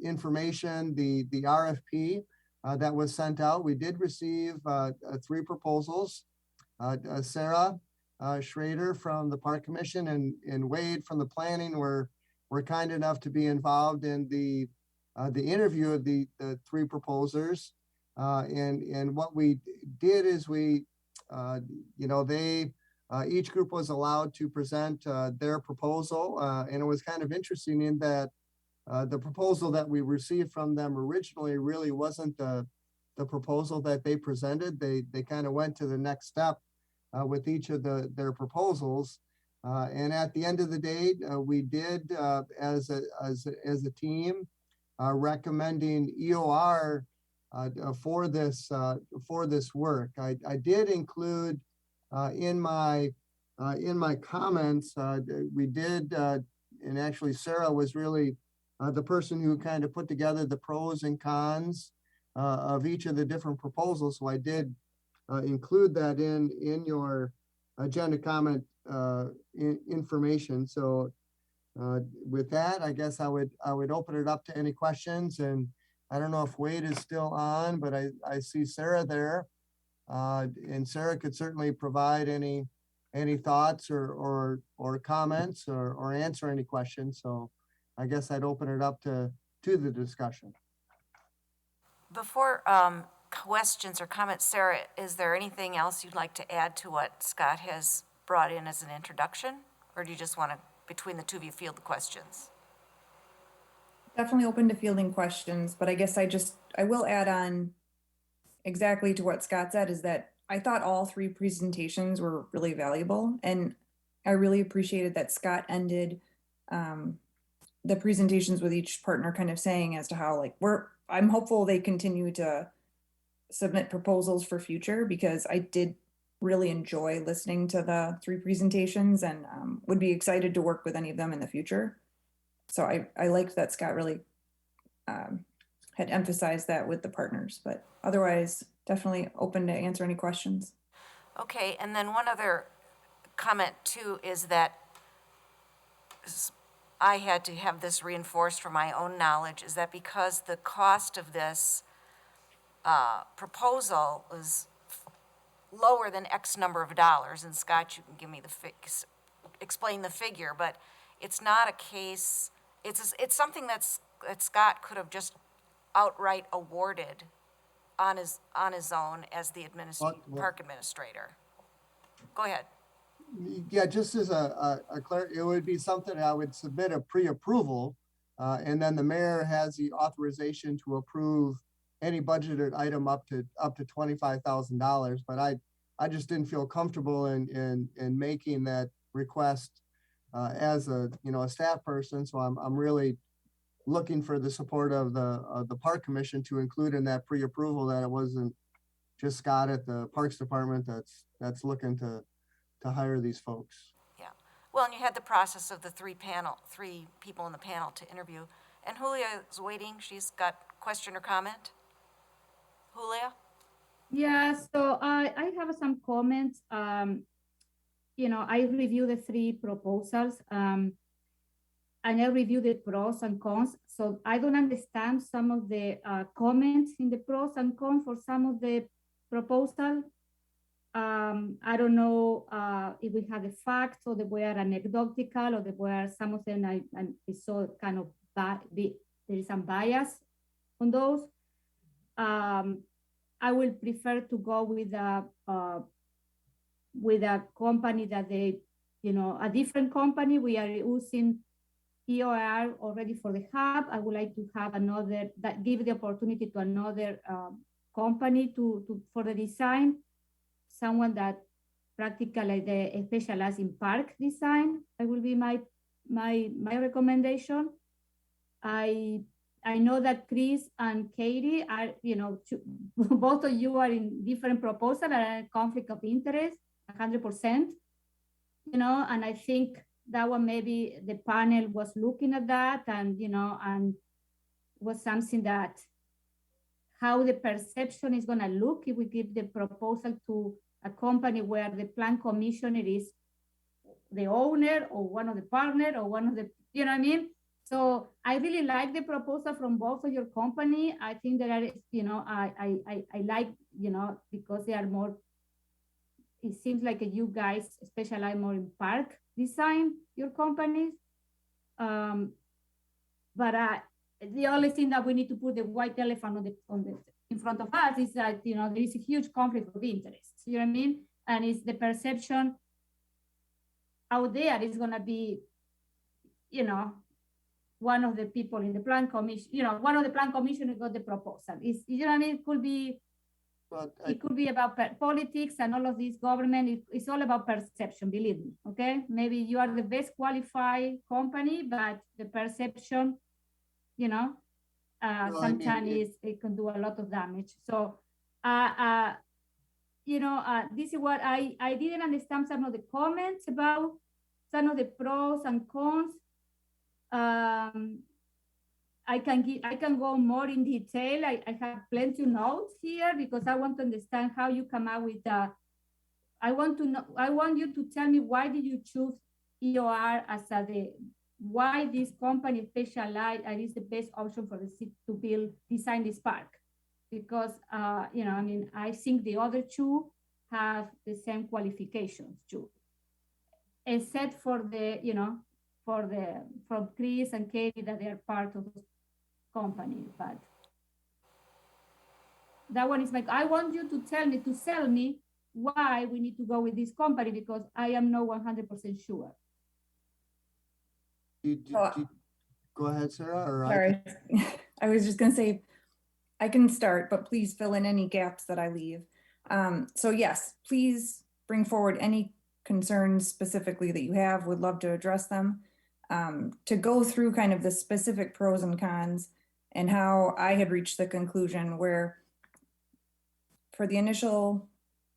information, the RFP that was sent out. We did receive 3 proposals. Sarah Schrader from the Park Commission and Wade from the Planning were kind enough to be involved in the interview of the 3 proposers. And what we did is we, you know, each group was allowed to present their proposal. And it was kind of interesting in that the proposal that we received from them originally really wasn't the proposal that they presented. They kind of went to the next step with each of their proposals. And at the end of the day, we did, as a team, recommending EOR for this work. I did include in my comments, we did, and actually Sarah was really the person who kind of put together the pros and cons of each of the different proposals. So I did include that in your agenda comment information. So with that, I guess I would open it up to any questions. And I don't know if Wade is still on, but I see Sarah there. And Sarah could certainly provide any thoughts or comments or answer any questions. So I guess I'd open it up to the discussion. Before questions or comments, Sarah, is there anything else you'd like to add to what Scott has brought in as an introduction? Or do you just want to, between the two of you, field the questions? Definitely open to fielding questions, but I guess I will add on exactly to what Scott said, is that I thought all 3 presentations were really valuable. And I really appreciated that Scott ended the presentations with each partner kind of saying as to how, like, I'm hopeful they continue to submit proposals for future, because I did really enjoy listening to the 3 presentations and would be excited to work with any of them in the future. So I liked that Scott really had emphasized that with the partners, but otherwise definitely open to answer any questions. Okay, and then one other comment too is that I had to have this reinforced for my own knowledge, is that because the cost of this proposal is lower than X number of dollars, and Scott, you can give me explain the figure, but it's not a case, it's something that Scott could have just outright awarded on his own as the park administrator. Go ahead. Yeah, just as a it would be something I would submit a pre-approval, and then the mayor has the authorization to approve any budgeted item up to $25,000. But I just didn't feel comfortable in making that request as a staff person. So I'm really looking for the support of the park commission to include in that pre-approval, that it wasn't just Scott at the Parks Department that's looking to hire these folks. Yeah, well, and you had the process of the 3 people in the panel to interview, and Julia is waiting. She's got question or comment. Julia? Yeah, so I have some comments. I reviewed the 3 proposals, and I reviewed the pros and cons. So I don't understand some of the comments in the pros and cons for some of the proposal. I don't know if we had the facts, or they were anecdotal, or they were, some of them I saw kind of there is some bias on those. I will prefer to go with a company that a different company. We are using EOR already for the hub. I would like to have another, that give the opportunity to another company for the design, someone that practically they specialize in park design. That will be my recommendation. I know that Chris and Katie are, both of you are in different proposals and a conflict of interest, 100%, and I think that one, maybe the panel was looking at that and, and was something that how the perception is going to look if we give the proposal to a company where the plan commissioner is the owner or one of the partner or one of the, you know what I mean? So I really like the proposal from both of your company. I think that, I like, because they are more, it seems like you guys specialize more in park design, your companies. But the only thing that we need to put the white elephant in front of us is that, there is a huge conflict of interest. You know what I mean? And it's the perception out there is going to be, one of the people in the plan commission, one of the plan commissioners got the proposal. It's, you know what I mean? It could be, it could be about politics and all of this government. It's all about perception, believe me, okay? Maybe you are the best qualified company, but the perception, sometimes it can do a lot of damage. So, this is what I didn't understand some of the comments about some of the pros and cons. I can go more in detail. I have plenty of notes here because I want to understand how you come out with that. I want you to tell me why did you choose EOR as why this company specialized and is the best option for the city to design this park. Because, I think the other two have the same qualifications too. Except for from Chris and Katie that they are part of the company, but that one is I want you to sell me why we need to go with this company because I am not 100% sure. Go ahead, Sarah. Sorry, I was just gonna say, I can start, but please fill in any gaps that I leave. So yes, please bring forward any concerns specifically that you have, would love to address them. To go through kind of the specific pros and cons and how I had reached the conclusion where for the initial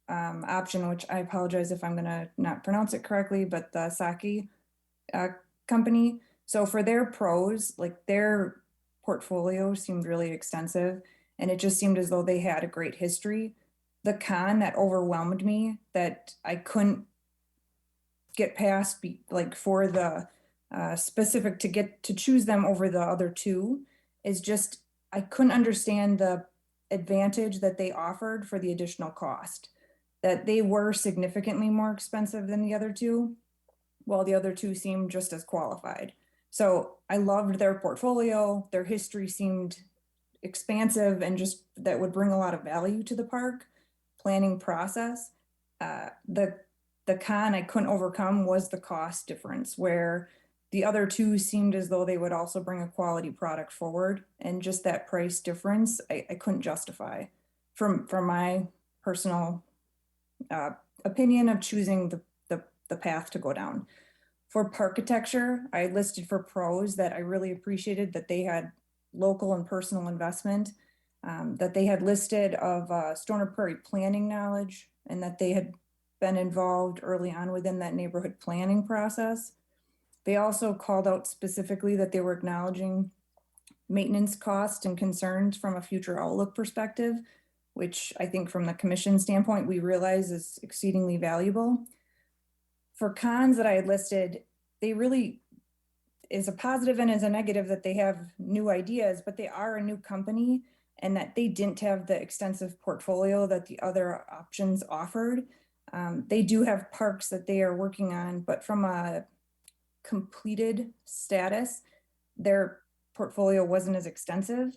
option, which I apologize if I'm gonna not pronounce it correctly, but the Saki company. So for their pros, like their portfolio seemed really extensive and it just seemed as though they had a great history. The con that overwhelmed me that I couldn't get past for the specific to choose them over the other two is just, I couldn't understand the advantage that they offered for the additional cost, that they were significantly more expensive than the other two, while the other two seemed just as qualified. So I loved their portfolio. Their history seemed expansive and just that would bring a lot of value to the park planning process. The con I couldn't overcome was the cost difference, where the other two seemed as though they would also bring a quality product forward, and just that price difference I couldn't justify from my personal opinion of choosing the path to go down. For Parkitecture, I listed for pros that I really appreciated that they had local and personal investment, that they had listed of Stoner Prairie planning knowledge, and that they had been involved early on within that neighborhood planning process. They also called out specifically that they were acknowledging maintenance costs and concerns from a future outlook perspective, which I think from the commission standpoint, we realize is exceedingly valuable. For cons that I had listed, they really is a positive and is a negative that they have new ideas, but they are a new company and that they didn't have the extensive portfolio that the other options offered. They do have parks that they are working on, but from a completed status, their portfolio wasn't as extensive.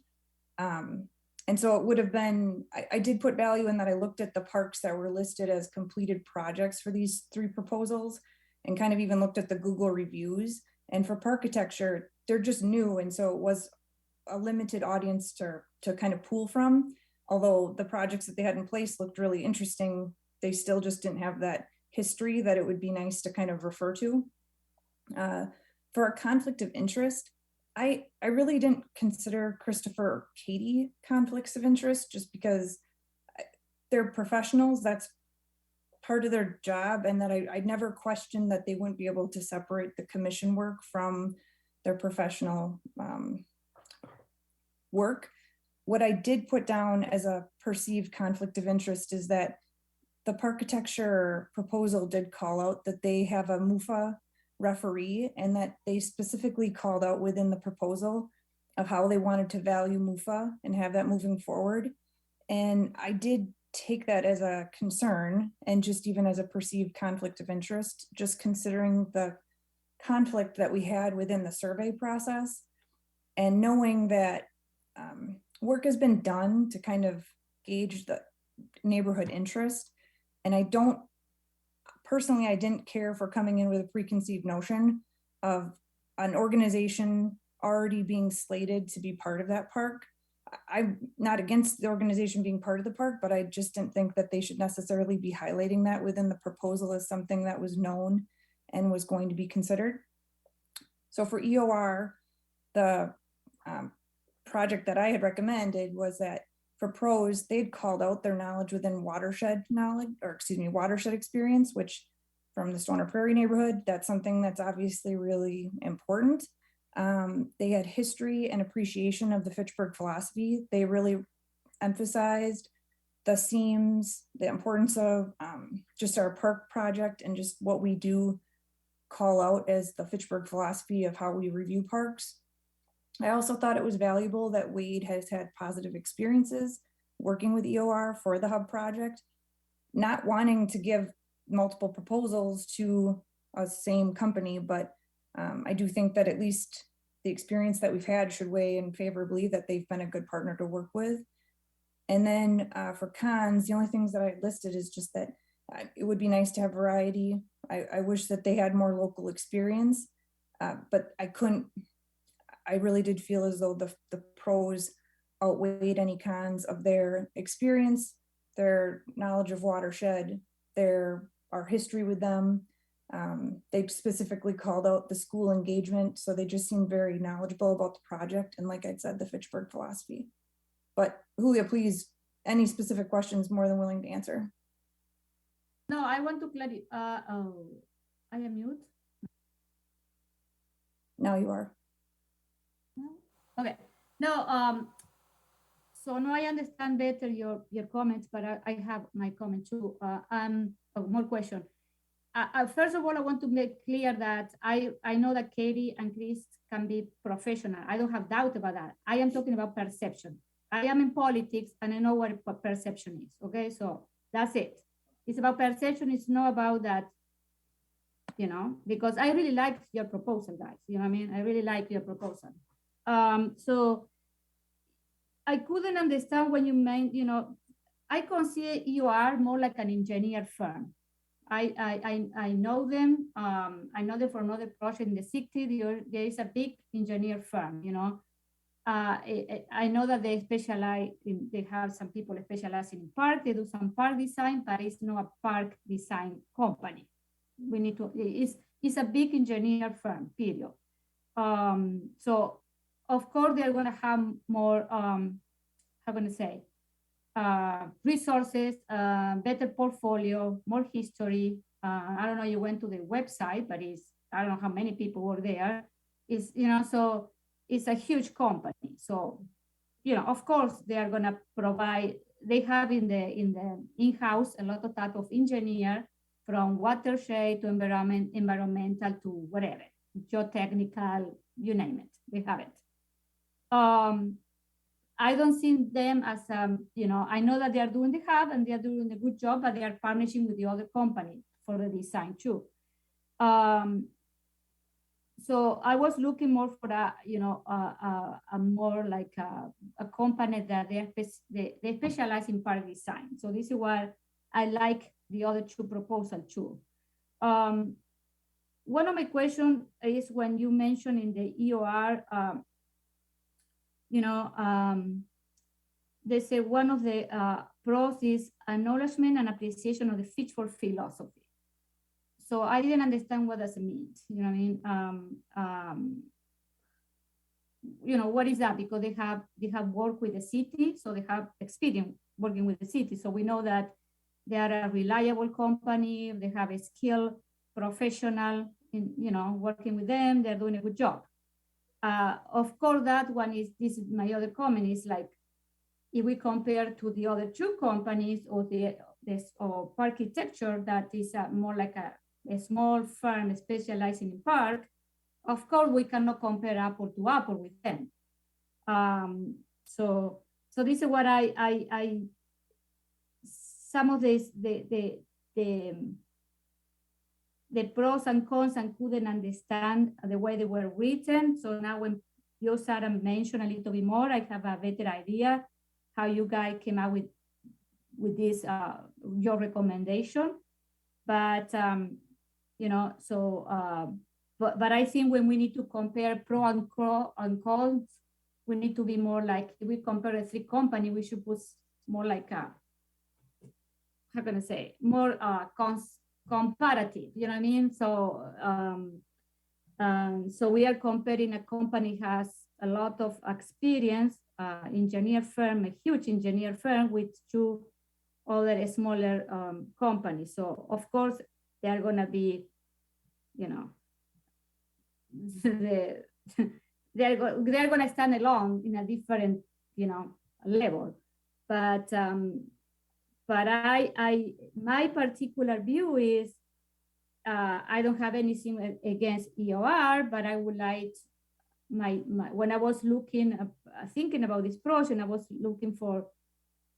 And so it would have been, I did put value in that I looked at the parks that were listed as completed projects for these three proposals and kind of even looked at the Google reviews. And for Parkitecture, they're just new. And so it was a limited audience to kind of pull from. although the projects that they had in place looked really interesting, they still just didn't have that history that it would be nice to kind of refer to. For a conflict of interest, I really didn't consider Christopher or Katie conflicts of interest, just because they're professionals. That's part of their job, and that I never questioned that they wouldn't be able to separate the commission work from their professional work. What I did put down as a perceived conflict of interest is that the Parkitecture proposal did call out that they have a MUFA referee, and that they specifically called out within the proposal of how they wanted to value MUFA and have that moving forward. And I did take that as a concern, and just even as a perceived conflict of interest, just considering the conflict that we had within the survey process, and knowing that work has been done to kind of gauge the neighborhood interest. And I didn't care for coming in with a preconceived notion of an organization already being slated to be part of that park. I'm not against the organization being part of the park, but I just didn't think that they should necessarily be highlighting that within the proposal as something that was known and was going to be considered. So for EOR, the project that I had recommended was that for pros, they'd called out their knowledge within watershed experience, which from the Stoner Prairie neighborhood, that's something that's obviously really important. They had history and appreciation of the Fitchburg philosophy. They really emphasized the seams, the importance of just our park project, and just what we do call out as the Fitchburg philosophy of how we review parks. I also thought it was valuable that Wade has had positive experiences working with EOR for the hub project, not wanting to give multiple proposals to a same company, but I do think that at least the experience that we've had should weigh in favorably, that they've been a good partner to work with. And then for cons, the only things that I listed is just that it would be nice to have variety. I wish that they had more local experience, but I really did feel as though the pros outweighed any cons of their experience, their knowledge of watershed, our history with them. They specifically called out the school engagement, so they just seemed very knowledgeable about the project, and like I said, the Fitchburg philosophy. But Julia, please, any specific questions, more than willing to answer. No, I want to clarify. I am mute. Now you are. Okay. No. So now I understand better your comments, but I have my comment too. More question. First of all, I want to make clear that I know that Katie and Chris can be professional. I don't have doubt about that. I am talking about perception. I am in politics and I know what perception is. Okay, so that's it. It's about perception. It's not about that, because I really like your proposal, guys. You know what I mean? I really like your proposal. So I couldn't understand when you meant, I consider you are more like an engineer firm. I know them. I know them from another project in the city. There is a big engineer firm, I know that they specialize in, they have some people specializing in park. They do some park design, but it's not a park design company. We need to, it's a big engineer firm, period. So of course they're going to have more, how can I say, resources, better portfolio, more history. I don't know, you went to the website, but I don't know how many people were there. So it's a huge company. So, of course they are going to provide, they have in the in-house a lot of type of engineer, from watershed to environmental to whatever, geotechnical, you name it, they have it. I don't see them as, I know that they are doing the hub and they are doing a good job, but they are partnering with the other company for the design too. So I was looking more for a more like a company that they specialize in park design. So this is why I like the other two proposals too. One of my questions is when you mentioned in the EOR, they say one of the pros is acknowledgement and appreciation of the Fitchburg philosophy. So I didn't understand what does it mean. You know what I mean? You know, what is that? Because they have worked with the city, so they have experience working with the city. So we know that they are a reliable company. They have a skilled professional in, you know, working with them. They're doing a good job. Of course, that one is, this is my other comment, is like, if we compare to the other two companies or or Parkitecture, that is more like a small firm specializing in park, of course, we cannot compare apple to apple with them. So this is what some of this, the pros and cons, and couldn't understand the way they were written. So now when you, Sarah, mentioned a little bit more, I have a better idea how you guys came out with this, your recommendation. But, you know, so, but I think when we need to compare pro and cons, we need to be more like, if we compare the three companies, we should put more like a, how can I say, more comparative, you know what I mean? So, so we are comparing a company has a lot of experience, engineer firm, a huge engineer firm, with two other smaller companies. So of course they are going to be, you know, they're going to stand alone in a different, you know, level. But my particular view is, I don't have anything against EOR, but I would like when I was looking, thinking about this project, I was looking to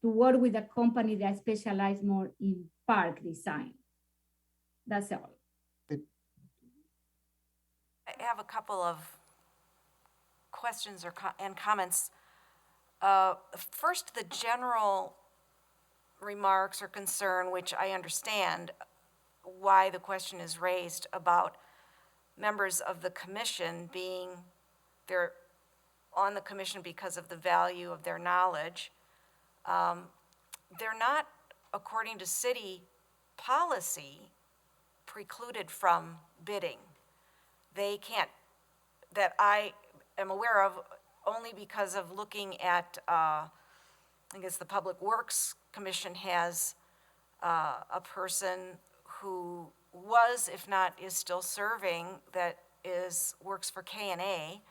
work with a company that specializes more in park design. That's all. I have a couple of questions and comments. First, the general remarks or concern, which I understand why the question is raised, about members of the commission being, they're on the commission because of the value of their knowledge. They're not, according to city policy, precluded from bidding. They can't, that I am aware of, only because of looking at, I guess the Public Works Commission has a person who was, if not is still serving, that works for K&A,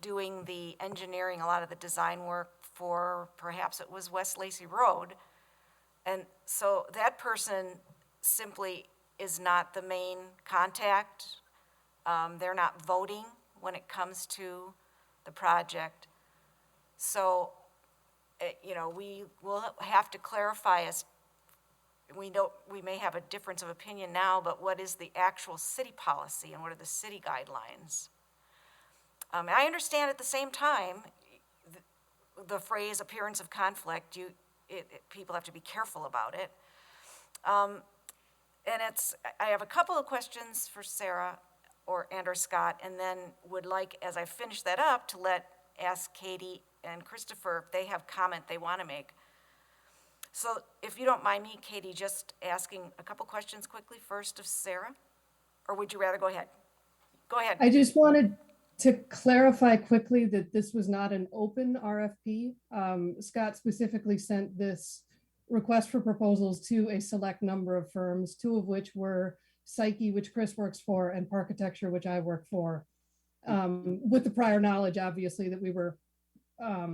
doing the engineering, a lot of the design work for, perhaps it was West Lacey Road. And so that person simply is not the main contact. They're not voting when it comes to the project. So, you know, we will have to clarify, as we may have a difference of opinion now, but what is the actual city policy and what are the city guidelines? And I understand at the same time, the phrase appearance of conflict, people have to be careful about it. And I have a couple of questions for Sarah or Scott, and then would like, as I finish that up, to ask Katie and Christopher if they have comment they want to make. So if you don't mind me, Katie, just asking a couple questions quickly first of Sarah, or would you rather go ahead? Go ahead. I just wanted to clarify quickly that this was not an open RFP. Scott specifically sent this request for proposals to a select number of firms, two of which were Psyche, which Chris works for, and Parkitecture, which I work for, with the prior knowledge, obviously, that we were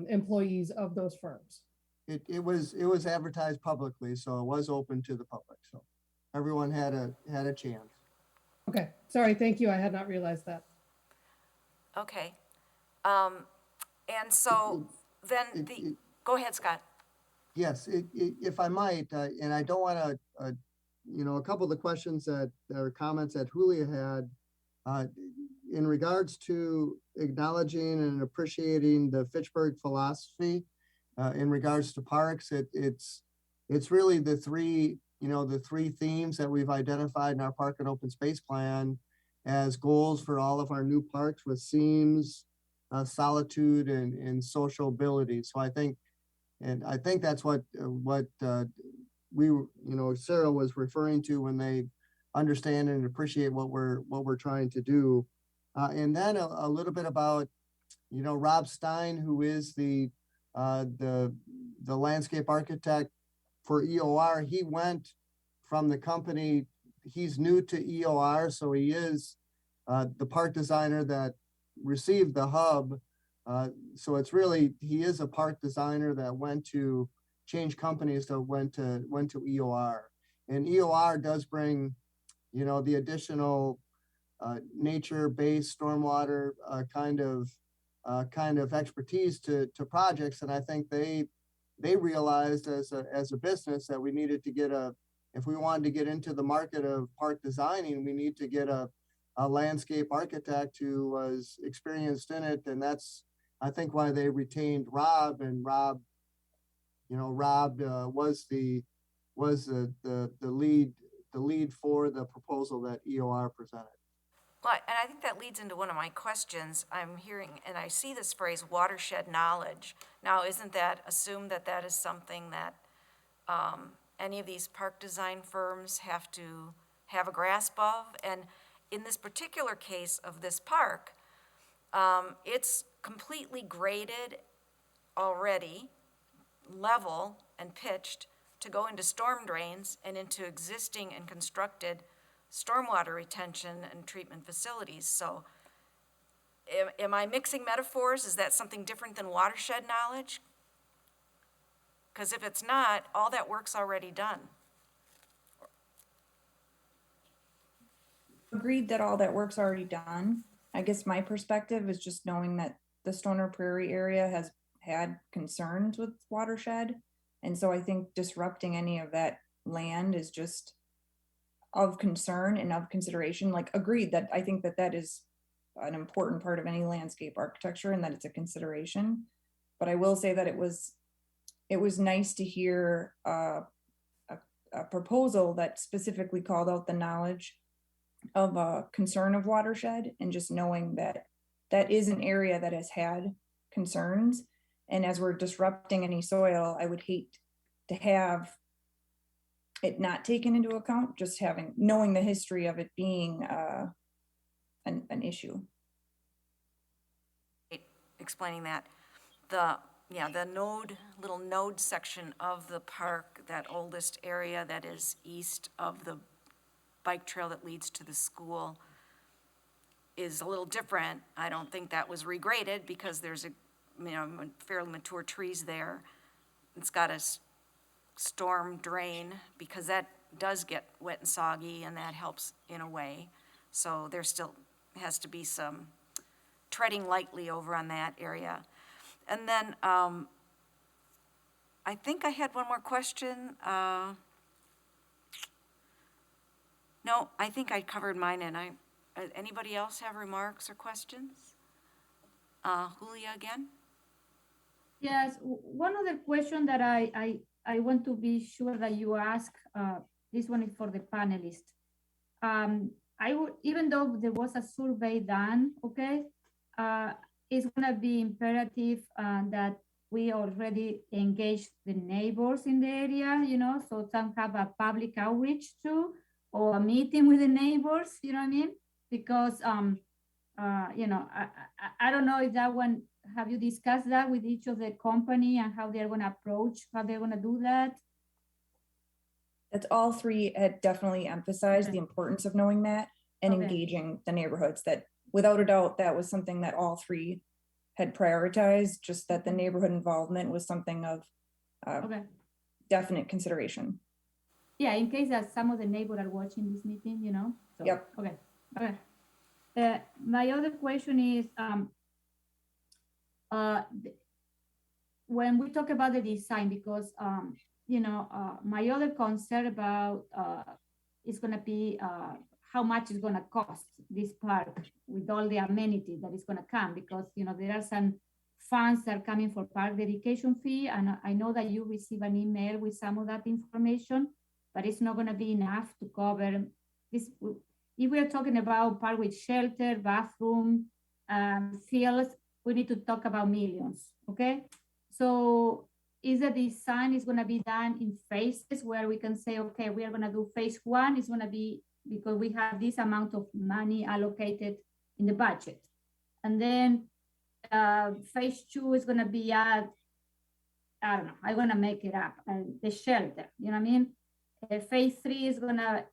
employees of those firms. It was advertised publicly, so it was open to the public. So everyone had a chance. Okay, sorry, thank you. I had not realized that. Okay. And so then go ahead, Scott. Yes, if I might, and I don't want to, you know, a couple of the questions or comments that Julia had in regards to acknowledging and appreciating the Fitchburg philosophy in regards to parks. It's really the three themes that we've identified in our park and open space plan as goals for all of our new parks, with themes, solitude and sociability. So I think And I think that's what Sarah was referring to when they understand and appreciate what we're trying to do. And then a little bit about, Rob Stein, who is the landscape architect for EOR. He went from the company. He's new to EOR, so he is the park designer that received the hub. So it's really, he is a park designer that went to change companies that went to EOR. And EOR does bring, the additional nature-based stormwater kind of expertise to projects. And I think they realized as a business that we needed to get if we wanted to get into the market of park designing, we need to get a landscape architect who was experienced in it. And that's, I think, why they retained Rob. And Rob was the lead for the proposal that EOR presented. Well, and I think that leads into one of my questions. I'm hearing, and I see this phrase, watershed knowledge. Now, isn't that assumed that that is something that any of these park design firms have to have a grasp of? And in this particular case of this park, it's completely graded already, level and pitched to go into storm drains and into existing and constructed stormwater retention and treatment facilities. So am I mixing metaphors? Is that something different than watershed knowledge? Because if it's not, all that work's already done. Agreed that all that work's already done. I guess my perspective is just knowing that the Stoner Prairie area has had concerns with watershed. And so I think disrupting any of that land is just of concern and of consideration. Like, agreed that I think that that is an important part of any landscape architecture and that it's a consideration. But I will say that it was nice to hear a proposal that specifically called out the knowledge of a concern of watershed, and just knowing that that is an area that has had concerns. And as we're disrupting any soil, I would hate to have it not taken into account, just knowing the history of it being an issue. Explaining that, the little node section of the park, that oldest area that is east of the bike trail that leads to the school, is a little different. I don't think that was regraded because there's fairly mature trees there. It's got a storm drain because that does get wet and soggy, and that helps in a way. So there still has to be some treading lightly over on that area. And then I think I had one more question. No, I think I covered mine. And anybody else have remarks or questions? Julia again? Yes, one other question that I want to be sure that you ask, this one is for the panelists. Even though there was a survey done, okay, it's gonna be imperative that we already engage the neighbors in the area, so some have a public outreach too, or a meeting with the neighbors, you know what I mean? Because, I don't know if that one, have you discussed that with each of the company and how they're going to approach, how they're going to do that? That's all three had definitely emphasized Okay. the importance of knowing that and Okay. engaging the neighborhoods. That without a doubt, that was something that all three had prioritized, just that the neighborhood involvement was something of Okay. definite consideration. Yeah, in case that some of the neighbors are watching this meeting, So, Yep. Okay. Okay. My other question is, when we talk about the design, because my other concern about is going to be how much it's going to cost this park with all the amenities that is going to come, because there are some funds that are coming for park dedication fee, and I know that you receive an email with some of that information, but it's not going to be enough to cover this. If we are talking about park with shelter, bathroom, fields, we need to talk about millions, okay? So is the design is gonna be done in phases where we can say, okay, we are gonna do phase one, is gonna be, because we have this amount of money allocated in the budget. And then phase two is gonna be at, I don't know, I'm gonna make it up, the shelter, you know what I mean? Phase three is gonna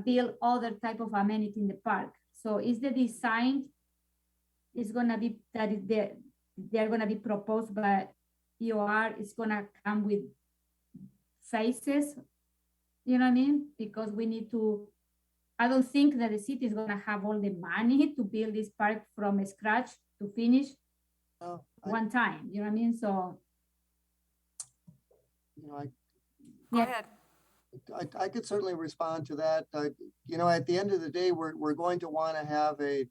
build other type of amenity in the park. So is the design is gonna be, that is they're gonna be proposed by EOR, is gonna come with phases, you know what I mean? Because we need to, I don't think that the city is gonna have all the money to build this park from scratch to finish one time, you know what I mean? So, You know, Go yeah. ahead. I could certainly respond to that. You know, at the end of the day, we're going to want to have a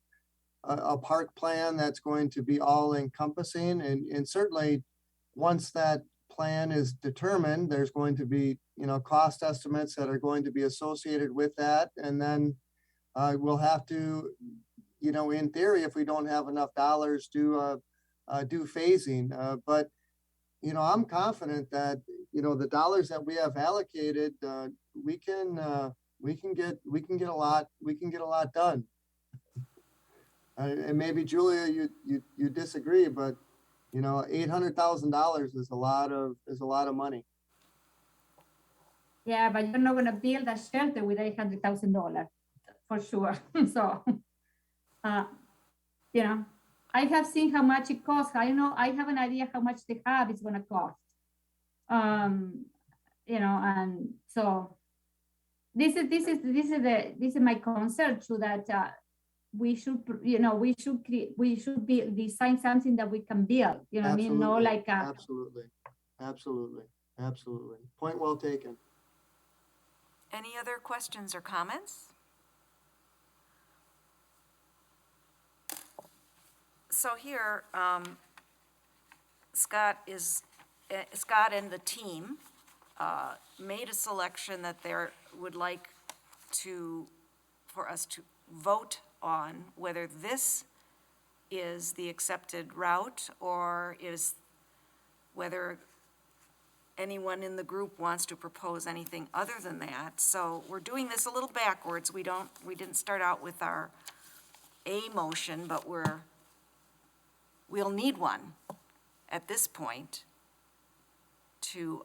park plan that's going to be all encompassing, and certainly once that plan is determined, there's going to be, you know, cost estimates that are going to be associated with that. And then we'll have to, you know, in theory, if we don't have enough dollars, do phasing. But, you know, I'm confident that, you know, the dollars that we have allocated, we can get a lot done. And maybe Julia, you disagree, but you know, $800,000 is a lot of money. Yeah, but you're not gonna build a shelter with $800,000 for sure. So, you know, I have seen how much it costs. I know, I have an idea how much the hub is gonna cost. You know, and so this is my concern too, that we should, you know, we should design something that we can build, you know what I mean? No, like Absolutely. Point well taken. Any other questions or comments? So here, Scott and the team made a selection that they would like for us to vote on whether this is the accepted route, or whether anyone in the group wants to propose anything other than that. So we're doing this a little backwards. We didn't start out with our A motion, but we'll need one at this point to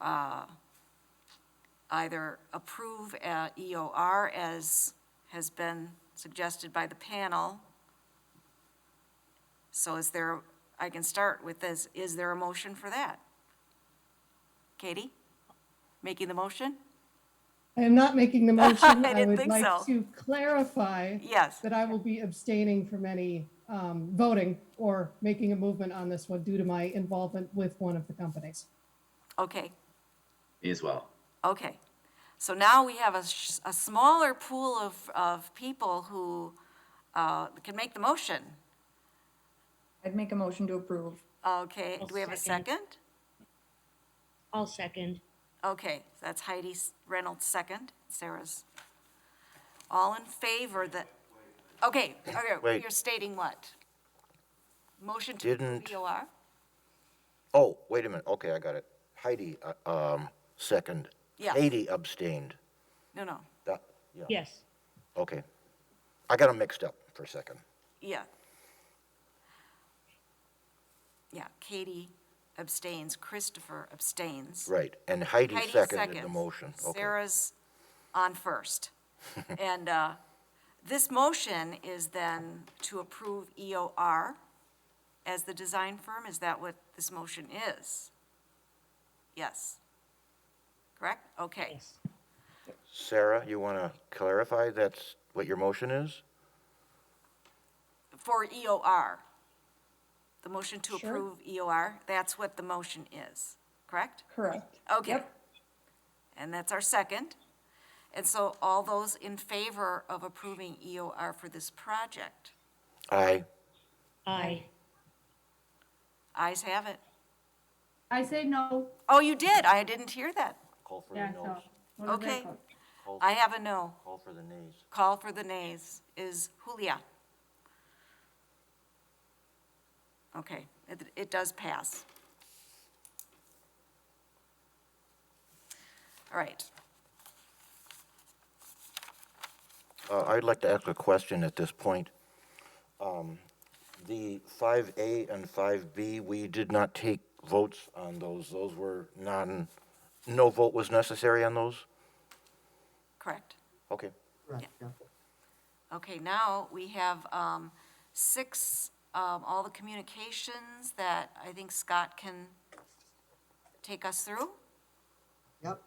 either approve EOR as has been suggested by the panel. So I can start with this. Is there a motion for that? Katie, making the motion? I am not making the motion. I didn't would think like so. to clarify Yes. that I will be abstaining from any voting or making a movement on this one due to my involvement with one of the companies. Okay. Me as well. Okay. So now we have a smaller pool of people who can make the motion. I'd make a motion to approve. Okay, I'll do we have a second. second? I'll second. Okay, that's Heidi Reynolds' second, Sarah's. All in favor that, okay, Wait. you're stating what? Motion to Didn't- POR? Oh, wait a minute. Okay, I got it. Heidi, second. Yes. Katie abstained. No, Yeah. Yes. Okay. I got them mixed up for a second. yeah. Yeah, Katie abstains, Christopher abstains. Right. And Heidi Heidi seconded the seconds. motion. Okay. Sarah's on first. And this motion is then to approve EOR as the design firm. Is that what this motion is? Yes. Correct? Okay. Yes. Sarah, you want to clarify that's what your motion is? For EOR, the motion to Sure. approve EOR, that's what the motion is, correct? Correct. Okay. Yep. And that's our second. And so all those in favor of approving EOR for this project? Aye. Aye. Ayes have it. I say no. Oh, you did? I didn't hear that. Call for Yeah, the so. noes. for the Okay. record. I have a no. Call for the nays. Call for the nays is Julia. Okay, it does pass. All right. I'd like to ask a question at this point. The 5A and 5B, we did not take votes on those. Those were no vote was necessary on those? Correct. Okay. Correct, yeah. Okay, now we have 6, all the communications that I think Scott can take us through. Yep,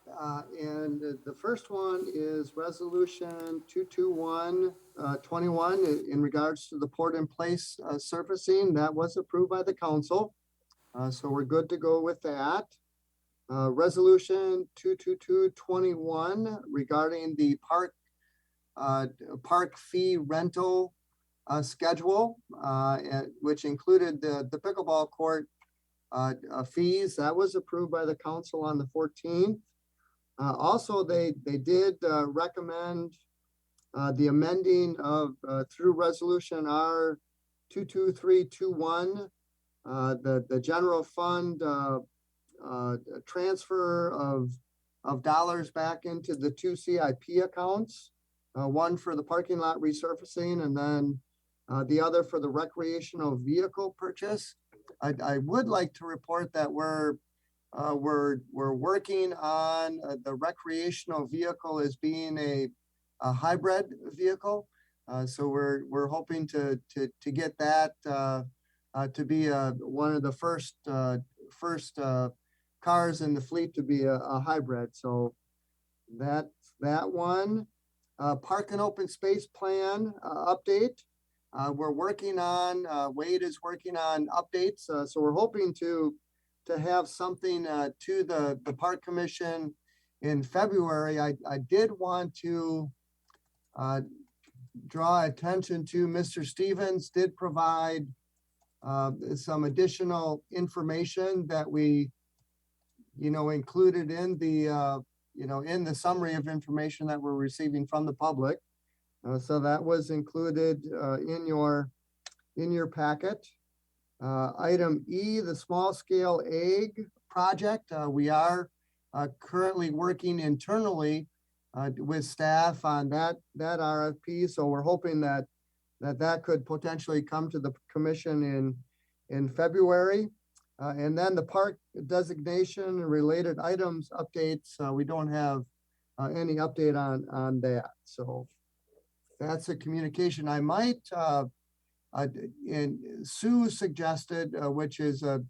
and the first one is resolution 221-21 in regards to the port in place surfacing. That was approved by the council. So we're good to go with that. Resolution 222-21 regarding the park fee rental schedule, which included the pickleball court fees. That was approved by the council on the 14th. Also, they did recommend the amending of through resolution R 22321, the general fund transfer of dollars back into the 2 CIP accounts, one for the parking lot resurfacing and then the other for the recreational vehicle purchase. I would like to report that we're working on the recreational vehicle as being a hybrid vehicle. So we're hoping to get that to be one of the first cars in the fleet to be a hybrid. So that's that one. Park and open space plan update. We're working on, Wade is working on updates. So we're hoping to have something to the Park Commission in February. I did want to draw attention to Mr. Stevens did provide some additional information that we, included in the, in the summary of information that we're receiving from the public. So that was included in your packet. Item E, the small scale egg project. We are currently working internally with staff on that RFP. So we're hoping that could potentially come to the commission in February. And then the park designation and related items updates. We don't have any update on that. So that's a communication. I might, and Sue suggested, which is a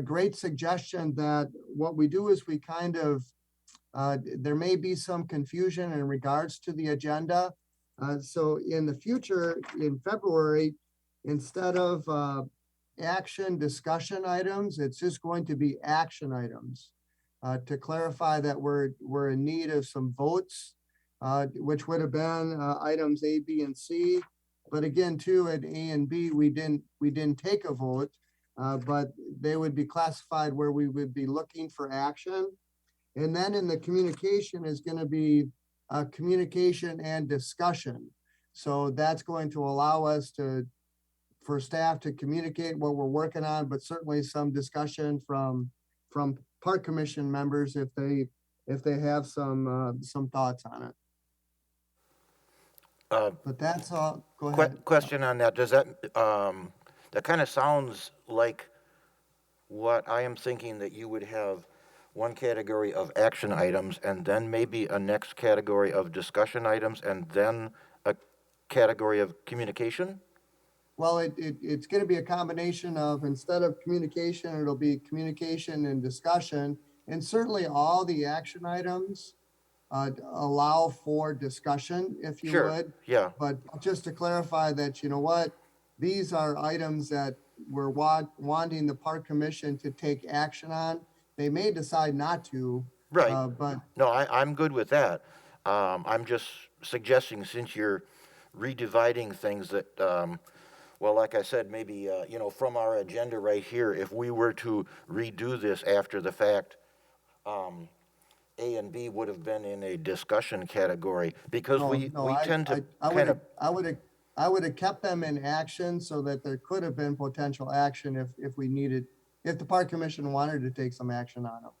great suggestion, that what we do is we kind of, there may be some confusion in regards to the agenda. So in the future, in February, instead of action discussion items, it's just going to be action items to clarify that we're in need of some votes, which would have been items A, B, and C. But again, too, at A and B, we didn't take a vote, but they would be classified where we would be looking for action. And then in the communication is going to be communication and discussion. So that's going to allow us for staff to communicate what we're working on, but certainly some discussion from Park Commission members if they have some thoughts on it. But that's all. Go ahead. Question on that. Does that, that kind of sounds like what I am thinking, that you would have one category of action items and then maybe a next category of discussion items and then a category of communication? Well, it's going to be a combination of, instead of communication, it'll be communication and discussion. And certainly all the action items allow for discussion, if you would. Yeah. But just to clarify that, these are items that we're wanting the Park Commission to take action on. They may decide not to. Right. But no, I'm good with that. I'm just suggesting, since you're redividing things, that, well, like I said, maybe, from our agenda right here, if we were to redo this after the fact, A and B would have been in a discussion category, because we tend to I would have kept them in action so that there could have been potential action if we needed, if the Park Commission wanted to take some action on them.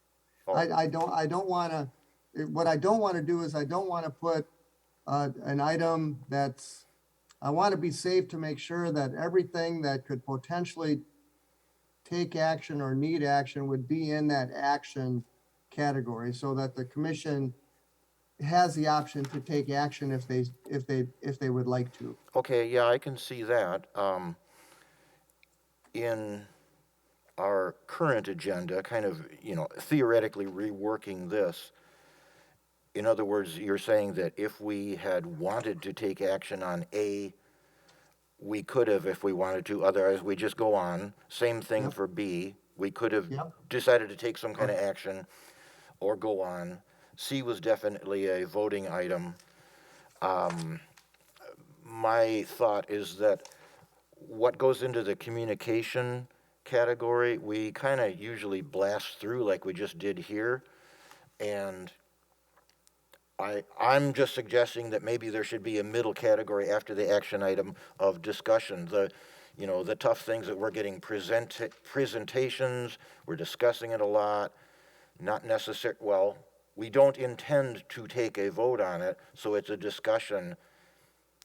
Oh. I don't want to what I don't want to do is I don't want to put an item that's, I want to be safe to make sure that everything that could potentially take action or need action would be in that action category, so that the commission has the option to take action if they would like to. Okay, yeah, I can see that. In our current agenda, kind of, theoretically reworking this, in other words, you're saying that if we had wanted to take action on A, we could have if we wanted to, otherwise we just go on. Same thing Yep. for B. We could have Yep. decided to take some kind of action or go on. C was definitely a voting item. My thought is that what goes into the communication category, we kind of usually blast through like we just did here. And I'm just suggesting that maybe there should be a middle category after the action item of discussion. The tough things that we're getting presentations, we're discussing it a lot, not necessary, well, we don't intend to take a vote on it, so it's a discussion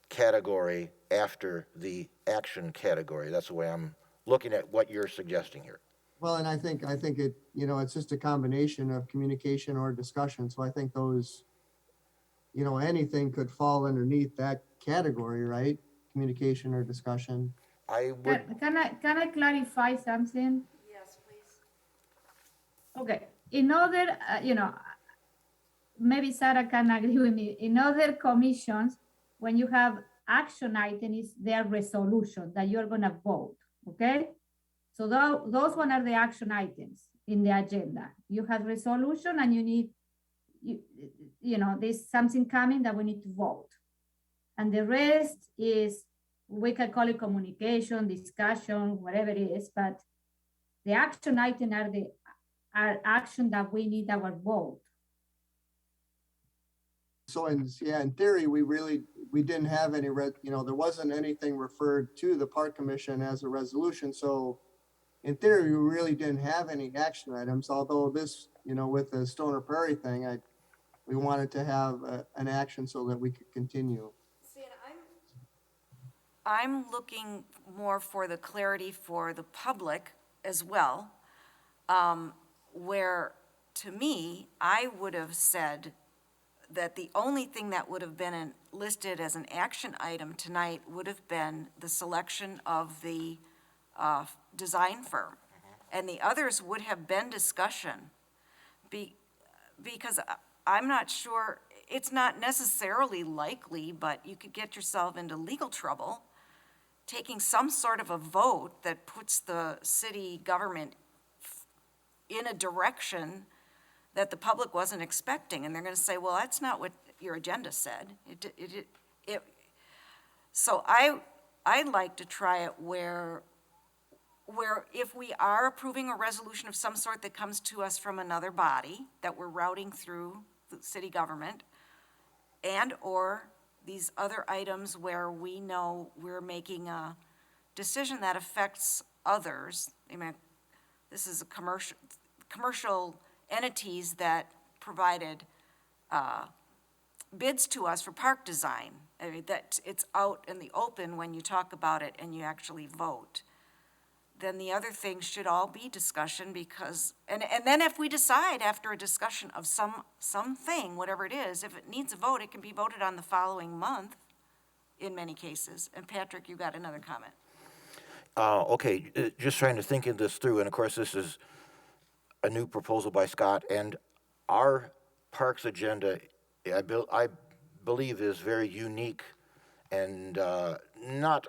category after the action category. That's the way I'm looking at what you're suggesting here. Well, and I think it, it's just a combination of communication or discussion. So I think those, anything could fall underneath that category, right? Communication or discussion. I would, Can I clarify something? Yes, please. Okay, in other, maybe Sarah can agree with me. In other commissions, when you have action items, they are resolution that you're gonna vote, okay? So those one are the action items in the agenda. You have resolution and you need, there's something coming that we need to vote. And the rest is, we can call it communication, discussion, whatever it is, but the action item are action that we need our vote. So in theory, we didn't have any there wasn't anything referred to the park commission as a resolution. So in theory, we really didn't have any action items, although this, with the Stoner Prairie thing, we wanted to have an action so that we could continue. See, and I'm looking more for the clarity for the public as well, where, to me, I would have said that the only thing that would have been listed as an action item tonight would have been the selection of the design firm. And the others would have been discussion. Because I'm not sure, it's not necessarily likely, but you could get yourself into legal trouble taking some sort of a vote that puts the city government in a direction that the public wasn't expecting, and they're going to say, well, that's not what your agenda said. So I'd like to try it where if we are approving a resolution of some sort that comes to us from another body that we're routing through the city government, and or these other items where we know we're making a decision that affects others. I mean, this is a commercial entities that provided bids to us for park design. I mean, that it's out in the open when you talk about it and you actually vote. Then the other things should all be discussion, because, and then if we decide after a discussion of something, whatever it is, if it needs a vote, it can be voted on the following month in many cases. And Patrick, you got another comment. Okay, just trying to think of this through, and of course this is a new proposal by Scott, and our parks agenda, I believe, is very unique and not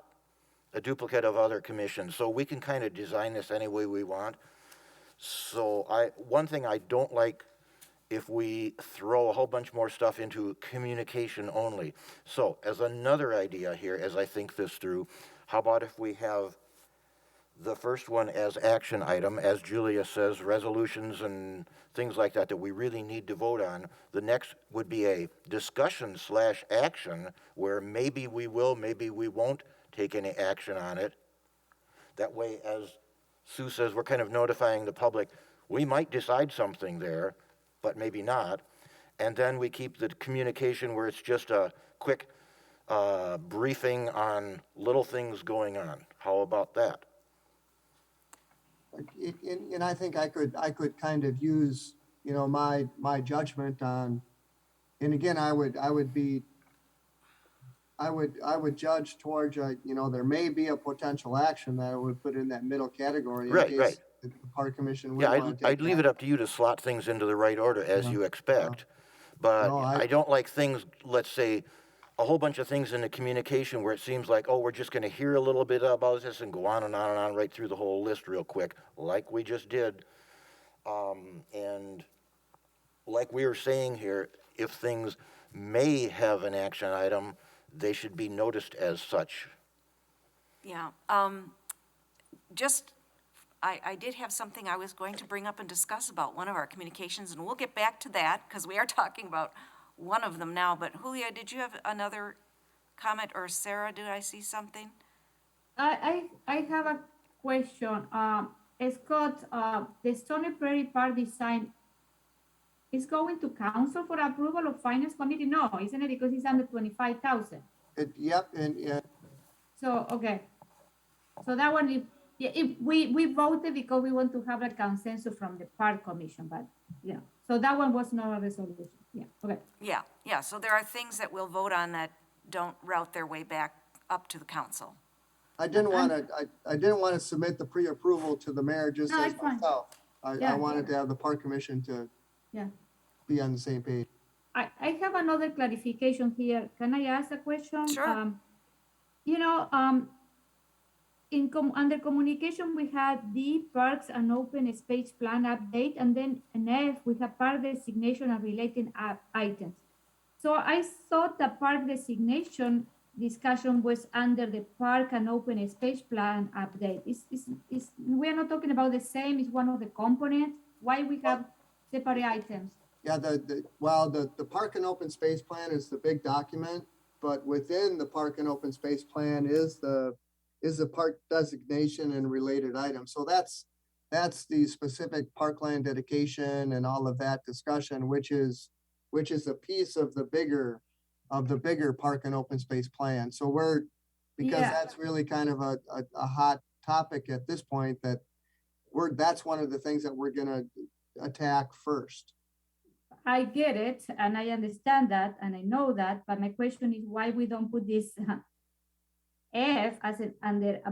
a duplicate of other commissions, so we can kind of design this any way we want. So one thing I don't like, if we throw a whole bunch more stuff into communication only. So as another idea here, as I think this through, how about if we have the first one as action item, as Julia says, resolutions and things like that we really need to vote on. The next would be a discussion/action where maybe we will, maybe we won't take any action on it. That way, as Sue says, we're kind of notifying the public, we might decide something there, but maybe not. and then we keep the communication where it's just a quick briefing on little things going on. How about that? And I think I could kind of use, you know, my judgment on, and again, I would judge towards, you know, there may be a potential action that I would put in that middle category in Right, case right. the Park Commission would Yeah, want to I'd take leave it that. up to you to slot things into the right order as Yeah, you expect. But No, I don't like things, let's say, a whole bunch of things in the communication where it seems like, oh, we're just going to hear a little bit about this and go on and on and on right through the whole list real quick, like we just did. And like we were saying here, if things may have an action item, they should be noticed as such. Yeah, I did have something I was going to bring up and discuss about one of our communications, and we'll get back to that, because we are talking about one of them now, but Julia, did you have another comment, or Sarah, did I see something? I have a question. Scott, the Stony Prairie Park design is going to council for approval of finance committee? No, isn't it? Because it's under 25,000. Yep, and So, okay. So that one, we voted because we want to have a consensus from the park commission, but yeah. So that one was not a resolution. Yeah, okay. Yeah, so there are things that we'll vote on that don't route their way back up to the council. I didn't want to submit the pre-approval to the mayor just No, as it's fine. myself. I Yeah. wanted to have the Park Commission to be on the same page. I have another clarification here. Can I ask a question? Sure. You know, under communication, we had D, parks and open space plan update, and then an F, we have park designation and related items. So I thought the park designation discussion was under the park and open space plan update. We are not talking about the same, it's one of the components. Why we have separate items? Yeah, the Park and Open Space Plan is the big document, but within the Park and Open Space Plan is the park designation and related items. So that's the specific parkland dedication and all of that discussion, which is a piece of the bigger Park and Open Space Plan. So because that's really kind of a hot topic at this point, that's one of the things that we're gonna attack first. I get it, and I understand that, and I know that, but my question is why we don't put this F as under a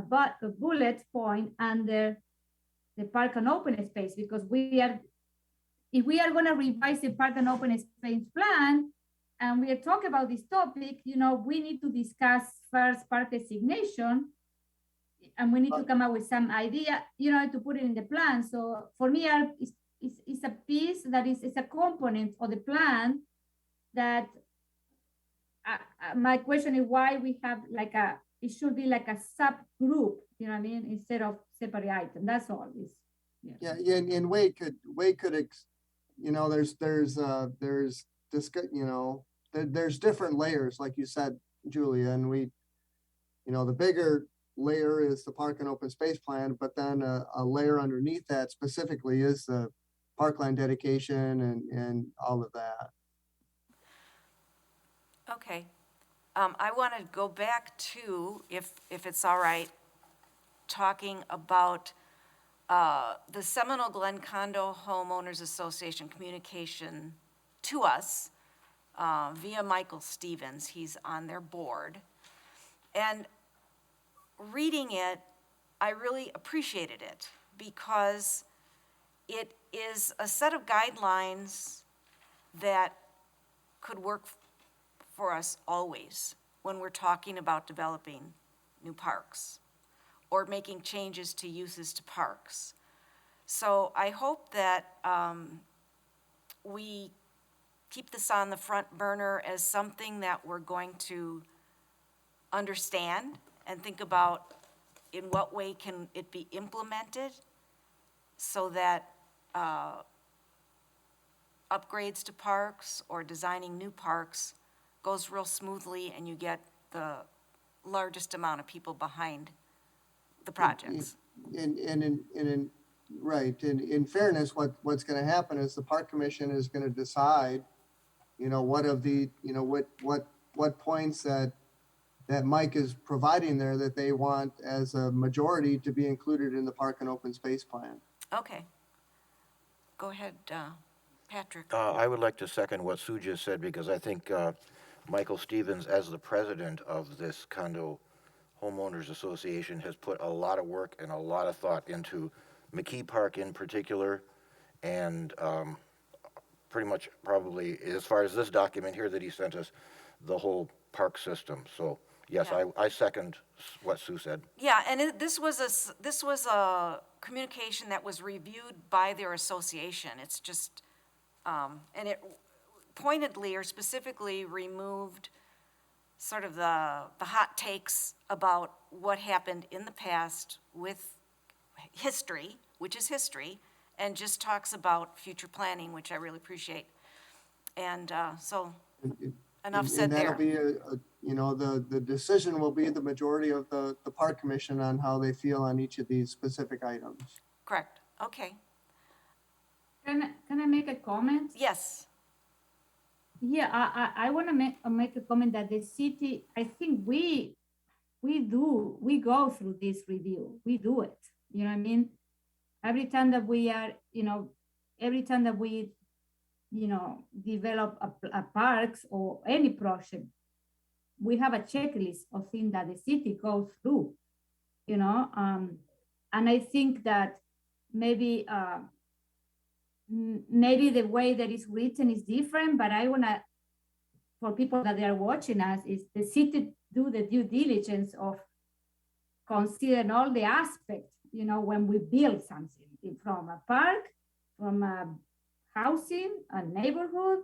bullet point under the park and open space, because if we are going to revise the park and open space plan, and we are talking about this topic, you know, we need to discuss first park designation, and we need to come up with some idea, you know, to put it in the plan. So for me, it's a piece that is a component of the plan that my question is why we have it should be like a subgroup, you know what I mean, instead of separate item. That's all. Yeah, and Wade could, you know, there's different layers, like you said, Julia, and you know, the bigger layer is the park and open space plan, but then a layer underneath that specifically is the Parkland dedication and all of that. Okay. I want to go back to, if it's all right, talking about the Seminole Glen Condo Homeowners Association communication to us via Michael Stevens. He's on their board. And reading it, I really appreciated it because it is a set of guidelines that could work for us always when we're talking about developing new parks or making changes to uses to parks. So I hope that we keep this on the front burner as something that we're going to understand and think about in what way can it be implemented so that upgrades to parks or designing new parks goes real smoothly and you get the largest amount of people behind the projects. Right. In fairness, what's going to happen is the Park Commission is going to decide what points that Mike is providing there that they want as a majority to be included in the park and open space plan. Okay. Go ahead, Patrick. I would like to second what Sue just said, because I think Michael Stevens, as the president of this condo homeowners association, has put a lot of work and a lot of thought into McKee Park in particular, and pretty much probably, as far as this document here that he sent us, the whole park system. So yes, Yeah. I second what Sue said. Yeah, and this was a communication that was reviewed by their association. It's just, and it pointedly or specifically removed sort of the hot takes about what happened in the past with history, which is history, and just talks about future planning, which I really appreciate. And so enough said And that'll there. be the decision will be the majority of the park commission on how they feel on each of these specific items. Correct. Okay. Can I make a comment? Yes. Yeah, I want to make a comment that the city, I think we go through this review. We do it. You know what I mean? Every time that we are, every time that we, develop a parks or any project, we have a checklist of things that the city goes through, and I think that maybe the way that it's written is different, but I want to, for people that are watching us, is the city do the due diligence of considering all the aspects, when we build something, from a park, from a housing, a neighborhood,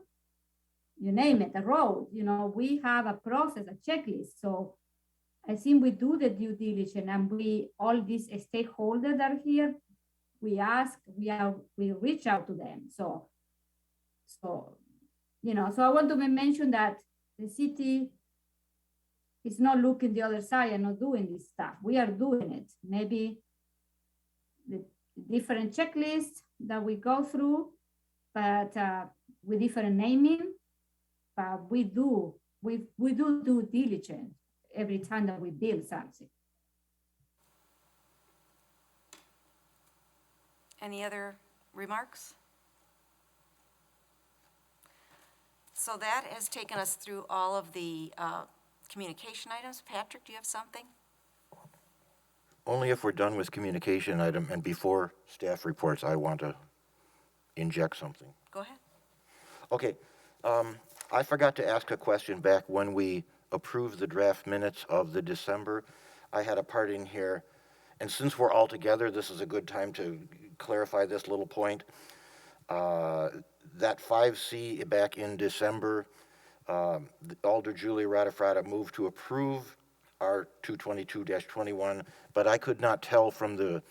you name it, a road, we have a process, a checklist. So I think we do the due diligence, and all these stakeholders that are here, we ask, we reach out to them. So I want to mention that the city is not looking the other side and not doing this stuff. We are doing it. Maybe the different checklists that we go through, but with different naming, but we do due diligence every time that we build something. Any other remarks? So that has taken us through all of the communication items. Patrick, do you have something? Only if we're done with communication item and before staff reports, I want to inject something. Go ahead. Okay, I forgot to ask a question back when we approved the draft minutes of the December. I had a part in here, and since we're all together, this is a good time to clarify this little point. That 5C back in December, Alder Julie Radafrada moved to approve our 222-21, but I could not tell from the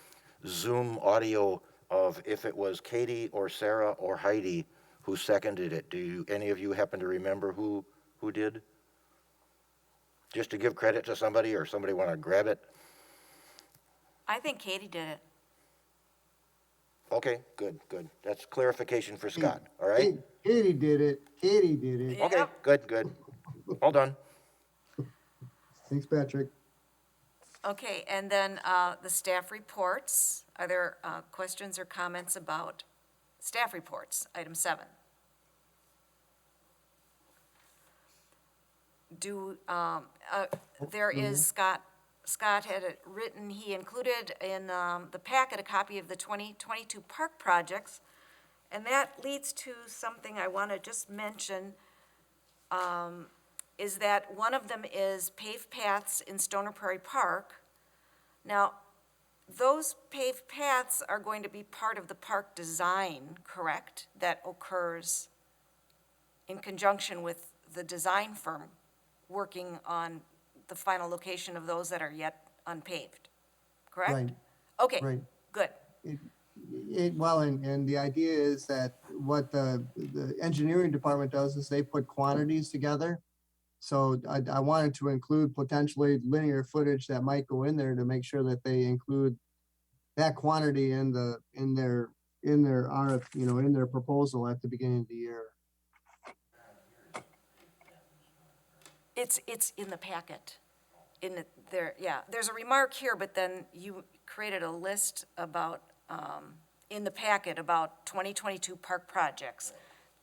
Zoom audio of if it was Katie or Sarah or Heidi who seconded it. Do any of you happen to remember who did? Just to give credit to somebody, or somebody want to grab it? I think Katie did it. Okay, good. That's clarification for Scott, all right? Katie did it. Okay, Yep. good. All done. Thanks, Patrick. Okay, and then the staff reports. Are there questions or comments about staff reports, item 7? There is Scott had it written, he included in the packet a copy of the 2022 park projects, and that leads to something I want to just mention, is that one of them is paved paths in Stoner Prairie Park. Now, those paved paths are going to be part of the park design, correct? That occurs in conjunction with the design firm working on the final location of those that are yet unpaved, correct? Right. Okay, Right. good. And the idea is that what the engineering department does is they put quantities together. So I wanted to include potentially linear footage that might go in there to make sure that they include that quantity in their proposal at the beginning of the year. It's in the packet. There's a remark here, but then you created a list about, in the packet about 2022 park projects.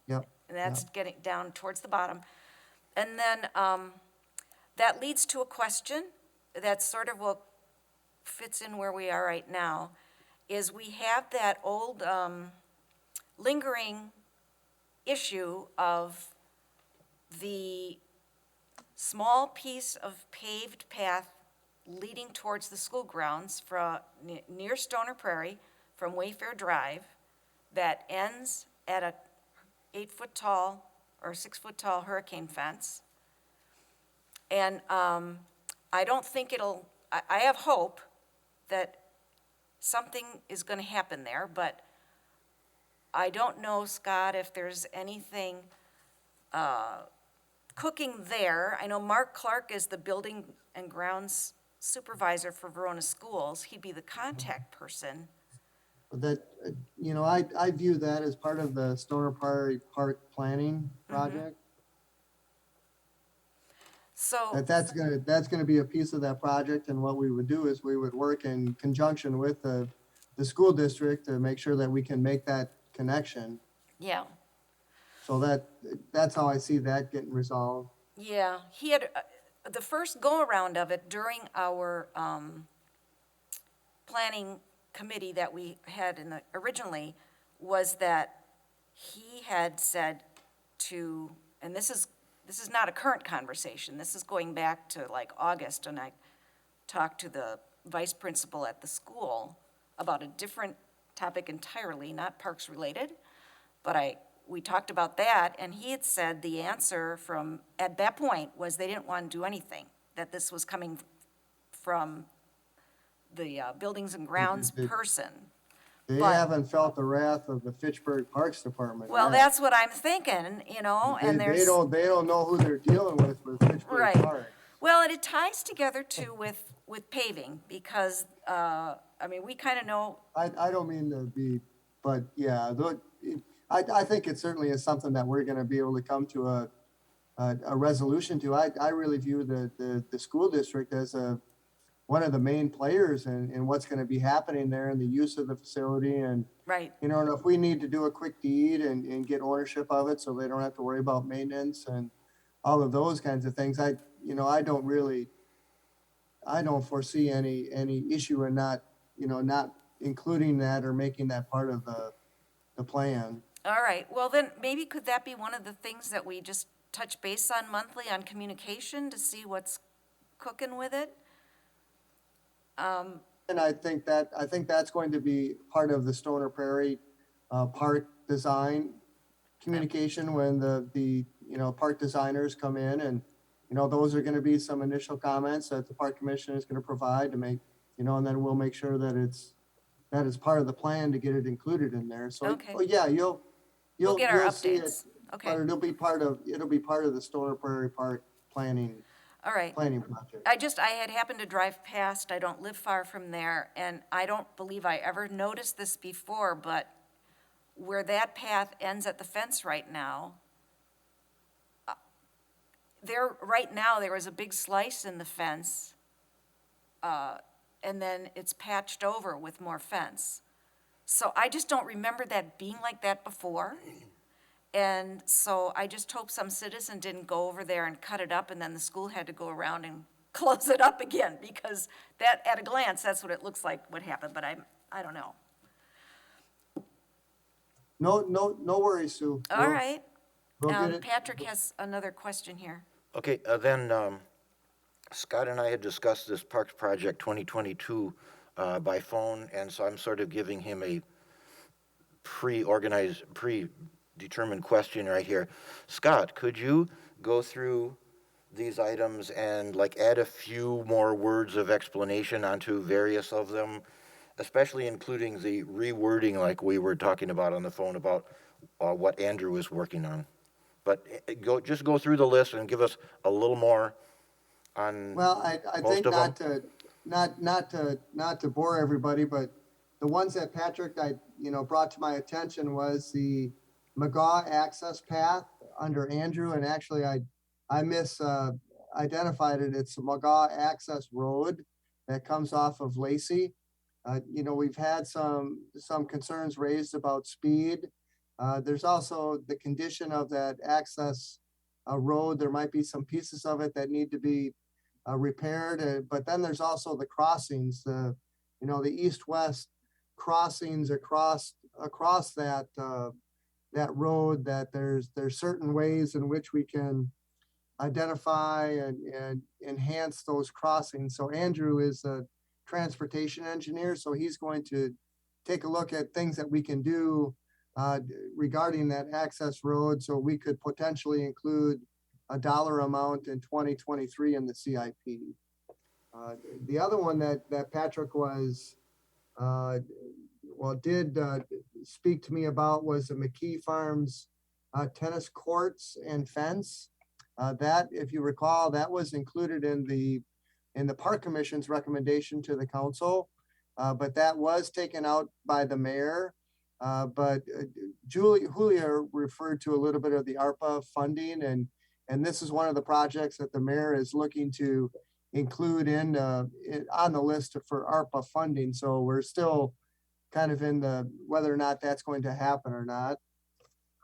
Yep. And that's getting down towards the bottom. And then that leads to a question that sort of fits in where we are right now, is we have that old lingering issue of the small piece of paved path leading towards the school grounds near Stoner Prairie from Wayfair Drive that ends at a 8-foot tall or 6-foot tall hurricane fence. And I don't think I have hope that something is going to happen there, but I don't know, Scott, if there's anything cooking there. I know Mark Clark is the building and grounds supervisor for Verona Schools. He'd be the contact person. That, I view that as part of the Stoner Prairie Park planning project. So That's gonna be a piece of that project, and what we would do is we would work in conjunction with the school district to make sure that we can make that connection. yeah. So that's how I see that getting resolved. Yeah, he had, the first go-around of it during our planning committee that we had originally was that he had said to, and this is not a current conversation, this is going back to like August, and I talked to the vice principal at the school about a different topic entirely, not parks related, but we talked about that, and he had said the answer at that point was they didn't want to do anything, that this was coming from the buildings and grounds person. They But- haven't felt the wrath of the Fitchburg Parks Department. Well, yet. that's what I'm thinking, and there's. They don't know who they're dealing with Fitchburg Right. Park. Well, and it ties together too with paving, because, we kind of know, I don't mean to be, but yeah, I think it certainly is something that we're gonna be able to come to a resolution to. I really view the school district as one of the main players in what's gonna be happening there and the use of the facility, and, right, and if we need to do a quick deed and get ownership of it so they don't have to worry about maintenance and all of those kinds of things, I don't foresee any issue in not including that or making that part of the plan. all right. Well, then, maybe could that be one of the things that we just touch base on monthly on communication to see what's cooking with it? And I think that's going to be part of the Stoner Prairie park design communication when the park designers come in, and those are going to be some initial comments that the park commission is going to provide to make, and then we'll make sure that it's part of the plan to get it included in there. So, Okay. yeah, you'll get our see it, updates. Okay, but it'll be part of the Stoner Prairie Park planning all right. project. I had happened to drive past, I don't live far from there, and I don't believe I ever noticed this before, but where that path ends at the fence right now, there was a big slice in the fence, and then it's patched over with more fence. So I just don't remember that being like that before. And so I just hope some citizen didn't go over there and cut it up, and then the school had to go around and close it up again, because that, at a glance, that's what it looks like what happened, but I don't know. No worries, Sue. All right. We'll get it. Patrick has another question here. Okay, then Scott and I had discussed this Parks Project 2022 by phone, and so I'm sort of giving him a predetermined question right here. Scott, could you go through these items and add a few more words of explanation onto various of them, especially including the rewording like we were talking about on the phone about what Andrew is working on? But just go through the list and give us a little more on. Well, I most think of them. not to bore everybody, but the ones that Patrick brought to my attention was the McGaw access path under Andrew, and actually I identified it. It's McGaw Access Road that comes off of Lacey. You know, we've had some concerns raised about speed. There's also the condition of that access road. There might be some pieces of it that need to be repaired, but then there's also the crossings, the east-west crossings across that that road, that there's certain ways in which we can identify and enhance those crossings. So Andrew is a transportation engineer, so he's going to take a look at things that we can do regarding that access road, so we could potentially include a dollar amount in 2023 in the CIP. The other one that Patrick was did speak to me about was the McKee Farms tennis courts and fence. That, if you recall, that was included in the Park Commission's recommendation to the council, but that was taken out by the mayor. But Julia referred to a little bit of the ARPA funding, and this is one of the projects that the mayor is looking to include on the list for ARPA funding. So we're still kind of in the whether or not that's going to happen or not.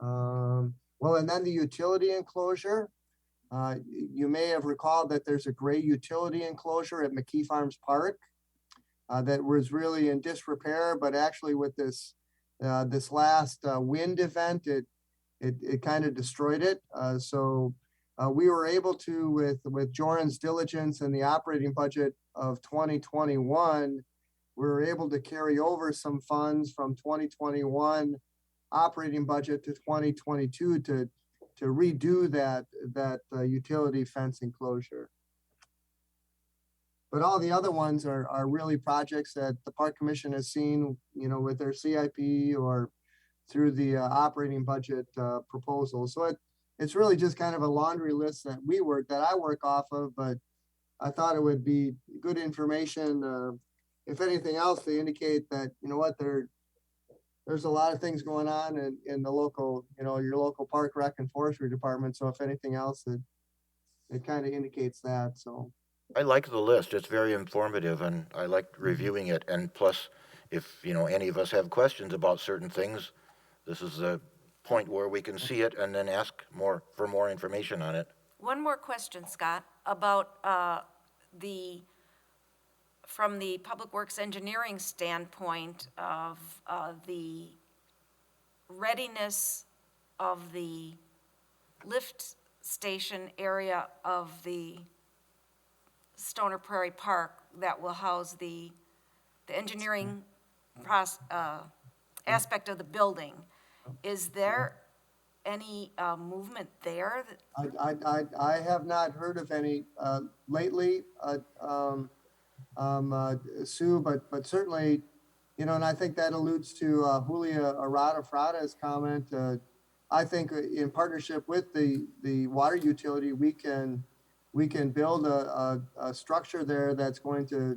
Well, and then the utility enclosure. You may have recalled that there's a gray utility enclosure at McKee Farms Park that was really in disrepair, but actually with this last wind event, it kind of destroyed it. So we were able to, with Joran's diligence and the operating budget of 2021, we were able to carry over some funds from 2021 operating budget to 2022 to redo that utility fence enclosure. But all the other ones are really projects that the Park Commission has seen, you know, with their CIP or through the operating budget proposal. So it's really just kind of a laundry list that I work off of, but I thought it would be good information. If anything else, to indicate that, you know what, there's a lot of things going on in the local, you know, your local park rec and forestry department. So if anything else, it kind of indicates that. So I like the list. It's very informative, and I liked reviewing it. And plus, if, you know, any of us have questions about certain things, this is a point where we can see it and then ask for more information on it. One more question, Scott, about from the Public Works Engineering standpoint of the readiness of the lift station area of the Stoner Prairie Park that will house the engineering aspect of the building. Is there any movement there? I have not heard of any lately, Sue, but certainly, you know, and I think that alludes to Julia Arada-Frada's comment. I think in partnership with the water utility, we can build a structure there that's going to,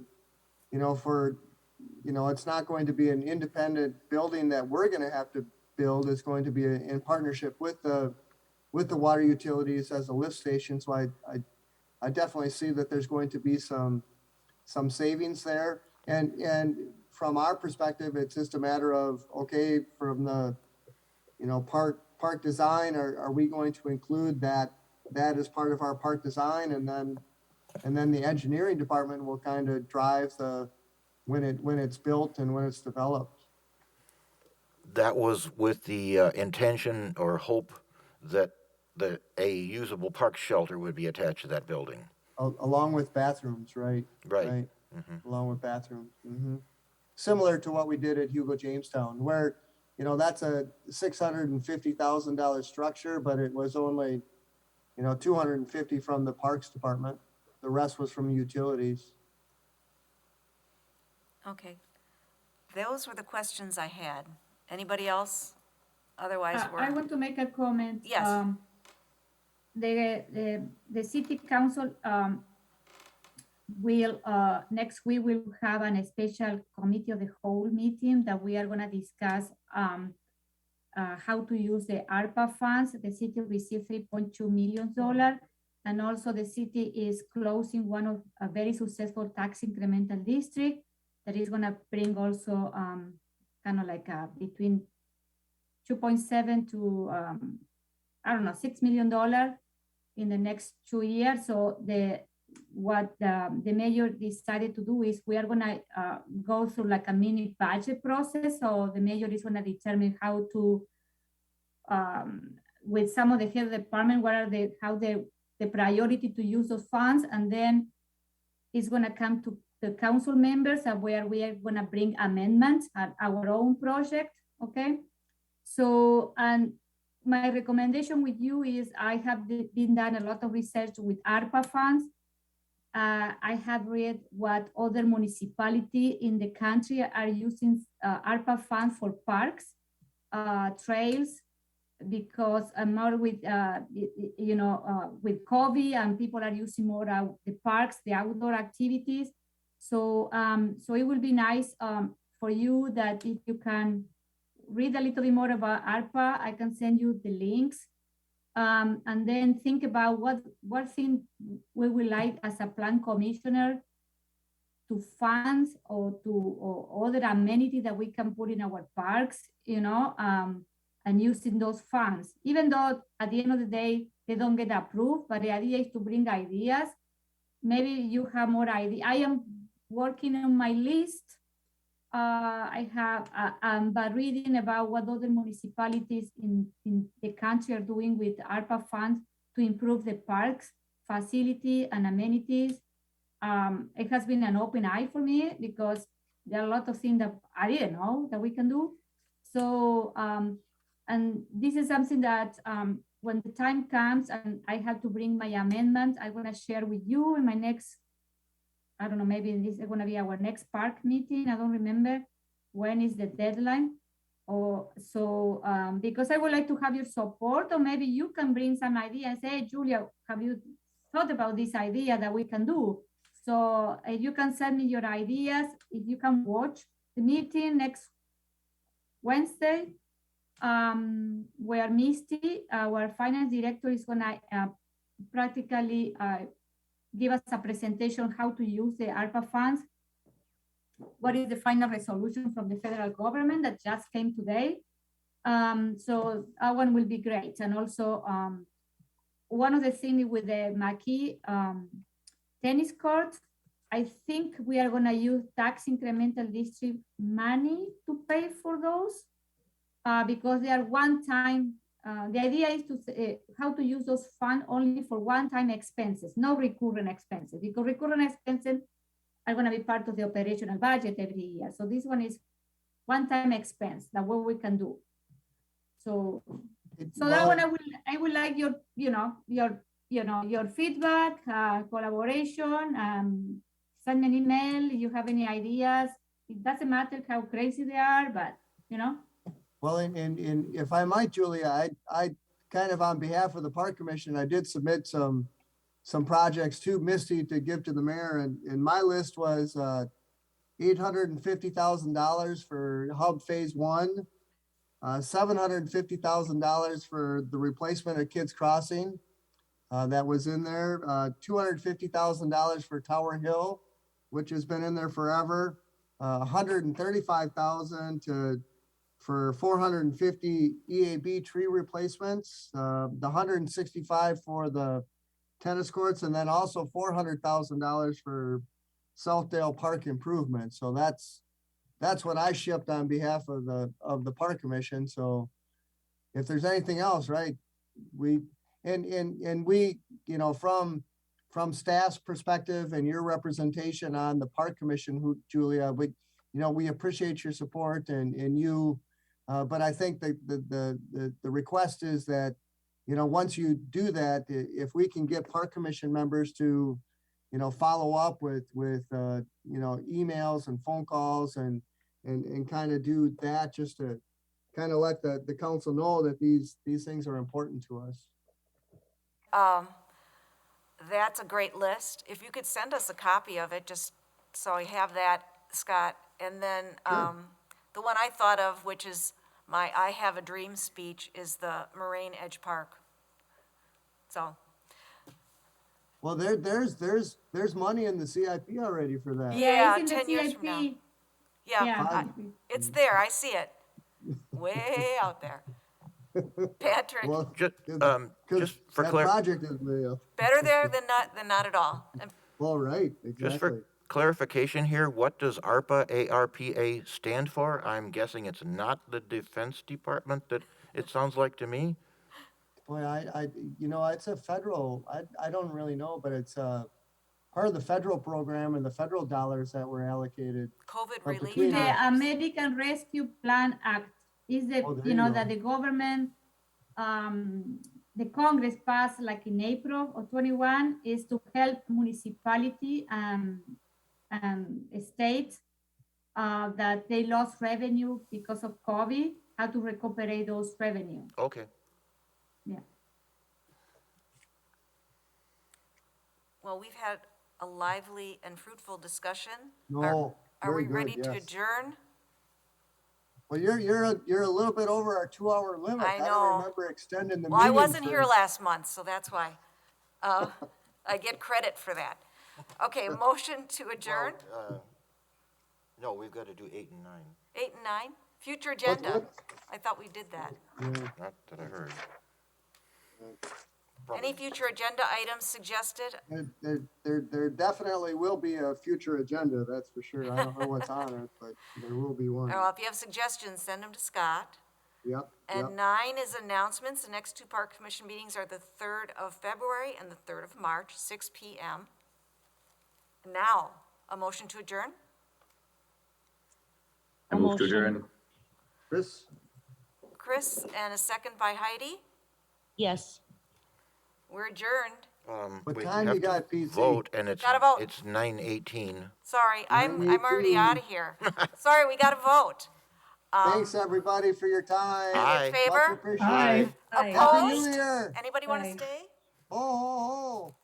you know, it's not going to be an independent building that we're going to have to build. It's going to be in partnership with the water utilities as a lift station. So I definitely see that there's going to be some savings there. And from our perspective, it's just a matter of, okay, from the, you know, park design, are we going to include that as part of our park design? And then the engineering department will kind of drive when it's built and when it's developed. That was with the intention or hope that a usable park shelter would be attached to that building. Along with bathrooms, right? Right. Mm-hmm. Along with bathrooms. Mm-hmm. Similar to what we did at Hugo Jamestown, where, you know, that's a $650,000 structure, but it was only, you know, $250,000 from the Parks Department. The rest was from utilities. Okay. Those were the questions I had. Anybody else? Otherwise, I want to make a comment. Yes. The city council will next week we'll have a special committee of the whole meeting that we are going to discuss how to use the ARPA funds. The city received $3.2 million, And also the city is closing one of a very successful tax incremental district that is gonna bring also kind of like between 2.7 to I don't know, $6 million in the next 2 years. So what the mayor decided to do is we are gonna go through like a mini budget process. So the mayor is gonna determine how to, with some of the head of the department, what are the priority to use those funds, and then it's gonna come to the council members where we are gonna bring amendments at our own project, okay? So, and my recommendation with you is I have been done a lot of research with ARPA funds. I have read what other municipalities in the country are using ARPA funds for parks, trails, because more with, with COVID and people are using more the parks, the outdoor activities. So, so it will be nice for you that if you can read a little bit more about ARPA, I can send you the links. And then think about what thing we would like as a plan commissioner to fund or other amenity that we can put in our parks, and using those funds. Even though at the end of the day, they don't get approved, but the idea is to bring ideas. Maybe you have more ideas. I am working on my list. I have, but reading about what other municipalities in the country are doing with ARPA funds to improve the parks, facility and amenities. It has been an open eye for me because there are a lot of things that I didn't know that we can do. So, and this is something that when the time comes and I have to bring my amendment, I'm gonna share with you in my next, I don't know, maybe this is gonna be our next park meeting. I don't remember when is the deadline. Or so, because I would like to have your support, or maybe you can bring some idea and say, hey, Julia, have you thought about this idea that we can do? So you can send me your ideas. If you can watch the meeting next Wednesday, where Misty, our finance director, is gonna practically give us a presentation how to use the ARPA funds. What is the final resolution from the federal government that just came today? So that one will be great. And also one of the things with the Mackey tennis court, I think we are gonna use tax incremental district money to pay for those because they are one-time. The idea is to how to use those funds only for one-time expenses, no recurrent expenses, because recurrent expenses are going to be part of the operational budget every year. So this one is one-time expense, that what we can do. So, that one I would like your, your feedback, collaboration. Send me an email. If you have any ideas, it doesn't matter how crazy they are, but Well, and if I might, Julia, I kind of on behalf of the Park Commission, I did submit some projects to Misty to give to the mayor, and my list was $850,000 for Hub Phase 1, $750,000 for the replacement of Kids Crossing, that was in there, $250,000 for Tower Hill, which has been in there forever, $135,000 for 450 EAB tree replacements, the 165 for the tennis courts, and then also $400,000 for Southdale Park improvements. So that's what I shipped on behalf of the Park Commission. So if there's anything else, right, we from staff's perspective and your representation on the Park Commission, Julia, we appreciate your support and you. But I think the request is that, once you do that, if we can get Park Commission members to, follow up with emails and phone calls and kind of do that, just to kind of let the council know that these things are important to us. That's a great list. If you could send us a copy of it, just so I have that, Scott. And then the one I thought of, which is my I Have a Dream speech, is the Moraine Edge Park. So Well, there's money in the CIP already for that. Yeah, it's in 10 the years from now. CIP. Yeah, Yeah. it's there. I see it. Way out there. Patrick, Well, Just, 'cause just for that clar- project is way up. better there than not at all. And Well, right, just for exactly. clarification here, what does ARPA stand for? I'm guessing it's not the Defense Department that it sounds like to me. Boy, it's a federal, I don't really know, but it's part of the federal program and the federal dollars that were allocated. COVID But relief. between The our- American Rescue Plan Act is the, Oh, there you you know, go. that the government, the Congress passed like in April of 21 is to help municipality and states that they lost revenue because of COVID, how to recuperate those revenue. Okay. Yeah. Well, we've had a lively and fruitful discussion. No, Are we very ready good, to yes. adjourn? Well, you're a little bit over our 2-hour limit. I don't know. remember extending the Well, I meeting wasn't for- here last month, so that's why. I get credit for that. Okay, motion to adjourn, Well, no, we've got to do 8 and 9. 8 and 9. Future What- agenda. what- I thought we did that. Yeah. Not that I heard. Any future agenda items suggested? There definitely will be a future agenda, that's for sure. I don't know what's on it, but there will be one. Well, if you have suggestions, send them to Scott. Yep, And yep. 9 is announcements. The next 2 Park Commission meetings are the 3rd of February and the 3rd of March, 6 p.m. Now, a motion to adjourn? I move to adjourn. Chris? Chris, and a second by Heidi. Yes. We're adjourned. What We time have you to got, PC? Vote, and it's Gotta vote. 9:18. Sorry, I'm already 9:18. out of here. Sorry, we got to vote. Thanks, everybody, for your time. Aye. In favor? Much appreciated. Aye. Happy New Opposed? Year. Anybody want to Aye. stay? Oh, oh, oh.